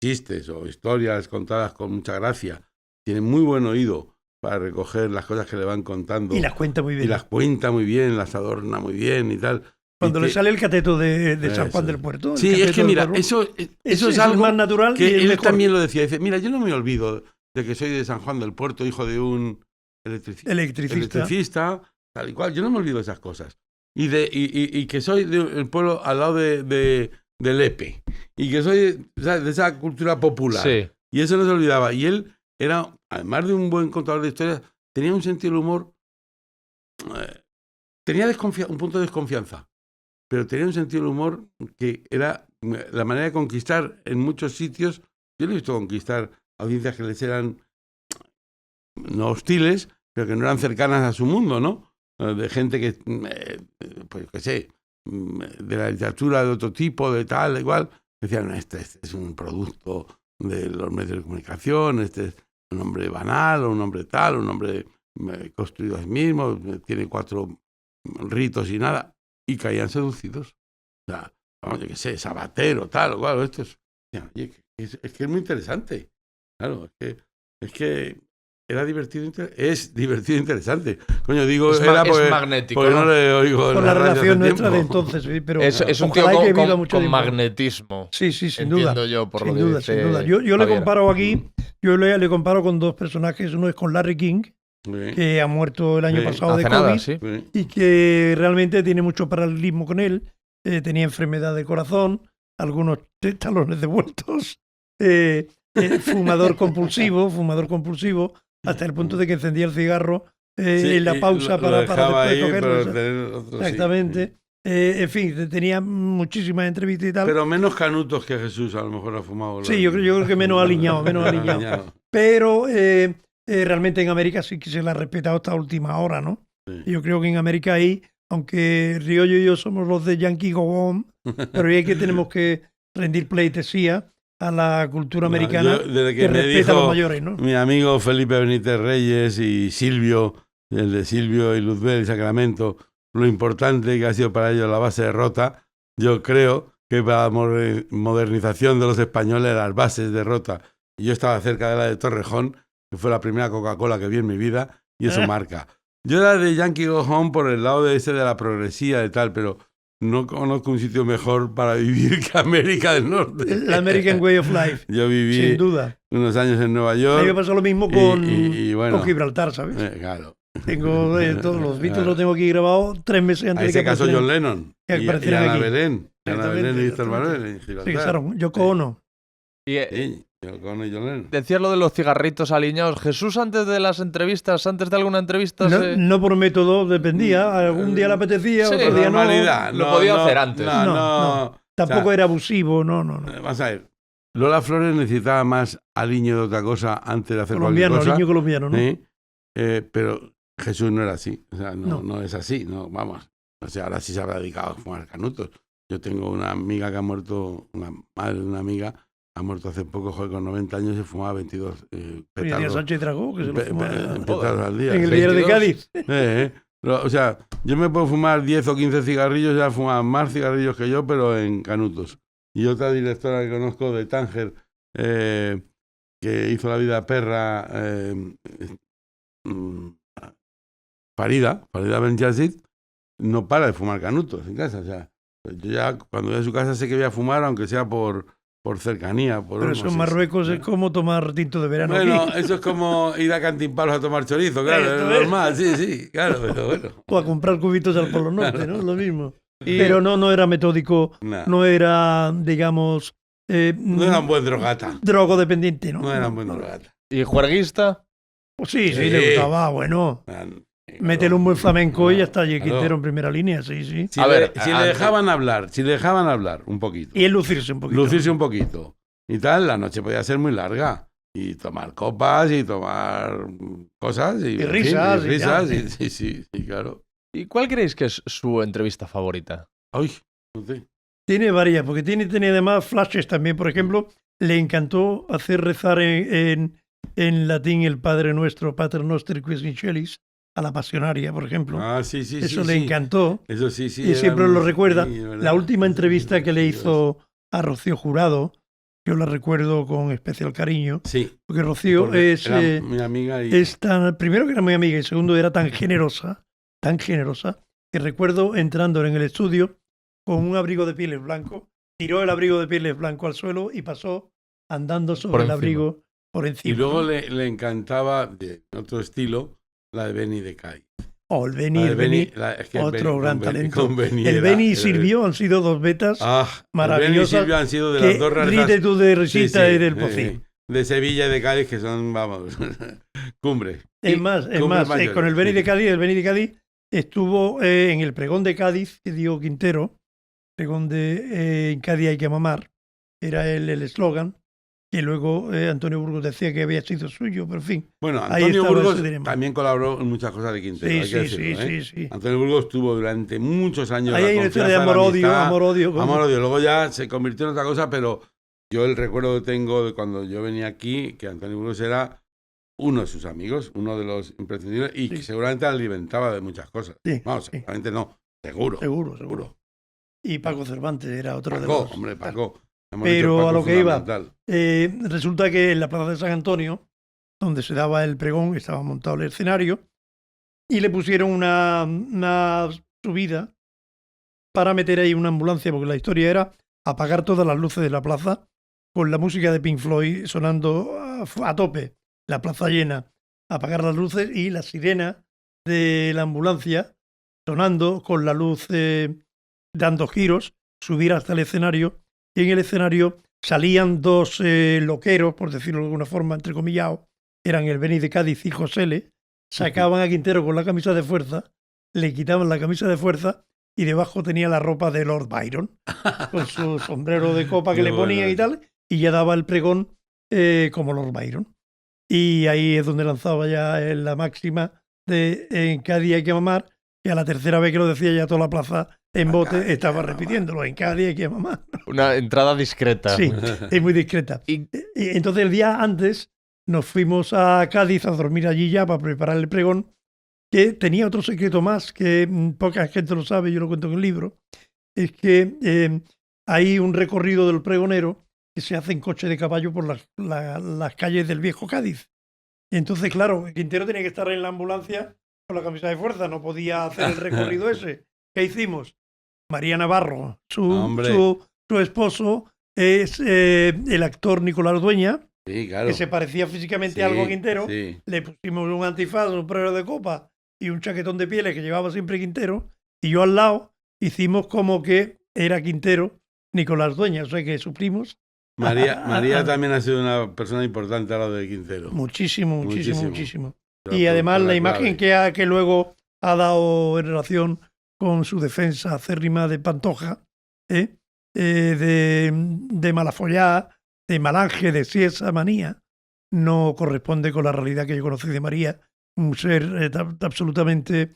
chistes o historias contadas con mucha gracia. Tiene muy buen oído para recoger las cosas que le van contando. Y las cuenta muy bien. Y las cuenta muy bien, las adorna muy bien y tal. Cuando y le que, sale el cateto de San Juan del Puerto. Sí, es que mira, eso es algo más natural que y él mejor. también lo decía. Dice, mira, yo no me olvido de que soy de San Juan del Puerto, hijo de un electricista, tal y cual. Yo no me olvido de esas cosas. Y que soy del pueblo al lado de Lepe. Y que soy de esa cultura popular. Sí. Y eso no se olvidaba. Y él era, además de un buen contador de historias, tenía un sentido del humor. Tenía un punto de desconfianza. Pero tenía un sentido del humor que era la manera de conquistar en muchos sitios. Yo le he visto conquistar audiencias que les eran no hostiles, pero que no eran cercanas a su mundo, ¿no? De gente que, pues qué sé, de la literatura de otro tipo, de tal, de igual, decían, este es un producto de los medios de comunicación, este es un hombre banal, o un hombre tal, un hombre construido a sí mismo, tiene 4 ritos y nada, y caían seducidos. O sea, vamos, yo qué sé, Sabatero, tal, claro, esto es que es muy interesante. Claro, es que era divertido, es divertido e interesante. Coño, digo, es magnético. Porque no le oigo por la relación nuestra de entonces, sí, pero es un tío con magnetismo. Sí, sin Entiendo duda. yo por sin lo que duda, dice sin duda. Yo le comparo aquí, le comparo con 2 personajes. Uno es con Larry King, que ha muerto el año pasado de COVID, nada, sí. y que realmente tiene mucho paralelismo con él. Tenía enfermedad de corazón, algunos talones devueltos, fumador compulsivo, hasta el punto de que encendía el cigarro en la pausa para después cogerlo. Exactamente. Sí. En fin, tenía muchísimas entrevistas y tal. Pero menos canutos que Jesús, a lo mejor ha fumado. Sí, yo creo que menos aliñado. Pero realmente en América sí que se la ha respetado hasta última hora, ¿no? Sí. Yo creo que en América ahí, aunque Riollo y yo somos los de Yankee Go On, pero ahí es que tenemos que rendir pleitesía a la cultura americana, que respeta a los mayores, ¿no? Mi amigo Felipe Benítez Reyes y Silvio, el de Silvio y Luzbel y Sacramento, lo importante que ha sido para ellos la base de Rota. Yo creo que para la modernización de los españoles las bases de Rota, y yo estaba cerca de la de Torrejón, que fue la primera Coca-Cola que vi en mi vida, y eso marca. Yo era de Yankee Go Home por el lado de la progresía y tal, pero no conozco un sitio mejor para vivir que América del Norte. La American Way of Life. Yo viví sin duda unos años en Nueva York. A mí me pasó lo mismo con Gibraltar, ¿sabes? Claro. Tengo todos los Beatles, los tengo aquí grabados 3 meses antes de que caso John Lennon. Y Ana Belén. Ana Belén y Víctor Manuel en Gibraltar. Sí, Yoko Ono. Sí, Yoko Ono y John Lennon. Decías lo de los cigarritos aliñados. Jesús, antes de las entrevistas, antes de alguna entrevista... No por método, dependía. Algún día le apetecía, otro día no. Lo podía hacer antes. No. Tampoco era abusivo, no. Vamos a ver. Lola Flores necesitaba más aliño de otra cosa antes de hacer cualquier cosa. Aliño colombiano, ¿no? ¿Sí? Pero Jesús no era así. O sea, no es así. No, vamos. O sea, ahora sí se habrá dedicado a fumar canutos. Yo tengo una amiga que ha muerto, una madre de una amiga, ha muerto hace poco, con 90 años, y fumaba 22 petardos. Sánchez Dragó, que se lo fumaba al día. En el diario de Cádiz. O sea, yo me puedo fumar 10 o 15 cigarrillos, ya fumaban más cigarrillos que yo, pero en canutos. Y otra directora que conozco de Tánger, que hizo La vida perra, Farida Benjazid, no para de fumar canutos en casa. O sea, yo ya cuando voy a su casa sé que voy a fumar, aunque sea por cercanía. Pero eso en Marruecos es como tomar tinto de verano. Bueno, aquí. Eso es como ir a Cantimpalos a tomar chorizo, claro, es normal, sí, claro, pero bueno. O a comprar cubitos al Polo Norte, ¿no? Lo mismo. Pero no era metódico, no era, digamos... no era un buen drogata. Drogodependiente, ¿no? No era un buen drogata. ¿Y juerguista? Pues sí, le gustaba, bueno. Métele un buen flamenco y ya está allí Quintero en primera línea, sí. Si le dejaban hablar un poquito. Y él lucirse un poquito. Y tal, la noche podía ser muy larga. Y tomar copas y tomar cosas. Y risas. Sí, claro. ¿Y cuál creéis que es su entrevista favorita? Ay, no sé. Tiene varias, porque tiene además flashes también. Por ejemplo, le encantó hacer rezar en latín el Padre Nuestro, Pater Noster, Quis in Celis, a la Pasionaria, por ejemplo. Ah, sí, sí, Eso sí, le sí. encantó Eso sí, sí. y siempre lo recuerda. Sí, verdad. La última entrevista que le Sí, hizo a Rocío Jurado, yo la recuerdo con especial cariño, Sí, porque Rocío porque es mi amiga y... tan, primero que era muy amiga y segundo era tan generosa, que recuerdo entrando en el estudio con un abrigo de pieles blanco, tiró el abrigo de pieles blanco al suelo y pasó andando sobre el encima. abrigo por encima. Y luego ¿no? le encantaba, de otro estilo, la de Benny de Cádiz. Oh, el La Beni, de el Beni, es que otro Benny- gran con Benny- talento. con Benny El era- Beni y era- Silvio han sido dos betas el Benny y maravillosas. Silvio han sido de las Que dos raras. ríete tú de risita y del pocín. De Sevilla y de Cádiz, que son, vamos, cumbre. Es más, con el Beni de Cádiz, estuvo en el pregón de Cádiz que dio Quintero, pregón de en Cádiz hay que mamar, era el eslogan, y luego Antonio Burgos decía que había sido suyo, pero en fin. Bueno, ahí Antonio estaba Burgos ese dilema. también colaboró en muchas cosas de Quintero. hay que Sí, decirlo, ¿eh? sí. Antonio Burgos estuvo durante muchos años. Ahí la hay una historia de confianza, la amor-odio, amistad, amor-odio. amor-odio. Luego ya se convirtió en otra cosa, pero yo el recuerdo que tengo de cuando yo venía aquí, que Antonio Burgos era uno de sus amigos, uno de los imprescindibles, y que seguramente alimentaba de muchas cosas. Sí, Vamos, sí. seguramente no, seguro. Seguro. Y Paco Cervantes era otro de Paco, los... hombre, Paco. Hemos Pero dicho Paco a lo que iba, fundamental. resulta que en la plaza de San Antonio, donde se daba el pregón, estaba montado el escenario y le pusieron una subida para meter ahí una ambulancia, porque la historia era apagar todas las luces de la plaza con la música de Pink Floyd sonando a tope, la plaza llena, apagar las luces y la sirena de la ambulancia sonando con la luz dando giros, subir hasta el escenario. Y en el escenario salían dos loqueros, por decirlo de alguna forma, entrecomillado, eran el Beni de Cádiz y José Le, sacaban a Quintero con la camisa de fuerza, le quitaban la camisa de fuerza y debajo tenía la ropa de Lord Byron, con su sombrero de copa que le ponían y tal, y ya daba el pregón como Lord Byron. Y ahí es donde lanzaba ya la máxima de en Cádiz hay que mamar, y a la tercera vez que lo decía ya toda la plaza en bote estaba repitiéndolo, en Cádiz hay que mamar. Una entrada discreta. Sí, es muy discreta. Y- Entonces el día antes nos fuimos a Cádiz a dormir allí ya para preparar el pregón, que tenía otro secreto más que poca gente lo sabe, yo lo cuento en el libro, es que hay un recorrido del pregonero que se hace en coche de caballo por las calles del viejo Cádiz. Y entonces, claro, Quintero tenía que estar en la ambulancia con la camisa de fuerza, no podía hacer el recorrido ese. ¿Qué hicimos? María Navarro, su esposo, es el actor Nicolás Dueña, Sí, claro. que se parecía físicamente algo a Quintero. Sí. Le pusimos un antifaz, un sombrero de copa y un chaquetón de pieles que llevaba siempre Quintero. Y yo al lado hicimos como que era Quintero Nicolás Dueña, o sea que suplimos. María también ha sido una persona importante a lo de Quintero. Muchísimo. Pero Y además la clave. imagen que luego ha dado en relación con su defensa acérrima de Pantoja, de Malafollá, de Malange, de Ciesa Manía, no corresponde con la realidad que yo conocí de María, un ser absolutamente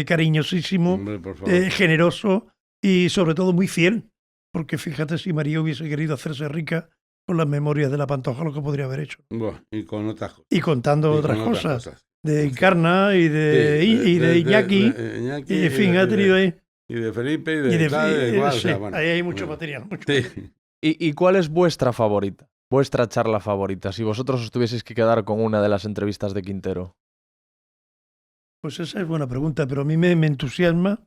cariñosísimo, Hombre, por favor. generoso y sobre todo muy fiel, porque fíjate si María hubiese querido hacerse rica con las memorias de la Pantoja, lo que podría haber hecho. Bueno, y con otras cosas. Y contando Y otras con cosas. De Encarna y de, Sí, de Iñaki. Iñaki, Y en fin, ha tenido ahí. Y de Felipe, y Y de tal, de igual, sí, o sea, bueno. ahí hay mucho Bueno. material. Sí. ¿Y cuál es vuestra favorita? Vuestra charla favorita, si vosotros os tuvieseis que quedar con una de las entrevistas de Quintero. Pues esa es buena pregunta, pero a mí me entusiasma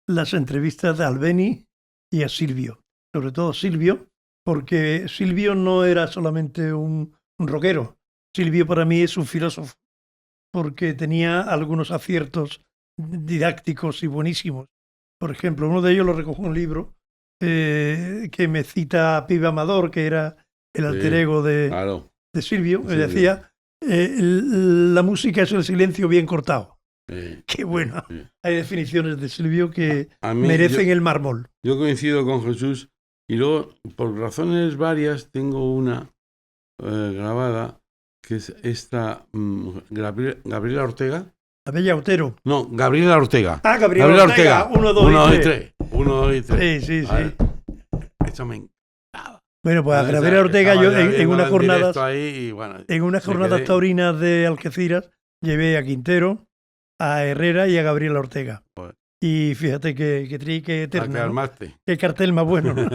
las entrevistas a Albeni y a Silvio. Sobre todo Silvio, porque Silvio no era solamente un rockero. Silvio para mí es un filósofo, porque tenía algunos aciertos didácticos y buenísimos. Por ejemplo, uno de ellos lo recojo en un libro que me cita a Pibe Amador, que era el alter ego de Silvio, que decía, la música es el silencio bien cortado. Qué bueno. Hay definiciones de Silvio que merecen el mármol. Yo coincido con Jesús y luego, por razones varias, tengo una grabada que es esta Gabriela Ortega. La Bella Otero. No, Gabriela Ortega. Ah, Gabriela Ortega. 1, 2 y 3. 1, 2 y 3. Sí. Eso me encantaba. Bueno, pues a Gabriela Ortega yo en unas jornadas, ahí y bueno, en unas jornadas taurinas de Algeciras llevé a Quintero, a Herrera y a Gabriela Ortega. Joder. Y fíjate que ¿A eterna, qué ¿no? armaste? Qué cartel más bueno, ¿no?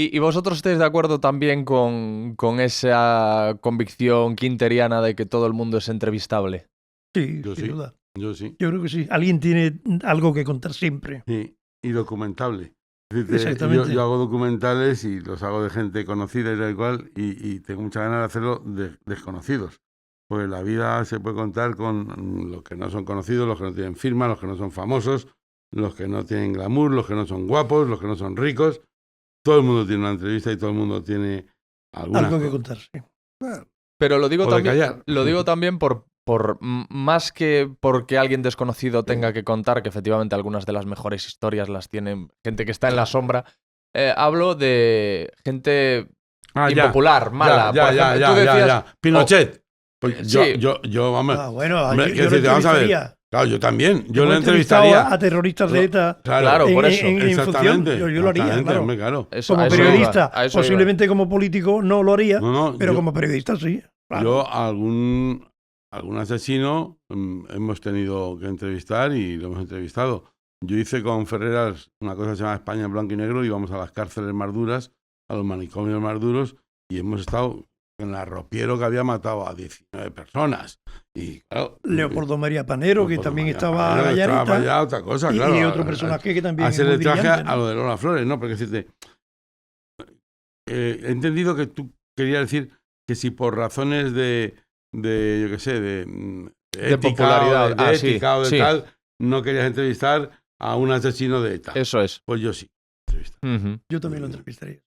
¿Y vosotros estáis de acuerdo también con esa convicción quinteriana de que todo el mundo es entrevistable? Sí, Yo sin sí. duda. Yo sí. Yo creo que sí. Alguien tiene algo que contar siempre. Sí, y documentable. Es decir, Exactamente. yo hago documentales y los hago de gente conocida y tal cual, y tengo muchas ganas de hacerlo de desconocidos. Pues la vida se puede contar con los que no son conocidos, los que no tienen firma, los que no son famosos, los que no tienen glamour, los que no son guapos, los que no son ricos. Todo el mundo tiene una entrevista y todo el mundo tiene alguna Algo que cosa. contar, sí. Pero lo digo O de también, callar. lo digo también por más que porque alguien desconocido tenga que contar, que efectivamente algunas de las mejores historias las tienen gente que está en la sombra. Hablo de gente Ya, impopular, mala. Ya, Por ejemplo, ya, tú decías, ya. Pinochet. Pues sí. yo, vamos. Bueno, hombre, yo quiero lo decirte, vamos a ver. entrevistaría. Claro, yo también. Yo Hemos le entrevistado entrevistaría. a terroristas de ETA. Claro, por eso. En función, Exactamente. yo lo haría, Exactamente, claro. hombre, claro. eso- Como a eso iba, periodista, a eso iba. posiblemente como político no lo haría, No, pero yo, como periodista sí. Claro. yo algún asesino hemos tenido que entrevistar y lo hemos entrevistado. Yo hice con Ferreras una cosa que se llama España en blanco y negro, íbamos a las cárceles más duras, a los manicomios más duros, y hemos estado en el arropiero que había matado a 19 personas. Y claro, Leopoldo María Panero, que Leopoldo también María estaba Panero, estaba gallarita, para allá, otra cosa, claro. y otro personaje que también es Hacerle muy traje brillante, ¿no? a lo de Lola Flores, ¿no? Porque decirte, he entendido que tú querías decir que si por razones de yo qué sé, de ética popularidad. o de Sí, ética o de sí. tal, no querías entrevistar a un asesino de ETA. Eso es. Pues yo sí. Ujú. Yo también lo entrevistaría.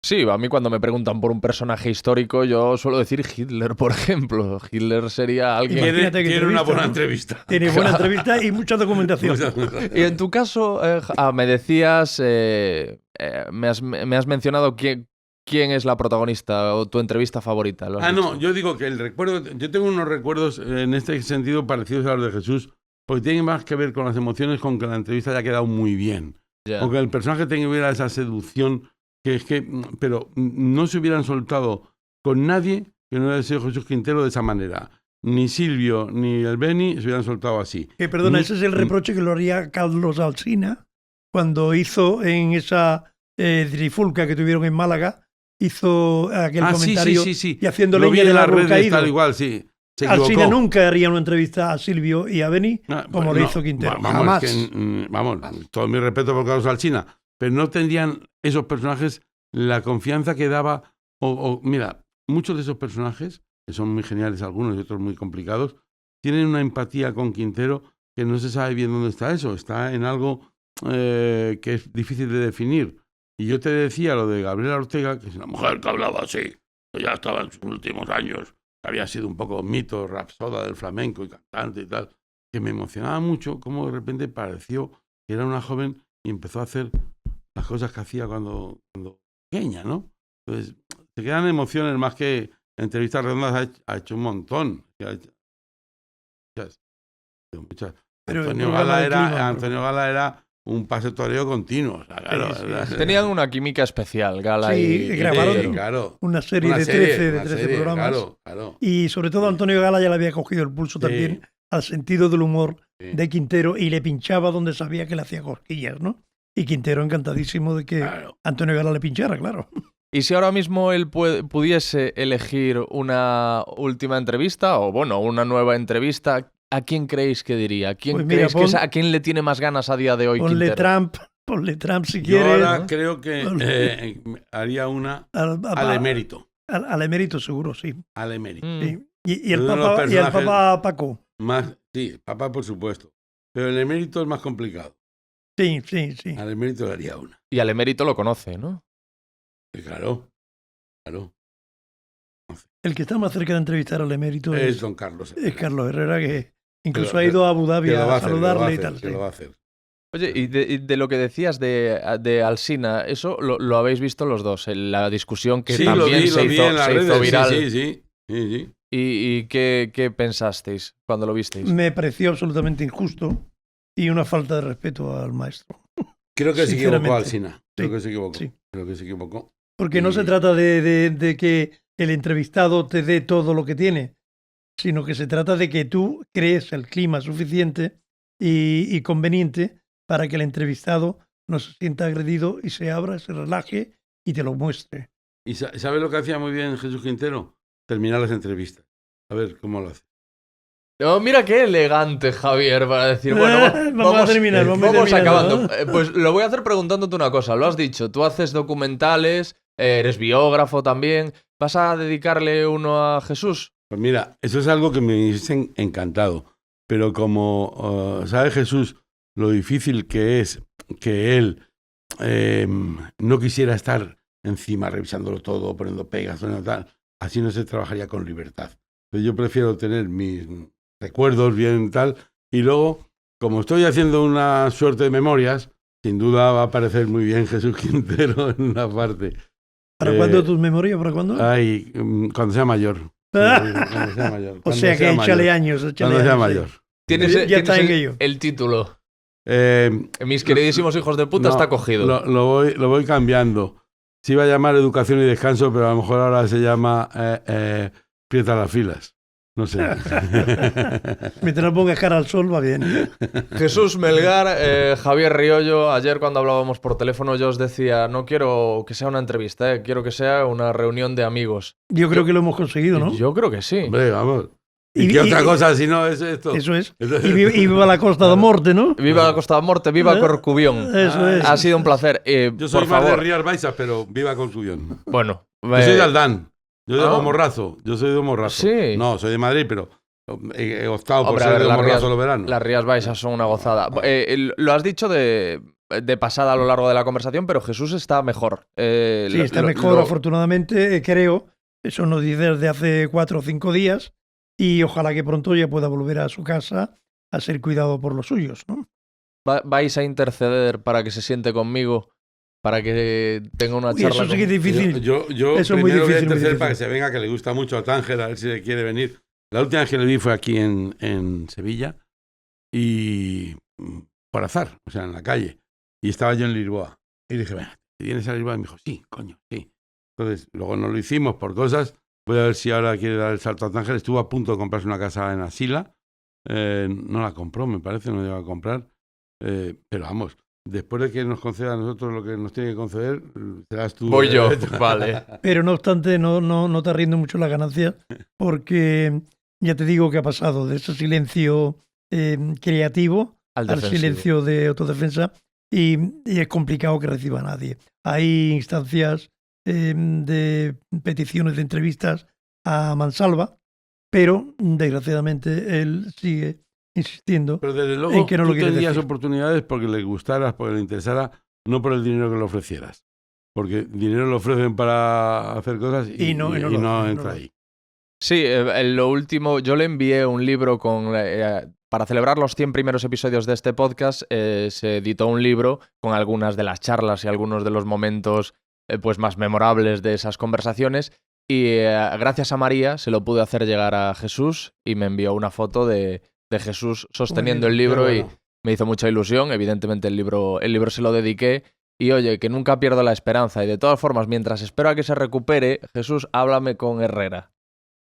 Sí, a mí cuando me preguntan por un personaje histórico, yo suelo decir Hitler, por ejemplo. Hitler sería alguien... Imagínate que Tiene una buena entrevista, entrevista. Tiene buena entrevista y mucha documentación. Y en tu caso, me decías, me has mencionado quién es la protagonista o tu entrevista favorita. ¿Lo has No, dicho? yo digo que el recuerdo, yo tengo unos recuerdos en este sentido parecidos a los de Jesús, porque tienen más que ver con las emociones, con que la entrevista haya quedado muy bien. Ya. Aunque el personaje tuviera esa seducción, pero no se hubieran soltado con nadie que no hubiera sido Jesús Quintero de esa manera. Ni Silvio ni el Beni se hubieran soltado así. Que perdona, ese es el reproche que lo haría Carlos Alsina cuando hizo en esa trifulca que tuvieron en Málaga, hizo aquel comentario sí. y haciendo Lo vi leña en del las árbol redes caído. tal igual, sí. Se Alsina equivocó. nunca haría una entrevista a Silvio y a Beni como pues le no, hizo Quintero. Vamos, Jamás. es que, vamos, todo mi respeto por Carlos Alsina, pero no tendrían esos personajes la confianza que daba. Mira, muchos de esos personajes, que son muy geniales algunos y otros muy complicados, tienen una empatía con Quintero que no se sabe bien dónde está eso. Está en algo que es difícil de definir. Y yo te decía lo de Gabriela Ortega, que es una mujer que hablaba así, que ya estaba en sus últimos años, que había sido un poco mito, rapsoda del flamenco y cantante y tal, que me emocionaba mucho cómo de repente pareció que era una joven y empezó a hacer las cosas que hacía cuando pequeña, ¿no? Entonces, te quedan emociones más que entrevistas redondas, ha hecho un montón. Muchas. Pero Antonio Gala era un pase toreo continuo. O sea, claro, Sí. Tenían una química especial, Gala Sí, y grabaron Quintero. claro. una serie Una de serie, 13 programas. Claro. Y sobre todo Antonio Gala ya le había cogido el pulso Sí. también al sentido del humor Sí. de Quintero y le pinchaba donde sabía que le hacía cosquillas, ¿no? Y Quintero encantadísimo de que Claro. Antonio Gala le pinchara, claro. Y si ahora mismo él pudiese elegir una última entrevista, o bueno, una nueva entrevista, ¿a quién creéis que diría? ¿Quién Pues mira, creéis ¿A quién le tiene más ganas a día de hoy Ponle Quintero? Trump si Yo quieres. ahora creo que haría una al emérito. Al emérito seguro, sí. Al emérito. Mm. Sí. Y el Uno de los Papa, personajes- Paco. Más, sí, papá por supuesto. Pero el emérito es más complicado. Sí. Al emérito le haría una. Y al emérito lo conoce, ¿no? Claro. El que está más cerca de entrevistar al emérito Es es don Carlos. es Carlos Herrera, que incluso Que ha ido a Abu Dhabi Que lo va a hacer, saludarle y que tal. lo sí. va a hacer. Oye, y de lo que decías de Alsina, eso lo habéis visto los dos, en la discusión que Sí, también lo vi en las se hizo redes, viral. Sí. ¿Y qué pensasteis cuando lo visteis? Me pareció absolutamente injusto y una falta de respeto al maestro. Creo que se equivocó Sinceramente. Alsina. Creo Sí, que se equivocó. sí. Creo que se equivocó. Porque no Y- se trata de que el entrevistado te dé todo lo que tiene, sino que se trata de que tú crees el clima suficiente y conveniente para que el entrevistado no se sienta agredido y se abra, se relaje y te lo muestre. ¿Y sabes lo que hacía muy bien Jesús Quintero? Terminar las entrevistas. A ver cómo lo hace. No, mira qué elegante, Javier, para decir, bueno, vamos a terminar, vamos acabando. ¿no? Pues lo voy a hacer preguntándote una cosa. Lo has dicho, tú haces documentales, eres biógrafo también. ¿Vas a dedicarle uno a Jesús? Pues mira, eso es algo que me hubiese encantado. Pero como sabe Jesús lo difícil que es que él no quisiera estar encima revisándolo todo, poniendo pegas, poniendo tal, así no se trabajaría con libertad. Entonces yo prefiero tener mis recuerdos bien tal, y luego, como estoy haciendo una suerte de memorias, sin duda va a aparecer muy bien Jesús Quintero en una parte. ¿Para cuándo tus memorias? ¿Para cuándo? Ay, cuando sea mayor. Cuando sea mayor. O sea que échale años. Cuando sea mayor. ¿Tienes el título? Mis queridísimos hijos de puta, no, está cogido. Lo voy cambiando. Se iba a llamar Educación y Descanso, pero a lo mejor ahora se llama Prieta las filas. No sé. Mientras no pongas cara al sol, va bien. Jesús Melgar, Javier Riollo, ayer cuando hablábamos por teléfono yo os decía, no quiero que sea una entrevista, quiero que sea una reunión de amigos. Yo creo que lo hemos conseguido, ¿no? Yo creo que sí. Hombre, vamos. ¿Y qué otra cosa si no es esto? Eso es. Y viva la Costa da Morte, ¿no? Viva la Costa da Morte, viva Corcubión. Eso es. Ha sido un placer. Yo soy más de Rías Baixas, pero viva Corcubión. Bueno. Yo soy de Aldán. Yo soy de Morrazo. Yo soy de Morrazo. Sí. No, soy de Madrid, pero he optado por ser de Morrazo los veranos. Las Rías Baixas son una gozada. Lo has dicho de pasada a lo largo de la conversación, pero Jesús está mejor. Sí, está mejor, afortunadamente, creo. Eso nos dice desde hace 4 o 5 días. Y ojalá que pronto ya pueda volver a su casa a ser cuidado por los suyos, ¿no? ¿Vais a interceder para que se siente conmigo? Para que tenga una charla. Eso sí que es difícil. Yo eso primero muy difícil, voy a interceder para que se venga, que le gusta mucho a Tánger, a ver si le quiere venir. La última vez que le vi fue aquí en Sevilla y por azar, o sea, en la calle. Y estaba yo en Lisboa. Y le dije, venga, ¿vienes a Lisboa? Y me dijo, sí, coño, sí. Entonces, luego no lo hicimos por cosas. Voy a ver si ahora quiere dar el salto a Tánger. Estuvo a punto de comprarse una casa en Asila. No la compró, me parece, no llegó a comprar. Pero vamos, después de que nos conceda a nosotros lo que nos tiene que conceder, serás tú. Voy yo, vale. Pero no obstante, no te rindo mucho la ganancia, porque ya te digo que ha pasado de ese silencio creativo al silencio de autodefensa y es complicado que reciba a nadie. Hay instancias de peticiones de entrevistas a mansalva, pero desgraciadamente él sigue insistiendo pero desde luego, en que no lo quiere tendrías decir. Oportunidades porque le gustaras, porque le interesara, no por el dinero que le ofrecieras. Porque dinero lo ofrecen para hacer cosas y no entra ahí. Sí, lo último, yo le envié un libro para celebrar los 100 primeros episodios de este podcast, se editó un libro con algunas de las charlas y algunos de los momentos pues más memorables de esas conversaciones y gracias a María se lo pude hacer llegar a Jesús y me envió una foto de Jesús sosteniendo el libro bueno. Y me hizo mucha ilusión. Evidentemente el libro se lo dediqué y oye, que nunca pierdo la esperanza y de todas formas, mientras espero a que se recupere, Jesús, háblame con Herrera.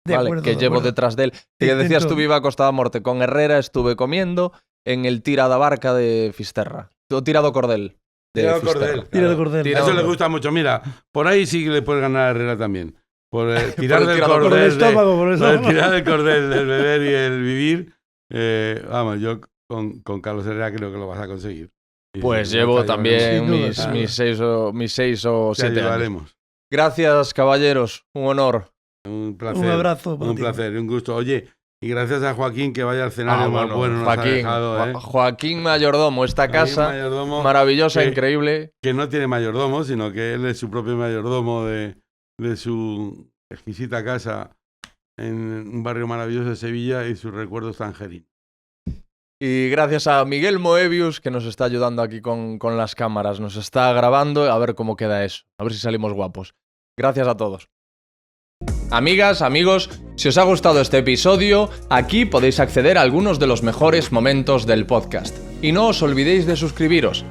¿Vale? Acuerdo, que llevo detrás de él. Que decías tú viva a Costa da Morte. Con Herrera estuve comiendo en el Tira da Barca de Fisterra. Tirado Cordel. Tirado Cordel. A eso le gusta mucho. Mira, por ahí sí que le puedes ganar a Herrera también. Por tirar del cordel. Por el estómago, por el estómago. Tirar del cordel del beber y el vivir. Vamos, yo con Carlos Herrera creo que lo vas a conseguir. Pues llevo también mis 6 o 7 años. Gracias, caballeros. Un honor. Un placer. Un abrazo. Un placer y un gusto. Oye, y gracias a Joaquín que vaya al escenario más bueno. Nos Joaquín, ha dejado, Joaquín Mayordomo, esta casa mayordomo, maravillosa, increíble. Que no tiene mayordomo, sino que él es su propio mayordomo de su exquisita casa en un barrio maravilloso de Sevilla y sus recuerdos tangerinos. Y gracias a Miguel Moebius que nos está ayudando aquí con las cámaras, nos está grabando, a ver cómo queda eso, a ver si salimos guapos. Gracias a todos. Amigas, amigos, si os ha gustado este episodio, aquí podéis acceder a algunos de los mejores momentos del podcast. Y no os olvidéis de suscribiros.